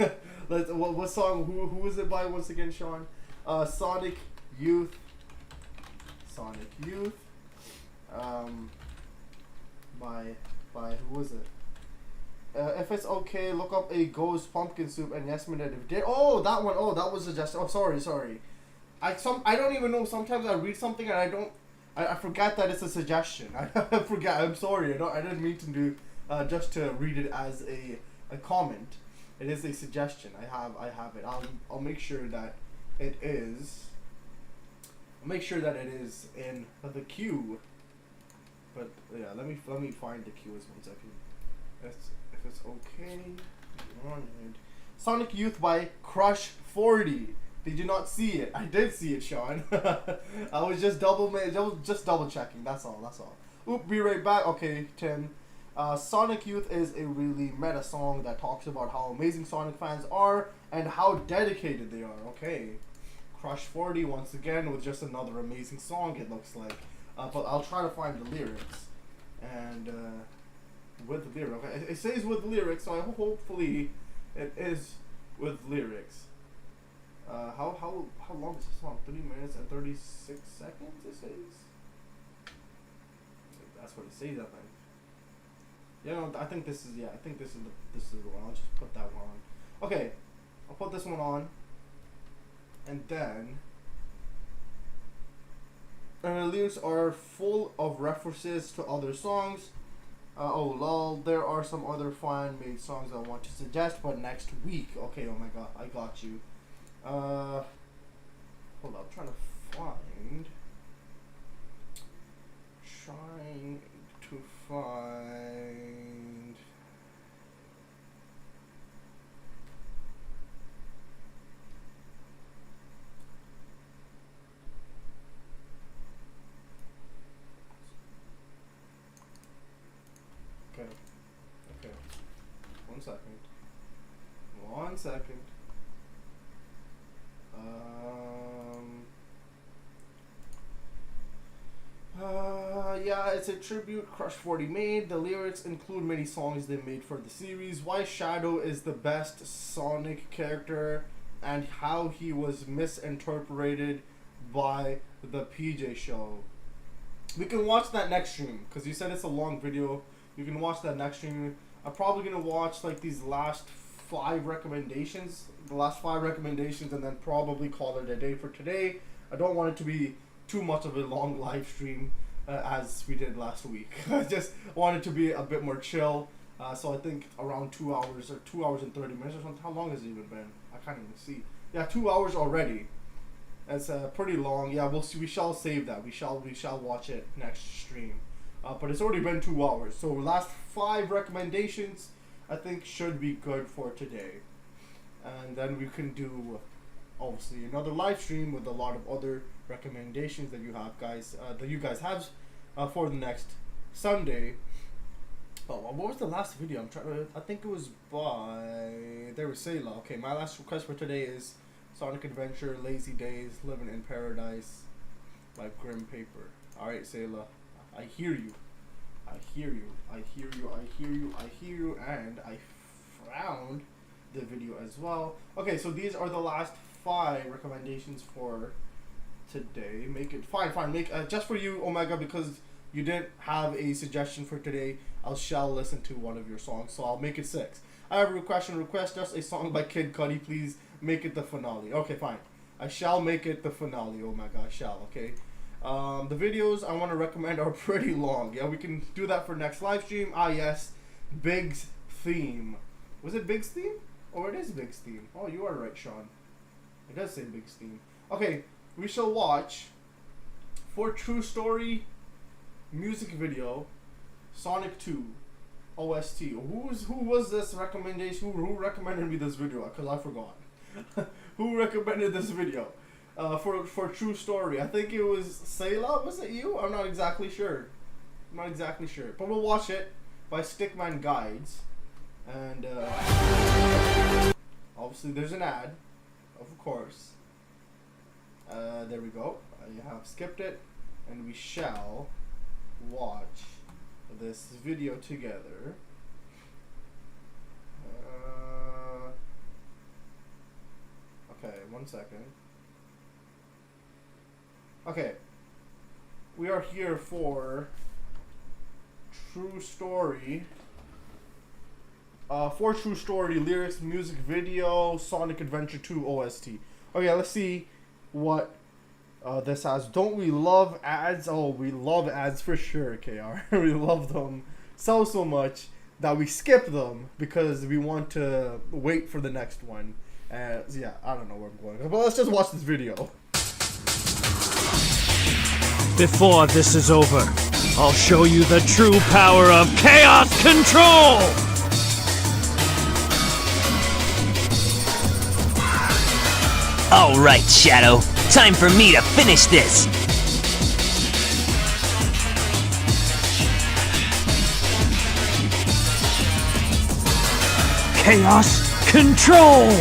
What song? Who is it by once again, Sean? Sonic Youth. By who was it? If it's okay, look up a Ghost Pumpkin Soup and yes, minute if did. Oh, that one. Oh, that was suggested. Oh, sorry. I don't even know. Sometimes I read something and I forget that it's a suggestion. I forget. I'm sorry. I didn't mean to do just to read it as a comment. It is a suggestion. I have it. I'll make sure that it is. I'll make sure that it is in the queue. But yeah, let me find the queue as 1 second. If it's okay. Sonic Youth by Crush 40. Did you not see it? I did see it, Sean. I was just double checking. That's all. Oop, be right back. Okay, Tim. Sonic Youth is a really meta song that talks about how amazing Sonic fans are and how dedicated they are. Okay. Crush 40 once again with just another amazing song, it looks like. But I'll try to find the lyrics. And with the lyrics. Okay, it says with lyrics, so hopefully it is with lyrics. How long is this song? 3 minutes and 36 seconds, it says? That's what it says, I think. Yeah, no, I think this is the one. I'll just put that one on. Okay, I'll put this one on. And then the lyrics are full of references to other songs. Oh lol, there are some other fan-made songs I want to suggest, but next week. Okay, oh my god, I got you. Hold up, I'm trying to find. Okay. 1 second. 1 second. Yeah, it's a tribute Crush 40 made. The lyrics include many songs they made for the series. Why Shadow is the best Sonic character and how he was misinterpreted by the PJ show. We can watch that next stream because you said it's a long video. You can watch that next stream. I'm probably gonna watch like these last 5 recommendations, and then probably call it a day for today. I don't want it to be too much of a long live stream as we did last week. I just want it to be a bit more chill. So I think around 2 hours or 2 hours and 30 minutes or something. How long has it even been? I can't even see. Yeah, 2 hours already. It's pretty long. Yeah, we'll see. We shall save that. We shall watch it next stream. But it's already been 2 hours. So last 5 recommendations I think should be good for today. And then we can do obviously another live stream with a lot of other recommendations that you have guys have for the next Sunday. Oh, what was the last video? I think it was by there was Sayla. Okay, my last request for today is Sonic Adventure Lazy Days Living in Paradise by Grim Paper. Alright, Sayla, I hear you. I hear you. I hear you. I hear you. I hear you. And I found the video as well. Okay, so these are the last 5 recommendations for today. Make it fine. Make just for you, Omega, because you didn't have a suggestion for today. Shall listen to one of your songs, so I'll make it 6. I have a request just a song by Kid Cudi. Please make it the finale. Okay, fine. I shall make it the finale. Oh my god, I shall. Okay. The videos I want to recommend are pretty long. Yeah, we can do that for next live stream. Ah, yes. Big's theme. Was it Big's theme? Oh, it is Big's theme. Oh, you are right, Sean. It does say Big's theme. Okay, we shall watch for True Story music video Sonic 2 OST. Who was this recommendation? Who recommended me this video? Because I forgot. Who recommended this video? For True Story. I think it was Sayla. Was it you? I'm not exactly sure. But we'll watch it by Stickman Guides. And obviously there's an ad, of course. There we go. I have skipped it, and we shall watch this video together. Okay, 1 second. Okay, we are here for True Story. For True Story lyrics, music video, Sonic Adventure 2 OST. Okay, let's see what this has. Don't we love ads? Oh, we love ads for sure, KR. We love them so much that we skip them because we want to wait for the next one. So yeah, I don't know where I'm going. But let's just watch this video. Before this is over, I'll show you the true power of Chaos Control! Alright, Shadow. Time for me to finish this! Chaos Control!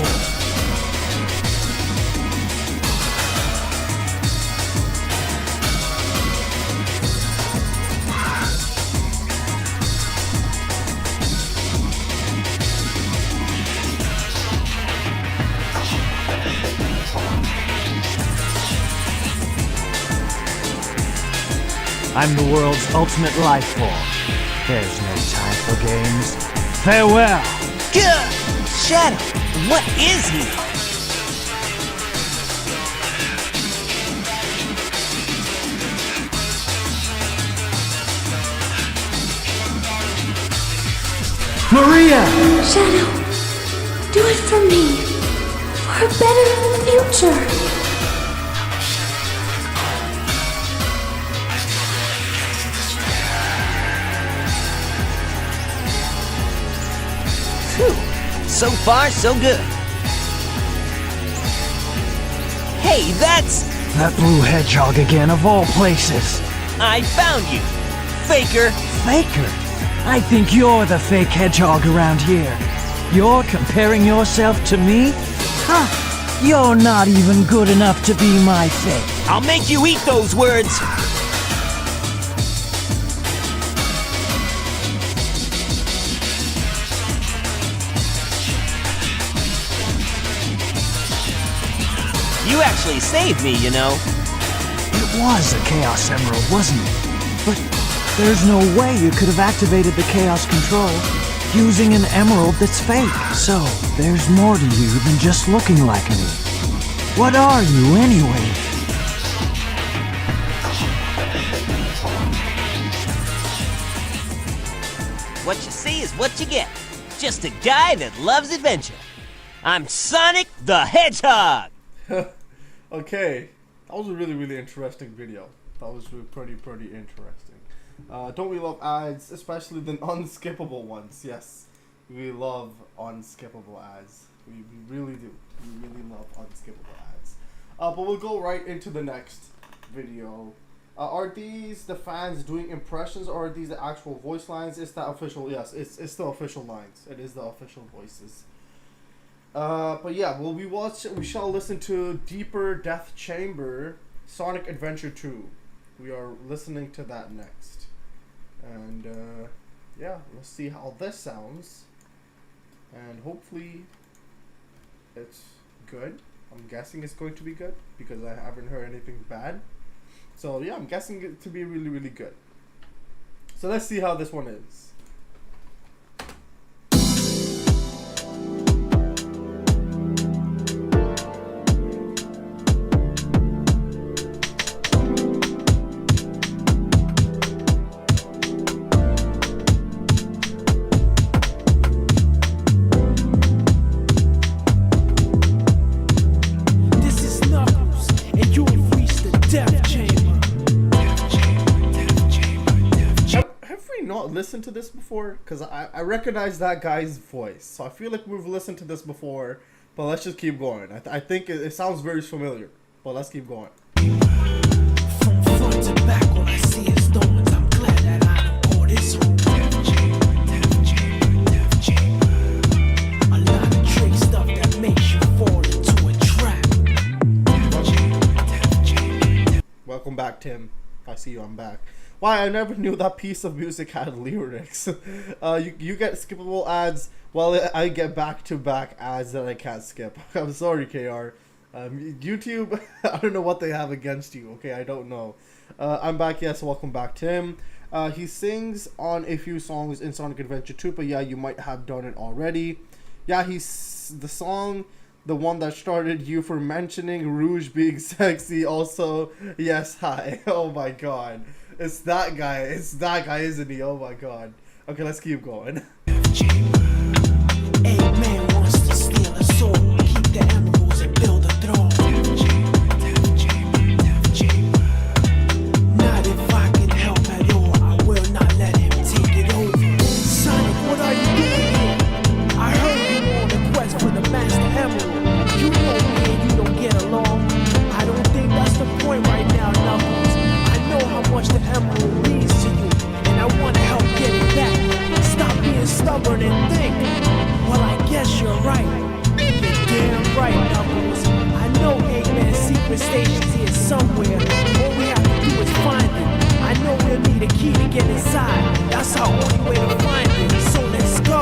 I'm the world's ultimate life form. There's no time for games. Farewell! Gah! Shadow, what is he? Maria! Shadow, do it for me. For a better future. So far, so good. Hey, that's... That blue hedgehog again, of all places. I found you, Faker. Faker? I think you're the fake hedgehog around here. You're comparing yourself to me? Huh, you're not even good enough to be my fake. I'll make you eat those words. You actually saved me, you know. It was a Chaos Emerald, wasn't it? But there's no way you could have activated the Chaos Control using an emerald that's fake. So, there's more to you than just looking like me. What are you, anyway? What you see is what you get. Just a guy that loves adventure. I'm Sonic the Hedgehog! Okay, that was a really interesting video. That was really pretty interesting. Don't we love ads, especially the unskippable ones? Yes, we love unskippable ads. We really do. We really love unskippable ads. But we'll go right into the next video. Are these the fans doing impressions, or are these the actual voice lines? It's the official. Yes, it's the official lines. It is the official voices. But yeah, well, we shall listen to Deeper Death Chamber, Sonic Adventure 2. We are listening to that next. And, yeah, let's see how this sounds. And hopefully it's good. I'm guessing it's going to be good, because I haven't heard anything bad. So yeah, I'm guessing it to be really good. So let's see how this one is. Listened to this before, because I recognize that guy's voice, so I feel like we've listened to this before, but let's just keep going. I think it sounds very familiar, but let's keep going. From front to back, all I see is stones. I'm glad that I don't call this home. Death chamber. A lot of trick stuff that makes you fall into a trap. Welcome back, Tim. I see you. I'm back. Why, I never knew that piece of music had lyrics. You get skippable ads, while I get back-to-back ads that I can't skip. I'm sorry, KR. YouTube, I don't know what they have against you, okay? I don't know. I'm back, yes, welcome back, Tim. He sings on a few songs in Sonic Adventure 2, but yeah, you might have done it already. Yeah, he's the song, the one that started you for mentioning Rouge being sexy, also, yes, hi. Oh my god. It's that guy, isn't he? Oh my god. Okay, let's keep going. Eggman wants to steal a soul, keep the emeralds and build a throne. Not if I can help at all, I will not let him take it over. Sonic, what are you doing here? I heard you on a quest for the Master Emerald. You know me and you don't get along. I don't think that's the point right now, Knuckles. I know how much the emerald means to you, and I want to help get it back. Stop being stubborn and think. Well, I guess you're right. You're damn right, Knuckles. I know Eggman's secret station's here somewhere. All we have to do is find it. I know we'll need a key to get inside. That's our only way to find it. So let's go.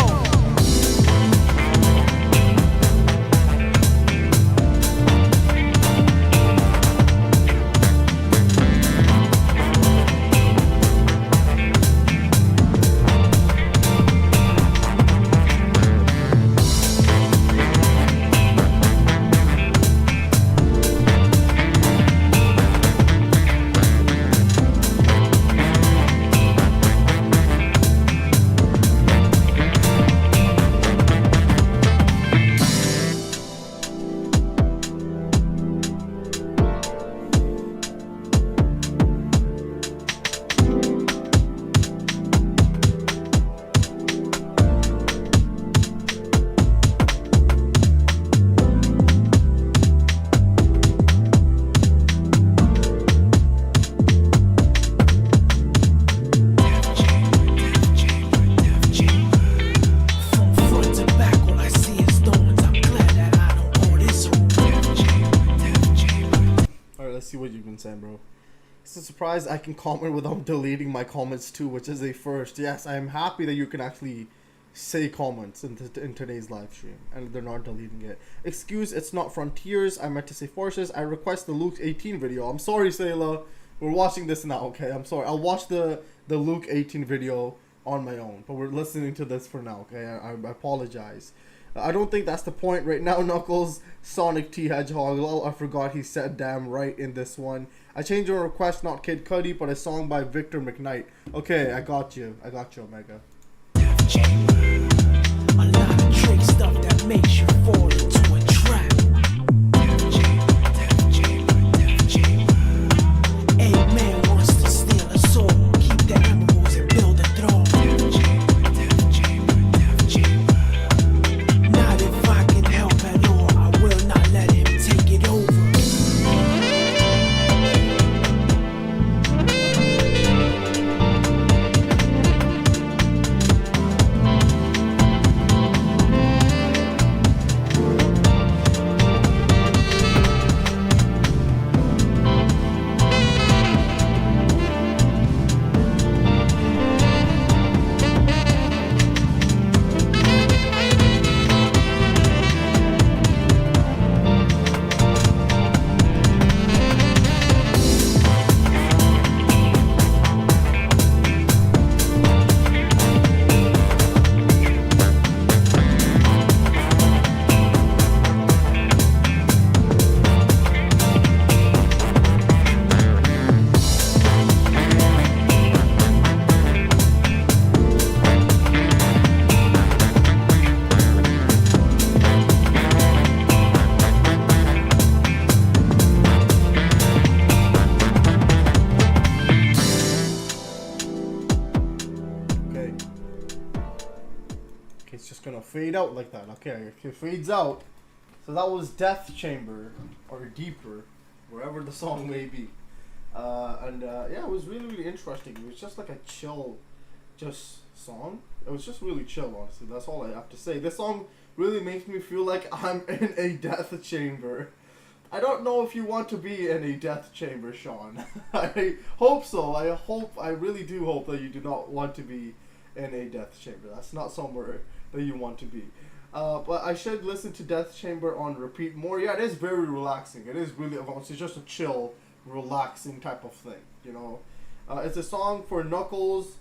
Bro, it's a surprise I can comment without deleting my comments too, which is a first. Yes, I am happy that you can actually say comments in today's live stream, and they're not deleting it. Excuse, it's not Frontiers. I meant to say Forces. I request the Luke 18 video. I'm sorry, Sayla. We're watching this now, okay? I'm sorry. I'll watch the Luke 18 video on my own, but we're listening to this for now, okay? I apologize. I don't think that's the point right now, Knuckles. Sonic T Hedgehog. Oh, I forgot he said damn right in this one. I changed your request, not Kid Cudi, but a song by Victor McKnight. Okay, I got you, Omega. A lot of trick stuff that makes you fall into a trap. A man wants to steal a soul, keep the emeralds and build a throne. Not if I can help at all, I will not let him take it over. Fade out like that. Okay, if it fades out. So that was Death Chamber, or Deeper, wherever the song may be. Yeah, it was really, really interesting. It was just like a chill, song. It was just really chill, honestly. That's all I have to say. This song really makes me feel like I'm in a death chamber. I don't know if you want to be in a death chamber, Sean. I hope so. I really do hope that you do not want to be in a death chamber. That's not somewhere that you want to be. But I should listen to Death Chamber on repeat more. Yeah, it is very relaxing. It is really, it's just a chill, relaxing type of thing, you know. It's a song for Knuckles.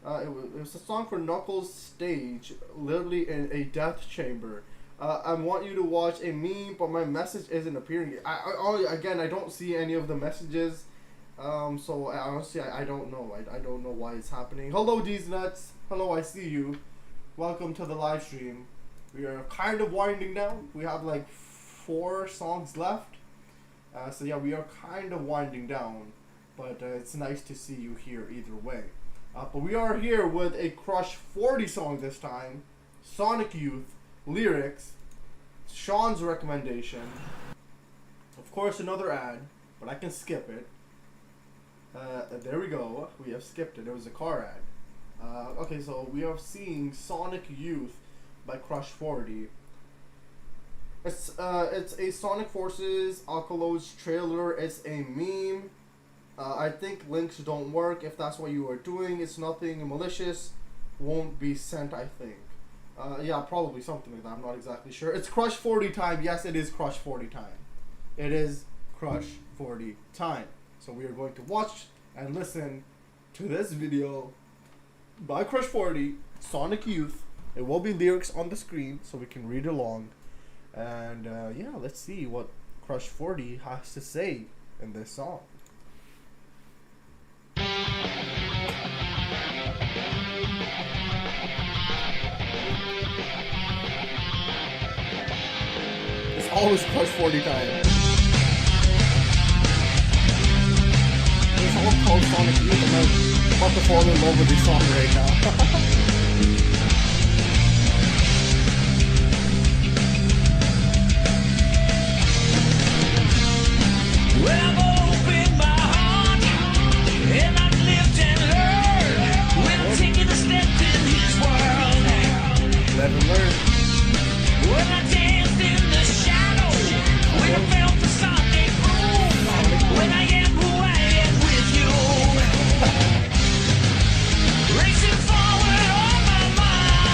It was a song for Knuckles' stage, literally in a death chamber. I want you to watch a meme, but my message isn't appearing. Again, I don't see any of the messages. So honestly, I don't know. I don't know why it's happening. Hello, D's Nuts. Hello, I see you. Welcome to the live stream. We are kind of winding down. We have like 4 songs left. So yeah, we are kind of winding down. But it's nice to see you here either way. But we are here with a Crush 40 song this time. Sonic Youth, lyrics, Sean's recommendation. Of course, another ad, but I can skip it. There we go. We have skipped it. It was a car ad. Okay, so we are seeing Sonic Youth by Crush 40. It's a Sonic Forces Alkalos trailer. It's a meme. I think links don't work. If that's what you are doing, it's nothing malicious. Won't be sent, I think. Yeah, probably something like that. I'm not exactly sure. It's Crush 40 time. Yes, it is Crush 40 time. It is Crush 40 time. So we are going to watch and listen to this video by Crush 40, Sonic Youth. It will be lyrics on the screen so we can read along. And yeah, let's see what Crush 40 has to say in this song. It's always Crush 40 time. It's all called Sonic Youth. I'm about to fall in love with this song right now. Well, I've opened my heart, and I've lived and learned. When I'm taking a step in his world, let him learn. When I danced in the shadow, when I felt the Sonic boom, when I am who I am with you, racing forward on my mind.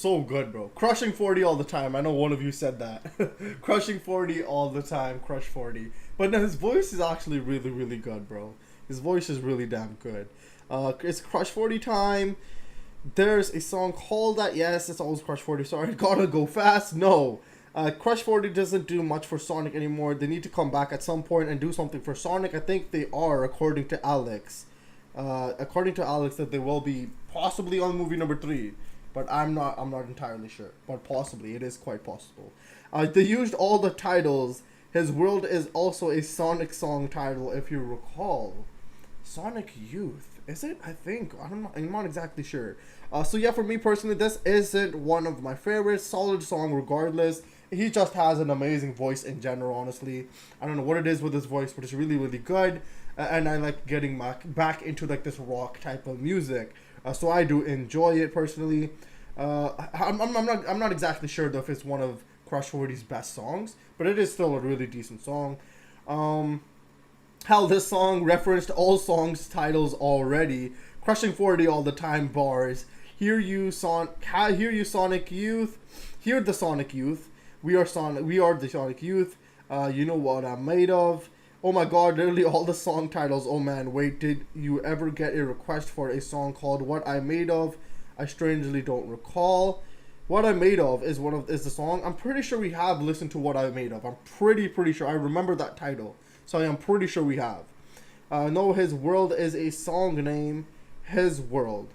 so good, bro. Crushing 40 all the time. I know one of you said that. Crushing 40 all the time. Crush 40. But no, his voice is actually really, really good, bro. His voice is really damn good. It's Crush 40 time. There's a song called that. Yes, it's always Crush 40. Sorry, gotta go fast. No. Crush 40 doesn't do much for Sonic anymore. They need to come back at some point and do something for Sonic. I think they are, according to Alex. That they will be possibly on movie number 3. But I'm not entirely sure. But possibly. It is quite possible. They used all the titles. His World is also a Sonic song title, if you recall. Sonic Youth. Is it? I think. I'm not exactly sure. So yeah, for me personally, this isn't one of my favorites. Solid song regardless. He just has an amazing voice in general, honestly. I don't know what it is with his voice, but it's really, really good. And I like getting back into like this rock type of music. So I do enjoy it personally. I'm not exactly sure though if it's one of Crush 40's best songs, but it is still a really decent song. Hell, this song referenced all songs titles already. Crushing 40 all the time bars. Hear you Sonic Youth. Hear the Sonic Youth. We are the Sonic Youth. You know what I'm made of. Oh my god, literally all the song titles. Oh man, wait, did you ever get a request for a song called What I'm Made Of? I strangely don't recall. What I'm Made Of is the song. I'm pretty sure we have listened to What I'm Made Of. I'm pretty sure. I remember that title. So I'm pretty sure we have. No, His World is a song name. His World.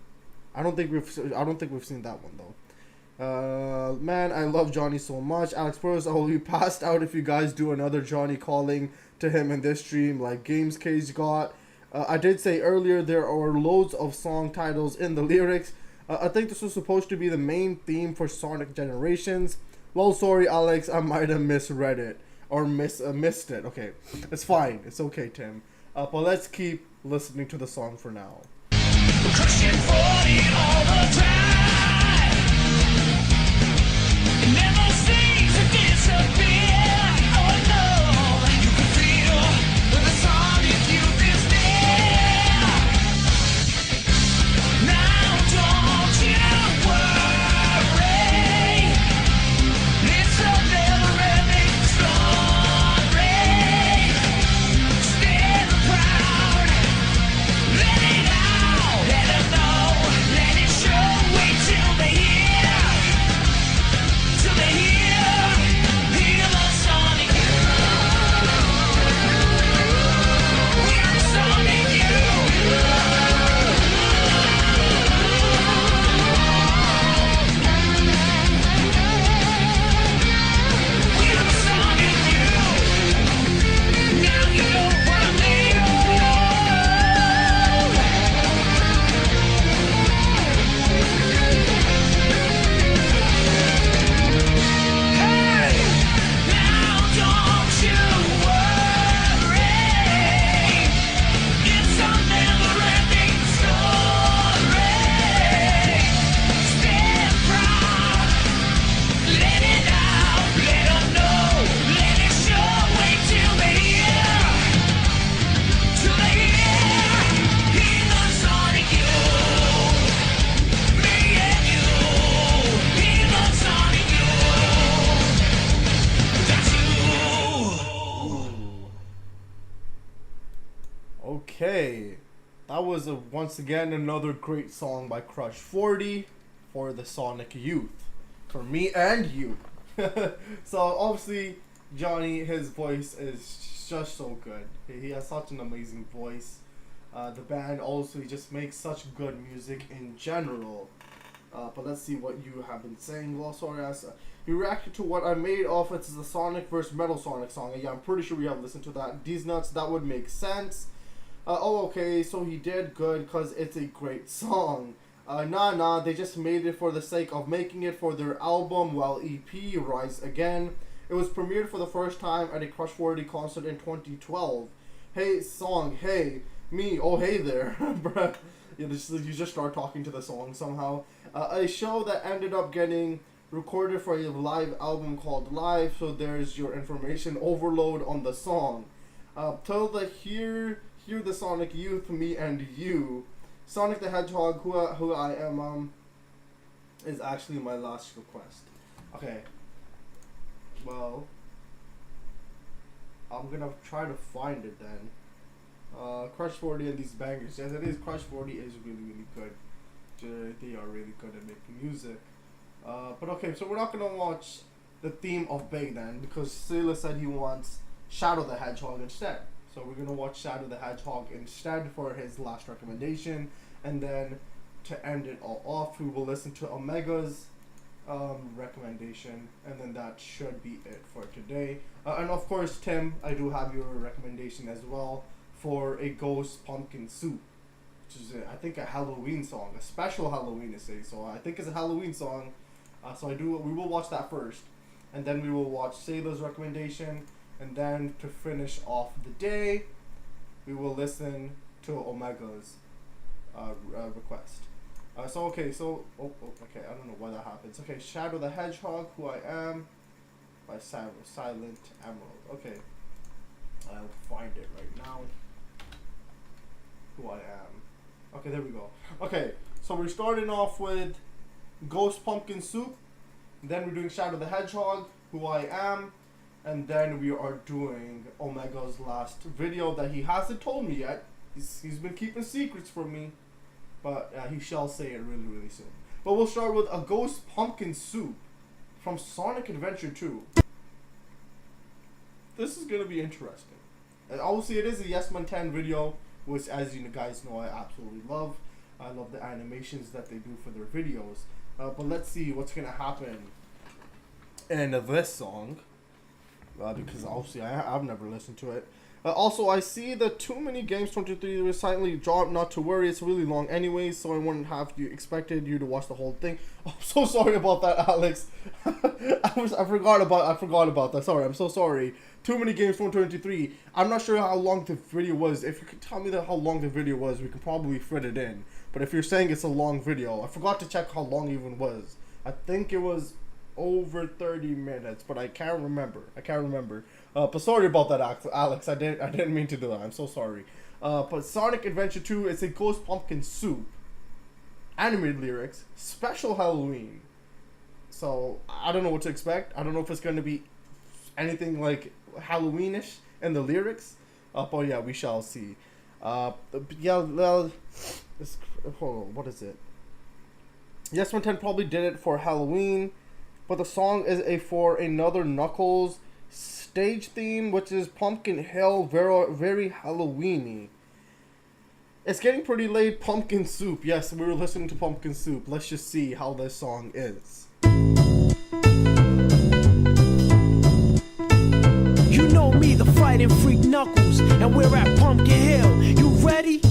I don't think we've seen that one though. Man, I love Johnny so much. Alex Burrows, I will be passed out if you guys do another Johnny calling to him in this stream like Games Cage got. I did say earlier there are loads of song titles in the lyrics. I think this was supposed to be the main theme for Sonic Generations. Well, sorry, Alex, I might have misread it. Or missed it. Okay, it's fine. It's okay, Tim. But let's keep listening to the song for now. Crushing 40 all the time. It never seems to disappear. Oh no, you can feel the Sonic Youth is near. Now don't you worry. It's a never-ending story. Stand proud. Let it out. Let it know. Let it show. Wait till they hear. Till they hear. Hear the Sonic Youth. Hear the Sonic Okay, that was once again another great song by Crush 40 for the Sonic Youth, for me and you. So obviously Johnny, his voice is just so good. He has such an amazing voice. The band also just makes such good music in general. But let's see what you have been saying. Well, sorry, you reacted to What I'm Made Of. It's the Sonic vs. Metal Sonic song. Yeah, I'm pretty sure we have listened to that. These nuts, that would make sense. Oh, okay, so he did good because it's a great song. Nah, they just made it for the sake of making it for their album, while EP, Rise Again. It was premiered for the first time at a Crush 40 concert in 2012. Hey, song, hey, me, oh, hey there. Bruh. You just start talking to the song somehow. A show that ended up getting recorded for a live album called Live, so there's your information overload on the song. Till the Hear the Sonic Youth, me and you. Sonic the Hedgehog, who I am, is actually my last request. Okay. Well, I'm gonna try to find it then. Crush 40 and these bangers. Yes, it is. Crush 40 is really good. They are really good at making music. But okay, so we're not gonna watch the theme of Big then, because Sailor said he wants Shadow the Hedgehog instead. So we're gonna watch Shadow the Hedgehog instead for his last recommendation, and then to end it all off, we will listen to Omega's recommendation, and then that should be it for today. And of course, Tim, I do have your recommendation as well for a Ghost Pumpkin Soup, which is I think a Halloween song, a special Halloween essay. So I think it's a Halloween song. We will watch that first, and then we will watch Sailor's recommendation, and then to finish off the day, we will listen to Omega's request. Okay, I don't know why that happens. Okay, Shadow the Hedgehog, Who I Am, by Silent Emerald. Okay, I'll find it right now. Who I Am. Okay, there we go. Okay, so we're starting off with Ghost Pumpkin Soup, then we're doing Shadow the Hedgehog, Who I Am, and then we are doing Omega's last video that he hasn't told me yet. He's been keeping secrets from me, but he shall say it really soon. But we'll start with a Ghost Pumpkin Soup from Sonic Adventure 2. This is gonna be interesting. And obviously it is a Yes Man 10 video, which, as you guys know, I absolutely love. I love the animations that they do for their videos. But let's see what's gonna happen in this song, because obviously I've never listened to it. Also, I see the Too Many Games 23 was silently dropped. Not to worry, it's really long anyways, so I wouldn't have expected you to watch the whole thing. Oh, I'm so sorry about that, Alex. I forgot about that. Sorry, I'm so sorry. Too Many Games 123. I'm not sure how long the video was. If you could tell me how long the video was, we could probably fit it in. But if you're saying it's a long video, I forgot to check how long it even was. I think it was over 30 minutes, but I can't remember. But sorry about that, Alex. I didn't mean to do that. I'm so sorry. But Sonic Adventure 2 is a Ghost Pumpkin Soup, animated lyrics, special Halloween. So I don't know what to expect. I don't know if it's going to be anything like Halloweenish in the lyrics. But yeah, we shall see. Hold on, what is it? Yes Man 10 probably did it for Halloween, but the song is for another Knuckles stage theme, which is Pumpkin Hill, very Halloweeny. It's getting pretty late. Pumpkin Soup. Yes, we were listening to Pumpkin Soup. Let's just see how this song is. You know me, the fighting freak Knuckles, and we're at Pumpkin Hill. You ready?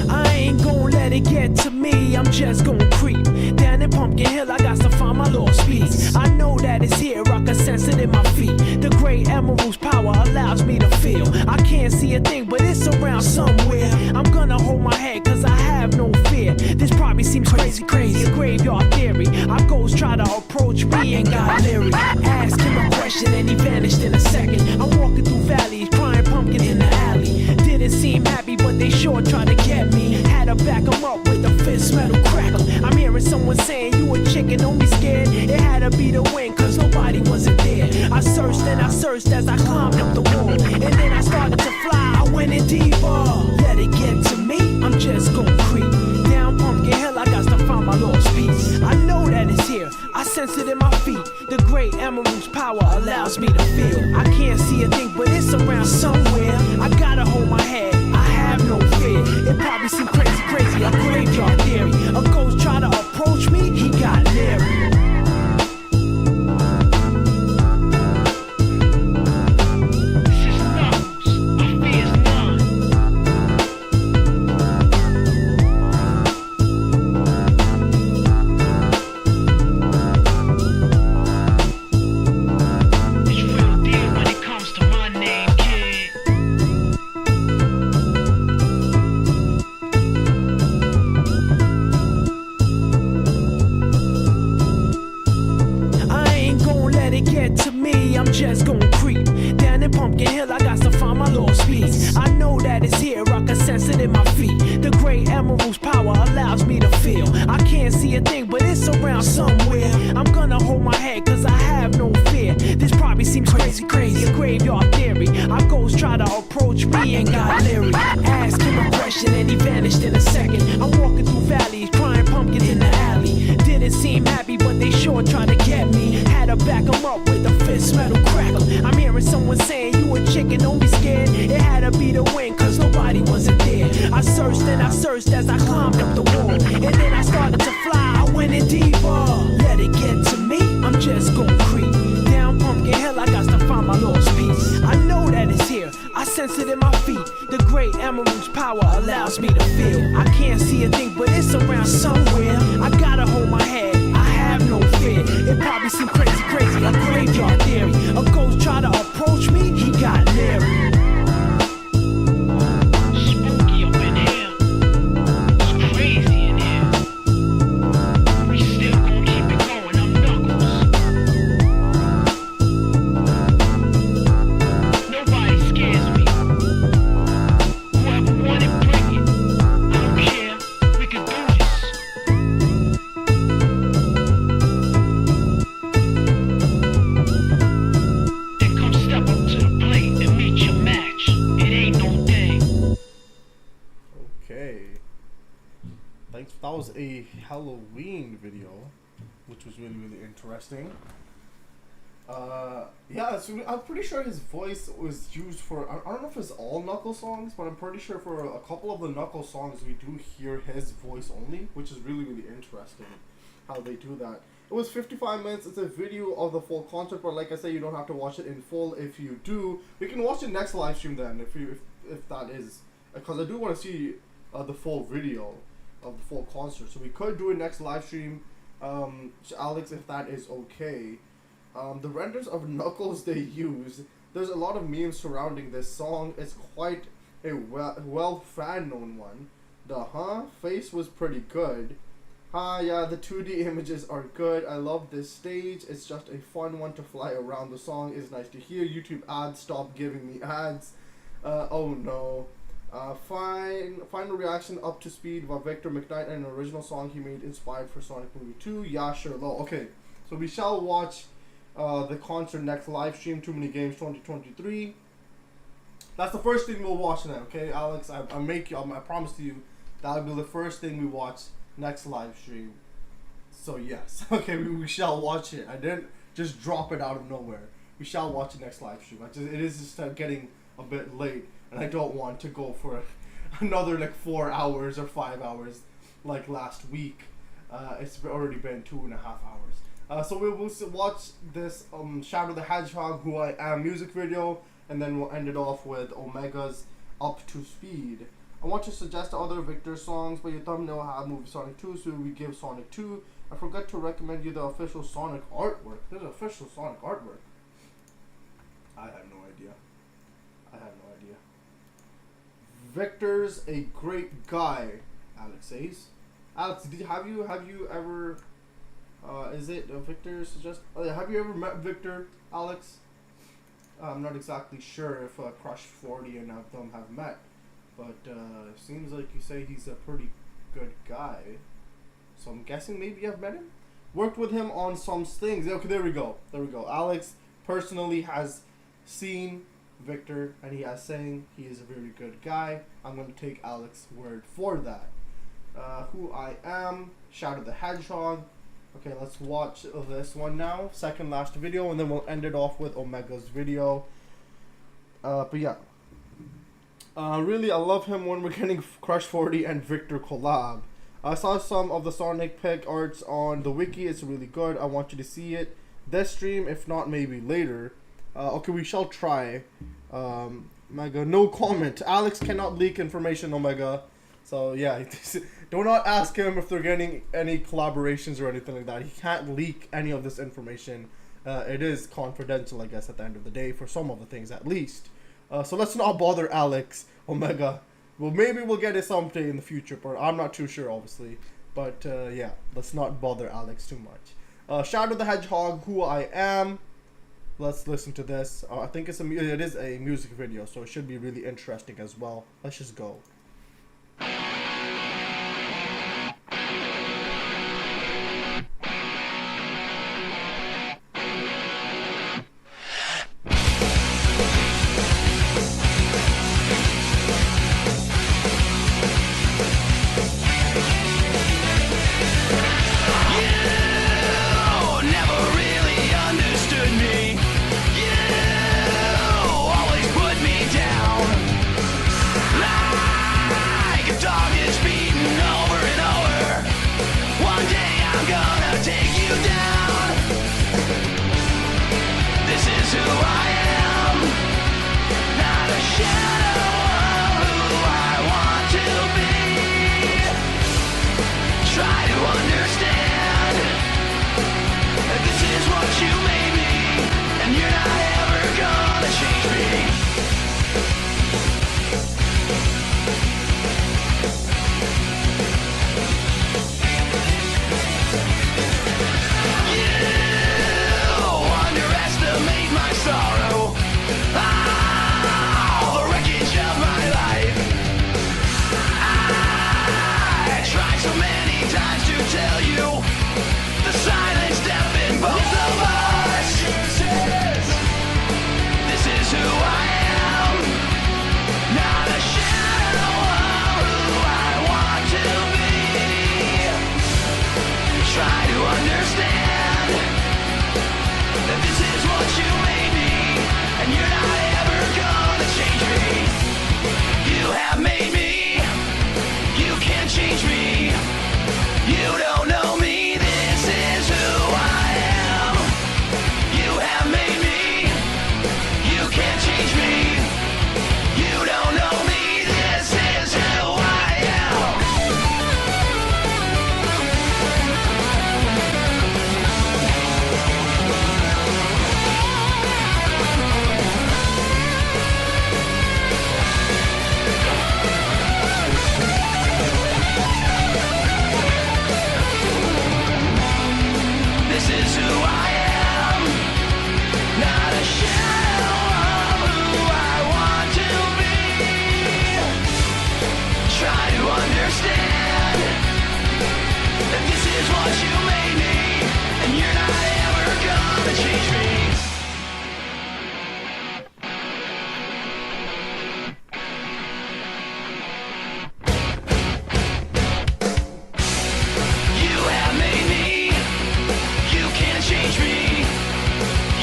I ain't gon' let it get to me, I'm just gon' creep down in Pumpkin Hill. I got to find my lost piece. I know that it's here, I can sense it in my feet. The great emerald's power allows me to feel. I can't see a thing, but it's around somewhere. I'm gonna hold my head, cause I have no fear. This probably seems crazy, a graveyard theory. Our ghosts try to approach me and got leery. Ask him a question and he vanished in a second. I'm walking through valleys, crying pumpkins in the alley. Didn't seem happy, but they sure tried to get me. Had to back them up with a fist metal crackle. I'm hearing someone saying, you a chicken, don't be scared. It had to be the wind, cause nobody wasn't there. I searched and I searched as I climbed up the wall. And then I started to fly, I went in deeper. Let it get to me, I'm just gon' creep down Pumpkin Hill, I got to find my lost piece. I know that it's here, I sense it in my feet. The great emerald's power allows me to feel. I can't see a thing, but it's around somewhere. I gotta hold my head, I have no fear. It probably seems crazy, a graveyard theory. A ghost try to approach me, he got leery. great emerald's power allows me to feel. I can't see a thing, but it's around somewhere. I'm gonna hold my head, cause I have no fear. This probably seems crazy, a graveyard theory. Our ghosts try to approach me and got leery. Ask him a question and he vanished in a second. I'm walking through valleys, crying pumpkins in the alley. Didn't seem happy, but they sure tried to get me. Had to back him up with a fist metal crackle. I'm hearing someone saying, you a chicken, don't be scared. It had to be the wind, cause nobody wasn't there. I searched and I searched as I climbed up the wall. And then I started to fly, I went in deeper. Let it get to me, I'm just gon' creep. Down Pumpkin Hill, I got to find my lost piece. I know that it's here, I sense it in my feet. The great emerald's power allows me to feel. I can't see a thing, but it's around somewhere. I gotta hold my head, I have no fear. It probably seems crazy, a graveyard theory. A ghost tried to approach me, he got leery. Spooky up in here, it's crazy in here. We still gon' keep it going, I'm Knuckles. Nobody scares me. Whoever wanted, bring it. I don't care, we can do this. Then come step up to the plate and meet your match. It ain't no thing. Okay. Thanks. That was a Halloween video, which was really interesting. Yeah, so I'm pretty sure his voice was used for, I don't know if it's all Knuckles songs, but I'm pretty sure for a couple of the Knuckles songs we do hear his voice only, which is really interesting how they do that. It was 55 minutes. It's a video of the full concert, but like I said, you don't have to watch it in full. If you do, we can watch the next live stream then, if that is, because I do want to see the full video of the full concert. So we could do a next live stream, Alex, if that is okay. The renders of Knuckles they use, there's a lot of memes surrounding this song. It's quite a well fan-known one. The face was pretty good. Yeah, the 2D images are good. I love this stage. It's just a fun one to fly around. The song is nice to hear. YouTube ads, stop giving me ads. Oh no. Final reaction, up to speed by Victor McKnight and an original song he made inspired for Sonic Movie 2. Yeah, sure, low. Okay, so we shall watch the concert next live stream, Too Many Games 2023. That's the first thing we'll watch then, okay, Alex? I promise to you that'll be the first thing we watch next live stream. So yes, okay, we shall watch it. I didn't just drop it out of nowhere. We shall watch it next live stream. It is just getting a bit late, and I don't want to go for another like 4 hours or 5 hours like last week. It's already been 2.5 hours. So we will watch this Shadow the Hedgehog, Who I Am music video, and then we'll end it off with Omega's Up to Speed. I want to suggest other Victor songs, but your thumbnail have movie Sonic 2, so we give Sonic 2. I forgot to recommend you the official Sonic artwork. There's official Sonic artwork. I have no idea. Victor's a great guy, Alex says. Alex, have you ever is it Victor suggest? Have you ever met Victor, Alex? I'm not exactly sure if Crush 40 and of them have met, but seems like you say he's a pretty good guy. So I'm guessing maybe I've met him. Worked with him on some things. Okay, there we go. Alex personally has seen Victor, and he has saying he is a very good guy. I'm going to take Alex's word for that. Who I Am, Shadow the Hedgehog. Okay, let's watch this one now. Second last video, and then we'll end it off with Omega's video. But yeah. Really, I love him when we're getting Crush 40 and Victor collab. I saw some of the Sonic pick arts on the wiki. It's really good. I want you to see it this stream, if not maybe later. Okay, we shall try. Omega, no comment. Alex cannot leak information, Omega. So yeah, do not ask him if they're getting any collaborations or anything like that. He can't leak any of this information. It is confidential, I guess, at the end of the day, for some of the things at least. So let's not bother Alex, Omega. Well, maybe we'll get it someday in the future, but I'm not too sure, obviously. But yeah, let's not bother Alex too much. Shadow the Hedgehog, Who I Am. Let's listen to this. I think it is a music video, so it should be really interesting as well. Let's just go. is what you made me, and you're not ever gonna change me. You have made me, you can't change me.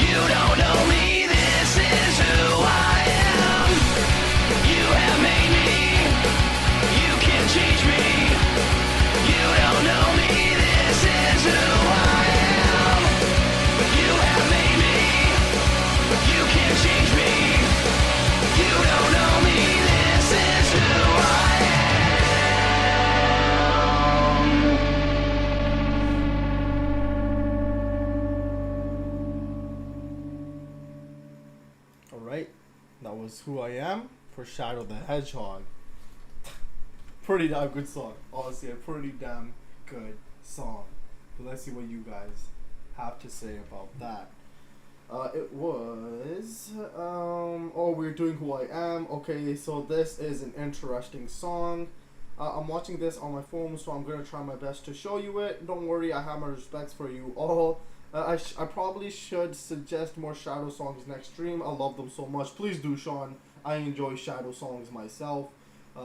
You don't know me, this is who I am. You have made me, you can't change me. You don't know me, this is who I am. You have made me, you can't change me. You don't know me, this is who I Alright, that was Who I Am for Shadow the Hedgehog. Pretty damn good song. Honestly, a pretty damn good song. But let's see what you guys have to say about that. It was, oh, we're doing Who I Am. Okay, so this is an interesting song. I'm watching this on my phone, so I'm gonna try my best to show you it. Don't worry, I have my respects for you all. I probably should suggest more Shadow songs next stream. I love them so much. Please do, Sean. I enjoy Shadow songs myself.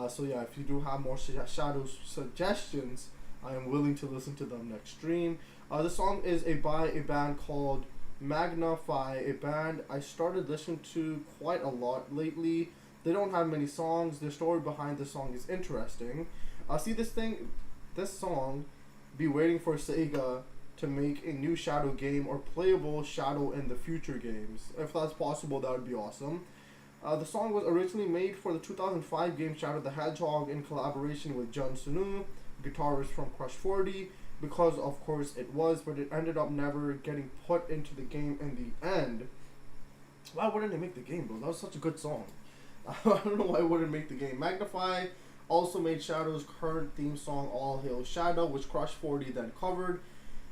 So yeah, if you do have more Shadow suggestions, I am willing to listen to them next stream. The song is by a band called Magnify, a band I started listening to quite a lot lately. They don't have many songs. The story behind the song is interesting. See, this song, be waiting for Sega to make a new Shadow game or playable Shadow in the future games. If that's possible, that would be awesome. The song was originally made for the 2005 game Shadow the Hedgehog in collaboration with Jun Sunu, guitarist from Crush 40, because of course it was, but it ended up never getting put into the game in the end. Why wouldn't they make the game, bro? That was such a good song. I don't know why it wouldn't make the game. Magnify also made Shadow's current theme song, All Hail Shadow, which Crush 40 then covered.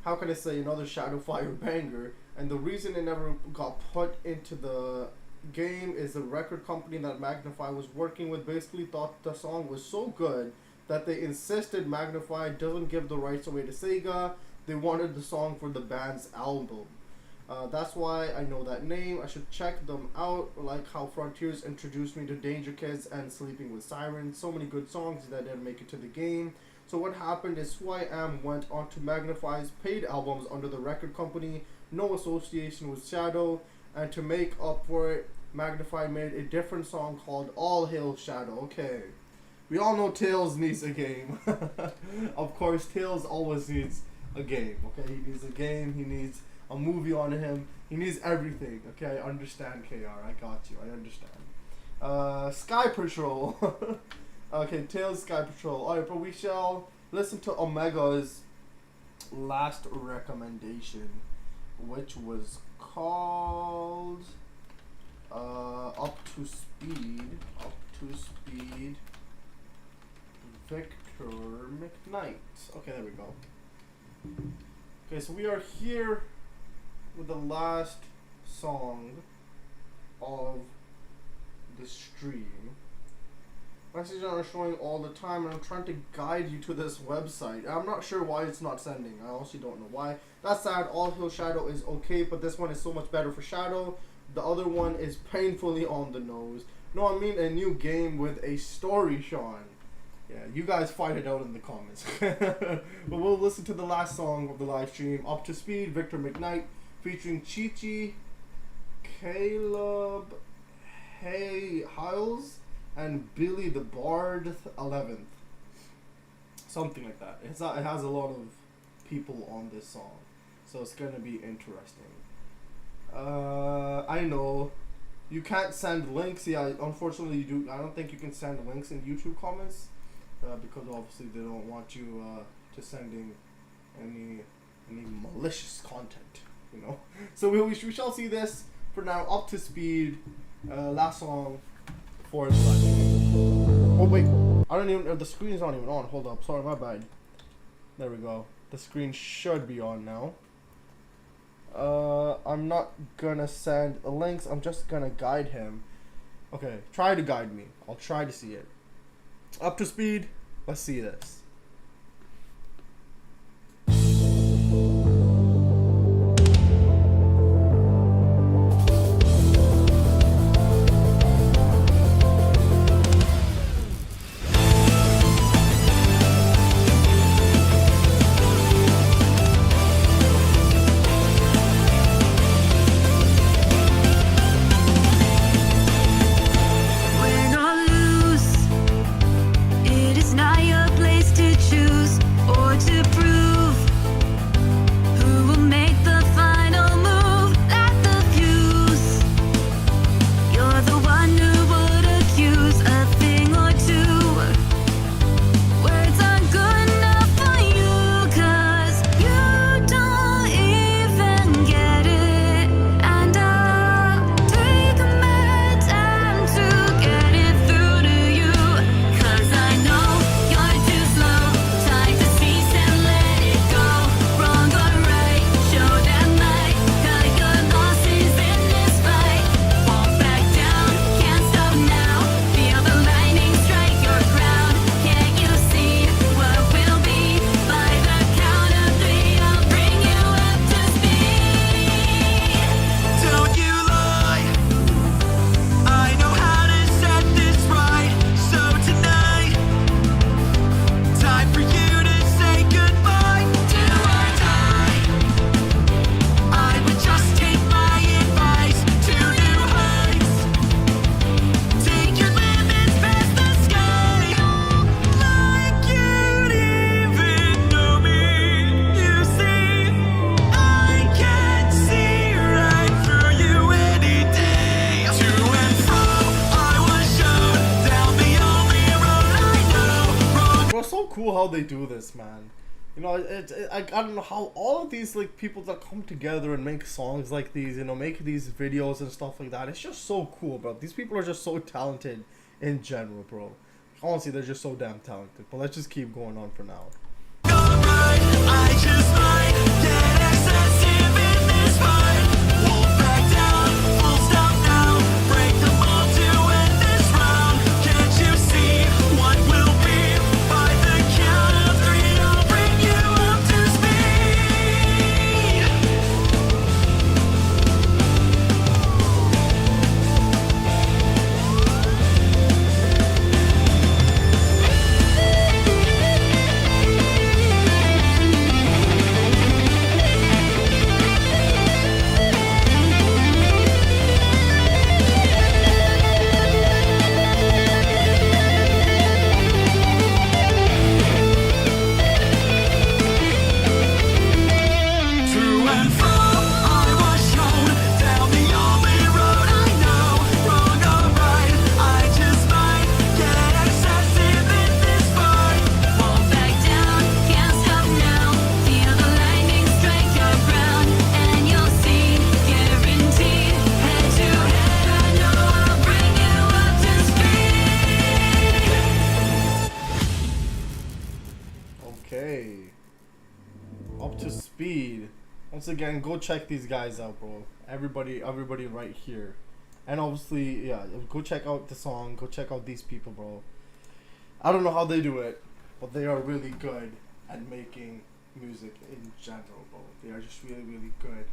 How can I say, another Shadow Fire banger? And the reason it never got put into the game is the record company that Magnify was working with basically thought the song was so good that they insisted Magnify doesn't give the rights away to Sega. They wanted the song for the band's album. That's why I know that name. I should check them out, like how Frontiers introduced me to Danger Kids and Sleeping with Sirens. So many good songs that didn't make it to the game. So what happened is Who I Am went on to Magnify's paid albums under the record company, no association with Shadow, and to make up for it, Magnify made a different song called All Hail Shadow. Okay, we all know Tails needs a game. Of course, Tails always needs a game. Okay, he needs a game, he needs a movie on him, he needs everything. Okay, I understand, KR, I got you, I understand. Sky Patrol. Okay, Tails, Sky Patrol. Alright, but we shall listen to Omega's last recommendation, which was called Up to Speed Victor McKnight. Okay, there we go. Okay, so we are here with the last song of the stream. Messages are showing all the time, and I'm trying to guide you to this website. I'm not sure why it's not sending. I honestly don't know why. That's sad. All Hail Shadow is okay, but this one is so much better for Shadow. The other one is painfully on the nose. No, I mean a new game with a story, Sean. Yeah, you guys fight it out in the comments. But we'll listen to the last song of the live stream, Up to Speed, Victor McKnight, featuring Chi-Chi, Caleb Hiles, and Billy the Bard 11th. Something like that. It has a lot of people on this song, so it's gonna be interesting. I know you can't send links. Yeah, unfortunately you do. I don't think you can send links in YouTube comments because obviously they don't want you to sending any malicious content, you know. So we shall see this. For now, Up to Speed, last song for the live stream. Oh wait, I don't even. The screen is not even on. Hold up. Sorry, my bad. There we go. The screen should be on now. I'm not gonna send links. I'm just gonna guide him. Okay, try to guide me. I'll try to see it. Up to Speed. Let's see this. so cool how they do this, man. You know, I don't know how all of these like people that come together and make songs like these, you know, make these videos and stuff like that. It's just so cool, bro. These people are just so talented in general, bro. Honestly, they're just so damn talented. But let's just keep going on for now. I just might get excessive in this fight. Won't back down, full stop now. Break the mold to end this round. Can't you see what will be? By the count of 3, I'll bring you up to Okay. Up to speed. Once again, go check these guys out, bro. Everybody right here. And obviously, yeah, go check out the song. Go check out these people, bro. I don't know how they do it, but they are really good at making music in general, bro. They are just really, really good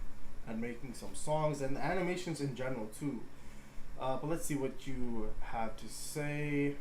at making some songs and animations in general, too. But let's see what you have to say.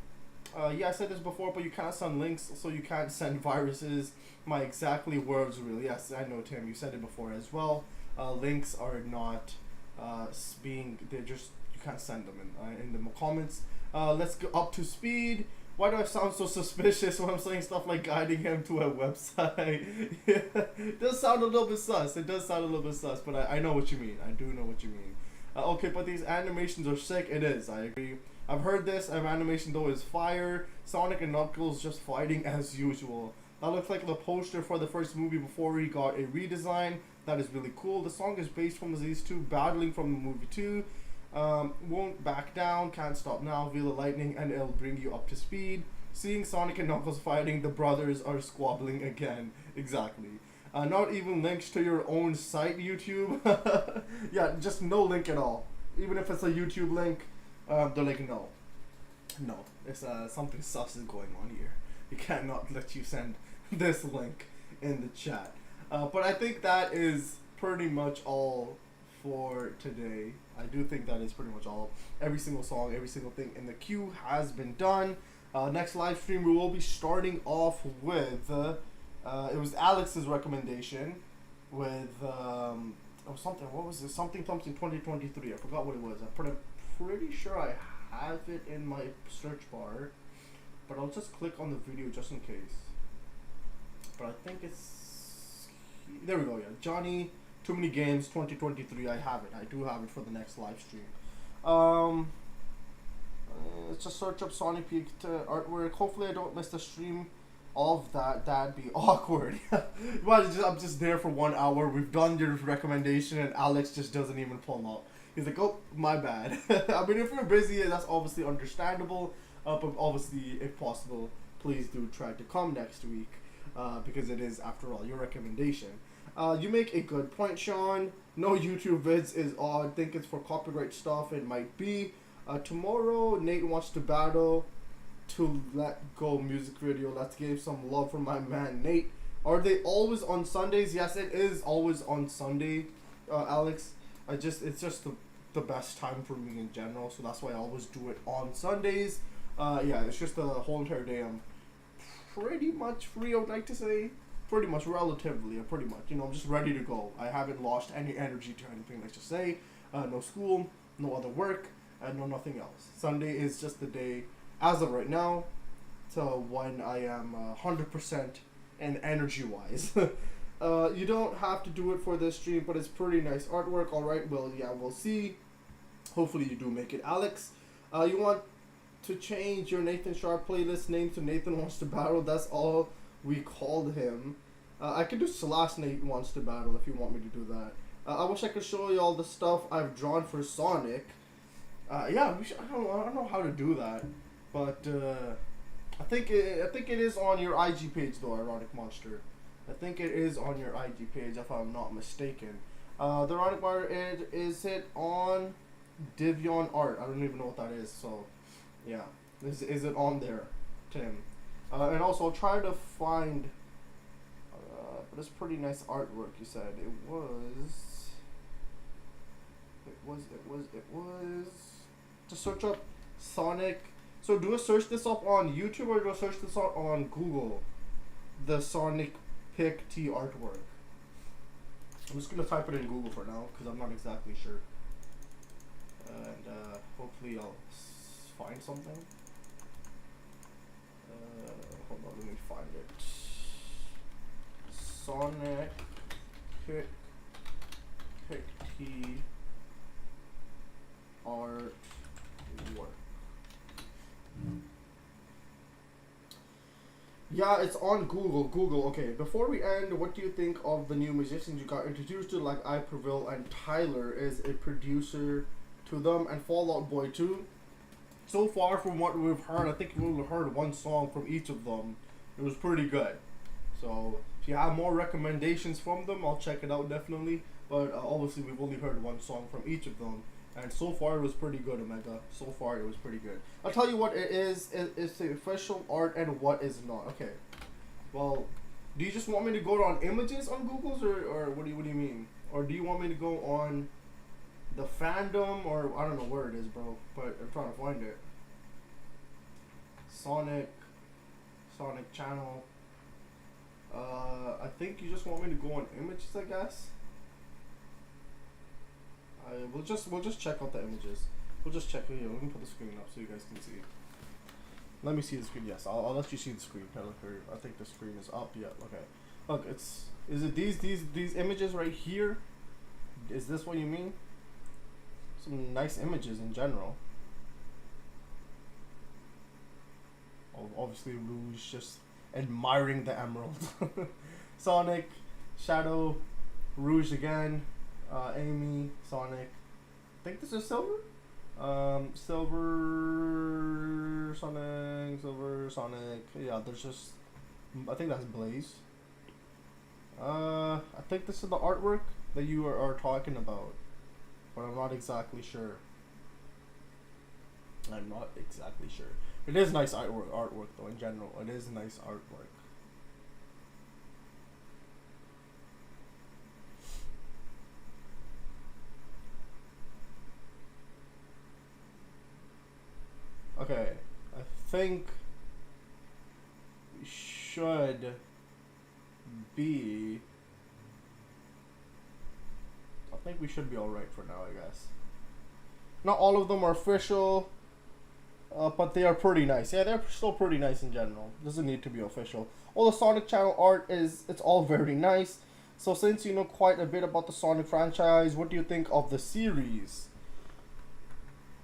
Yeah, I said this before, but you can't send links, so you can't send viruses. My exactly words, really. Yes, I know, Tim, you said it before as well. Links are not they're just, you can't send them in the comments. Let's go up to speed. Why do I sound so suspicious when I'm saying stuff like guiding him to a website? It does sound a little bit sus. It does sound a little bit sus, but I know what you mean. I do know what you mean. Okay, but these animations are sick. It is, I agree. I've heard this. Animation though is fire. Sonic and Knuckles just fighting as usual. That looks like the poster for the first movie before he got a redesign. That is really cool. The song is based from these two battling from the movie too. Won't back down, can't stop now, feel the lightning, and it'll bring you up to speed. Seeing Sonic and Knuckles fighting, the brothers are squabbling again. Exactly. Not even links to your own site, YouTube. Yeah, just no link at all. Even if it's a YouTube link, they're like, no, it's something sus is going on here. We cannot let you send this link in the chat. But I think that is pretty much all for today. I do think that is pretty much all. Every single song, every single thing in the queue has been done. Next live stream we will be starting off with it was Alex's recommendation with something. What was it? Something 2023. I forgot what it was. I'm pretty sure I have it in my search bar, but I'll just click on the video just in case. But I think it's there. We go. Yeah, Johnny. Too Many Games 2023. I have it. I do have it for the next live stream. Let's just search up Sonic Peak artwork. Hopefully I don't miss the stream of that. That'd be awkward. Well, I'm just there for 1 hour. We've done your recommendation and Alex just doesn't even pull up. He's like, oh, my bad. I mean, if you're busy, that's obviously understandable. But obviously, if possible, please do try to come next week. Because it is, after all, your recommendation. You make a good point, Sean. No YouTube vids is odd. I think it's for copyright stuff. It might be. Tomorrow, Nate wants to battle to Let Go music video. Let's give some love for my man, Nate. Are they always on Sundays? Yes, it is always on Sunday, Alex. It's just the best time for me in general. So that's why I always do it on Sundays. Yeah, it's just the whole entire day I'm pretty much free, I would like to say. Pretty much, relatively, pretty much. You know, I'm just ready to go. I haven't lost any energy to anything, let's just say. No school, no other work, and no nothing else. Sunday is just the day, as of right now, to when I am 100% and energy-wise. You don't have to do it for this stream, but it's pretty nice artwork. Alright, well, yeah, we'll see. Hopefully you do make it. Alex, you want to change your Nathan Sharp playlist name to Nathan Wants to Battle. That's all we called him. I could do / Nate Wants to Battle if you want me to do that. I wish I could show you all the stuff I've drawn for Sonic. Yeah, I don't know how to do that, but I think it is on your IG page though, Ironic Monster. I think it is on your IG page if I'm not mistaken. The Ironic Monster is it on Divion Art? I don't even know what that is. So, yeah, is it on there, Tim? And also I'll try to find. But it's pretty nice artwork. You said it was. To search up Sonic. So do I search this up on YouTube or do I search this up on Google? The Sonic Pick T artwork. I'm just gonna type it in Google for now because I'm not exactly sure. And hopefully I'll find something. Hold on, let me find it. Sonic Pick T artwork. Yeah, it's on Google. Okay, before we end, what do you think of the new musicians you got introduced to, like Iperville and Tyler is a producer to them, and Fallout Boy too? So far from what we've heard, I think we've heard one song from each of them. It was pretty good. So if you have more recommendations from them, I'll check it out definitely. But obviously we've only heard one song from each of them. And so far it was pretty good, Omega. So far it was pretty good. I'll tell you what it is. It's the official art and what is not. Okay. Well, do you just want me to go on images on Google's or what do you mean? Or do you want me to go on the fandom or I don't know where it is, bro. But I'm trying to find it. Sonic channel. I think you just want me to go on images, I guess. We'll just check out the images. We'll just check. Here, let me put the screen up so you guys can see. Let me see the screen. Yes, I'll let you see the screen. I think the screen is up. Yeah. Okay. Look, is it these images right here? Is this what you mean? Some nice images in general. Obviously, Rouge just admiring the emerald. Sonic, Shadow, Rouge again. Amy, Sonic. I think this is Silver. Silver, Sonic. Yeah, there's just. I think that's Blaze. I think this is the artwork that you are talking about, but I'm not exactly sure. It is nice artwork though. In general, it is nice artwork. Okay, I think we should be. I think we should be alright for now, I guess. Not all of them are official, but they are pretty nice. Yeah, they're still pretty nice in general. Doesn't need to be official. All the Sonic channel art it's all very nice. So since you know quite a bit about the Sonic franchise, what do you think of the series?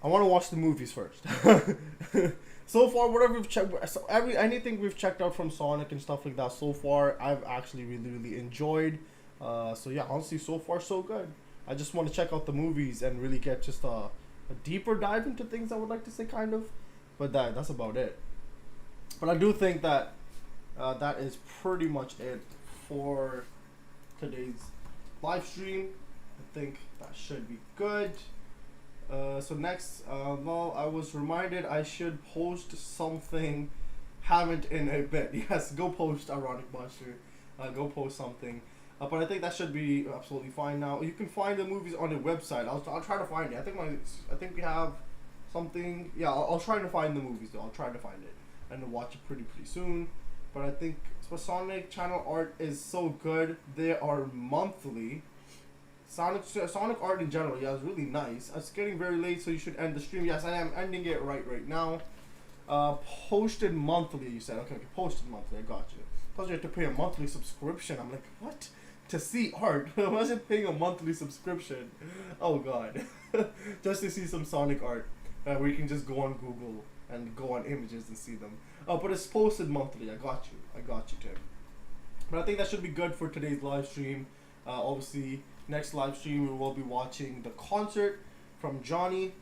I want to watch the movies first. So far, whatever we've checked, anything we've checked out from Sonic and stuff like that, so far, I've actually really enjoyed. So yeah, honestly, so far so good. I just want to check out the movies and really get just a deeper dive into things, I would like to say, kind of. But that's about it. But I do think that that is pretty much it for today's live stream. I think that should be good. So next, well, I was reminded I should post something. Haven't in a bit. Yes, go post, Ironic Monster. Go post something. But I think that should be absolutely fine now. You can find the movies on the website. I'll try to find it. I think we have something. Yeah, I'll try to find the movies though. I'll try to find it and watch it pretty soon. But I think Sonic channel art is so good. They are monthly. Sonic art in general, yeah, it's really nice. It's getting very late, so you should end the stream. Yes, I am ending it right now. Posted monthly, you said. Okay, posted monthly, I got you. Plus you have to pay a monthly subscription. I'm like, what? To see art? Imagine paying a monthly subscription. Oh god. Just to see some Sonic art. Where you can just go on Google and go on images and see them. But it's posted monthly. I got you, Tim. But I think that should be good for today's live stream. Obviously, next live stream we will be watching the concert from Johnny,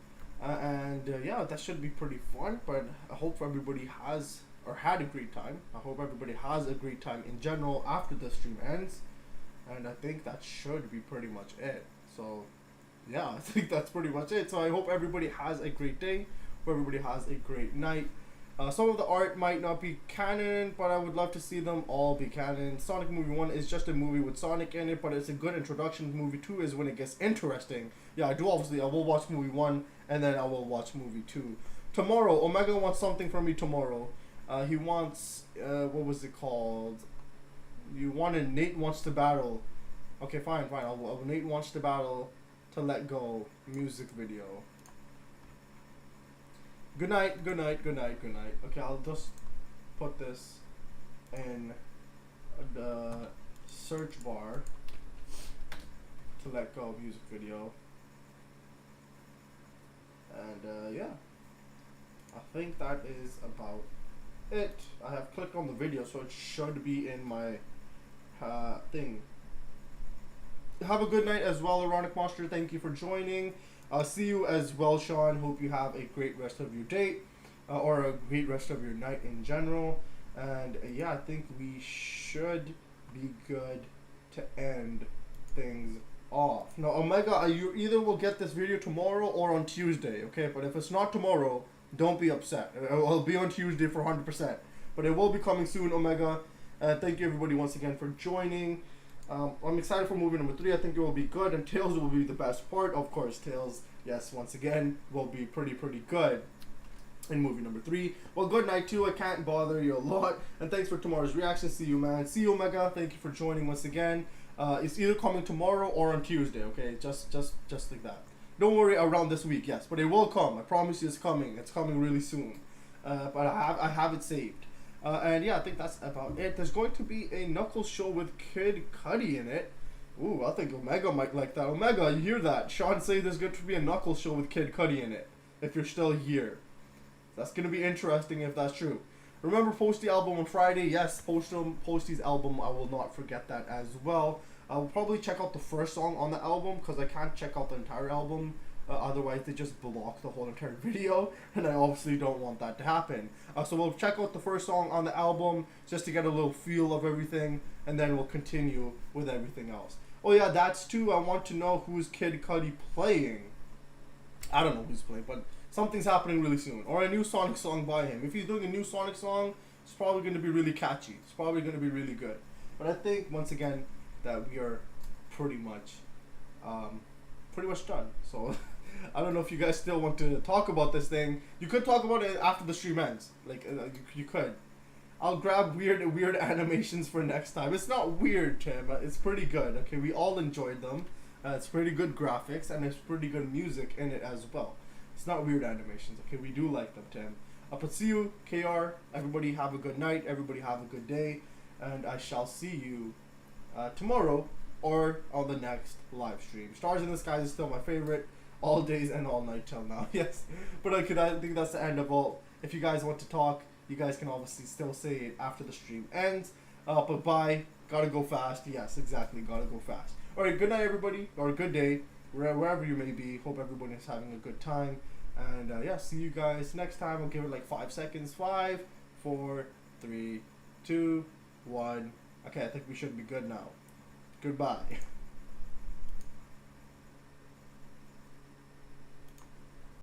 yeah, that should be pretty fun. But I hope everybody has or had a great time. I hope everybody has a great time in general after the stream ends, and I think that should be pretty much it. So yeah, I think that's pretty much it. So I hope everybody has a great day. Hope everybody has a great night. Some of the art might not be canon, but I would love to see them all be canon. Sonic Movie 1 is just a movie with Sonic in it, but it's a good introduction. Movie 2 is when it gets interesting. Yeah, I will watch movie 1, and then I will watch movie 2. Tomorrow, Omega wants something from me tomorrow. He wants, what was it called? You wanted Nate Wants to Battle. Okay, fine. Nate Wants to Battle to Let Go music video. Good night. Okay, I'll just put this in the search bar. To Let Go music video. And yeah, I think that is about it. I have clicked on the video, so it should be in my thing. Have a good night as well, Ironic Monster. Thank you for joining. I'll see you as well, Sean. Hope you have a great rest of your day, or a great rest of your night in general. And yeah, I think we should be good to end things off. Now, Omega, you either will get this video tomorrow or on Tuesday, okay? But if it's not tomorrow, don't be upset. It'll be on Tuesday for 100%. But it will be coming soon, Omega. Thank you, everybody, once again for joining. I'm excited for movie number 3. I think it will be good, and Tails will be the best part. Of course, Tails, yes, once again, will be pretty good in movie number 3. Well, good night, too. I can't bother you a lot. And thanks for tomorrow's reaction. See you, man. See you, Omega. Thank you for joining once again. It's either coming tomorrow or on Tuesday, okay? Just like that. Don't worry, around this week, yes. But it will come. I promise you it's coming. It's coming really soon. But I have it saved. And yeah, I think that's about it. There's going to be a Knuckles show with Kid Cudi in it. Ooh, I think Omega might like that. Omega, you hear that? Sean say there's going to be a Knuckles show with Kid Cudi in it. If you're still here. That's going to be interesting if that's true. Remember Posty album on Friday? Yes, Posty's album. I will not forget that as well. I will probably check out the first song on the album because I can't check out the entire album. Otherwise, they just block the whole entire video, and I obviously don't want that to happen. So we'll check out the first song on the album just to get a little feel of everything, and then we'll continue with everything else. Oh yeah, that's too. I want to know who's Kid Cudi playing. I don't know who's playing, but something's happening really soon. Or a new Sonic song by him. If he's doing a new Sonic song, it's probably going to be really catchy. It's probably going to be really good. But I think, once again, that we are pretty much done. So I don't know if you guys still want to talk about this thing. You could talk about it after the stream ends. Like you could. I'll grab weird animations for next time. It's not weird, Tim. It's pretty good. Okay, we all enjoyed them. It's pretty good graphics and it's pretty good music in it as well. It's not weird animations. Okay, we do like them, Tim. But see you, KR. Everybody have a good night. Everybody have a good day, and I shall see you tomorrow or on the next live stream. Stars in the Skies is still my favorite, all days and all night till now. Yes, but I think that's the end of all. If you guys want to talk, you guys can obviously still say it after the stream ends. But bye. Gotta go fast. Yes, exactly. Gotta go fast. All right. Good night, everybody, or good day, wherever you may be. Hope everybody is having a good time. And yeah, see you guys next time. I'll give it like 5 seconds. 5, 4, 3, 2, 1. Okay, I think we should be good now. Goodbye.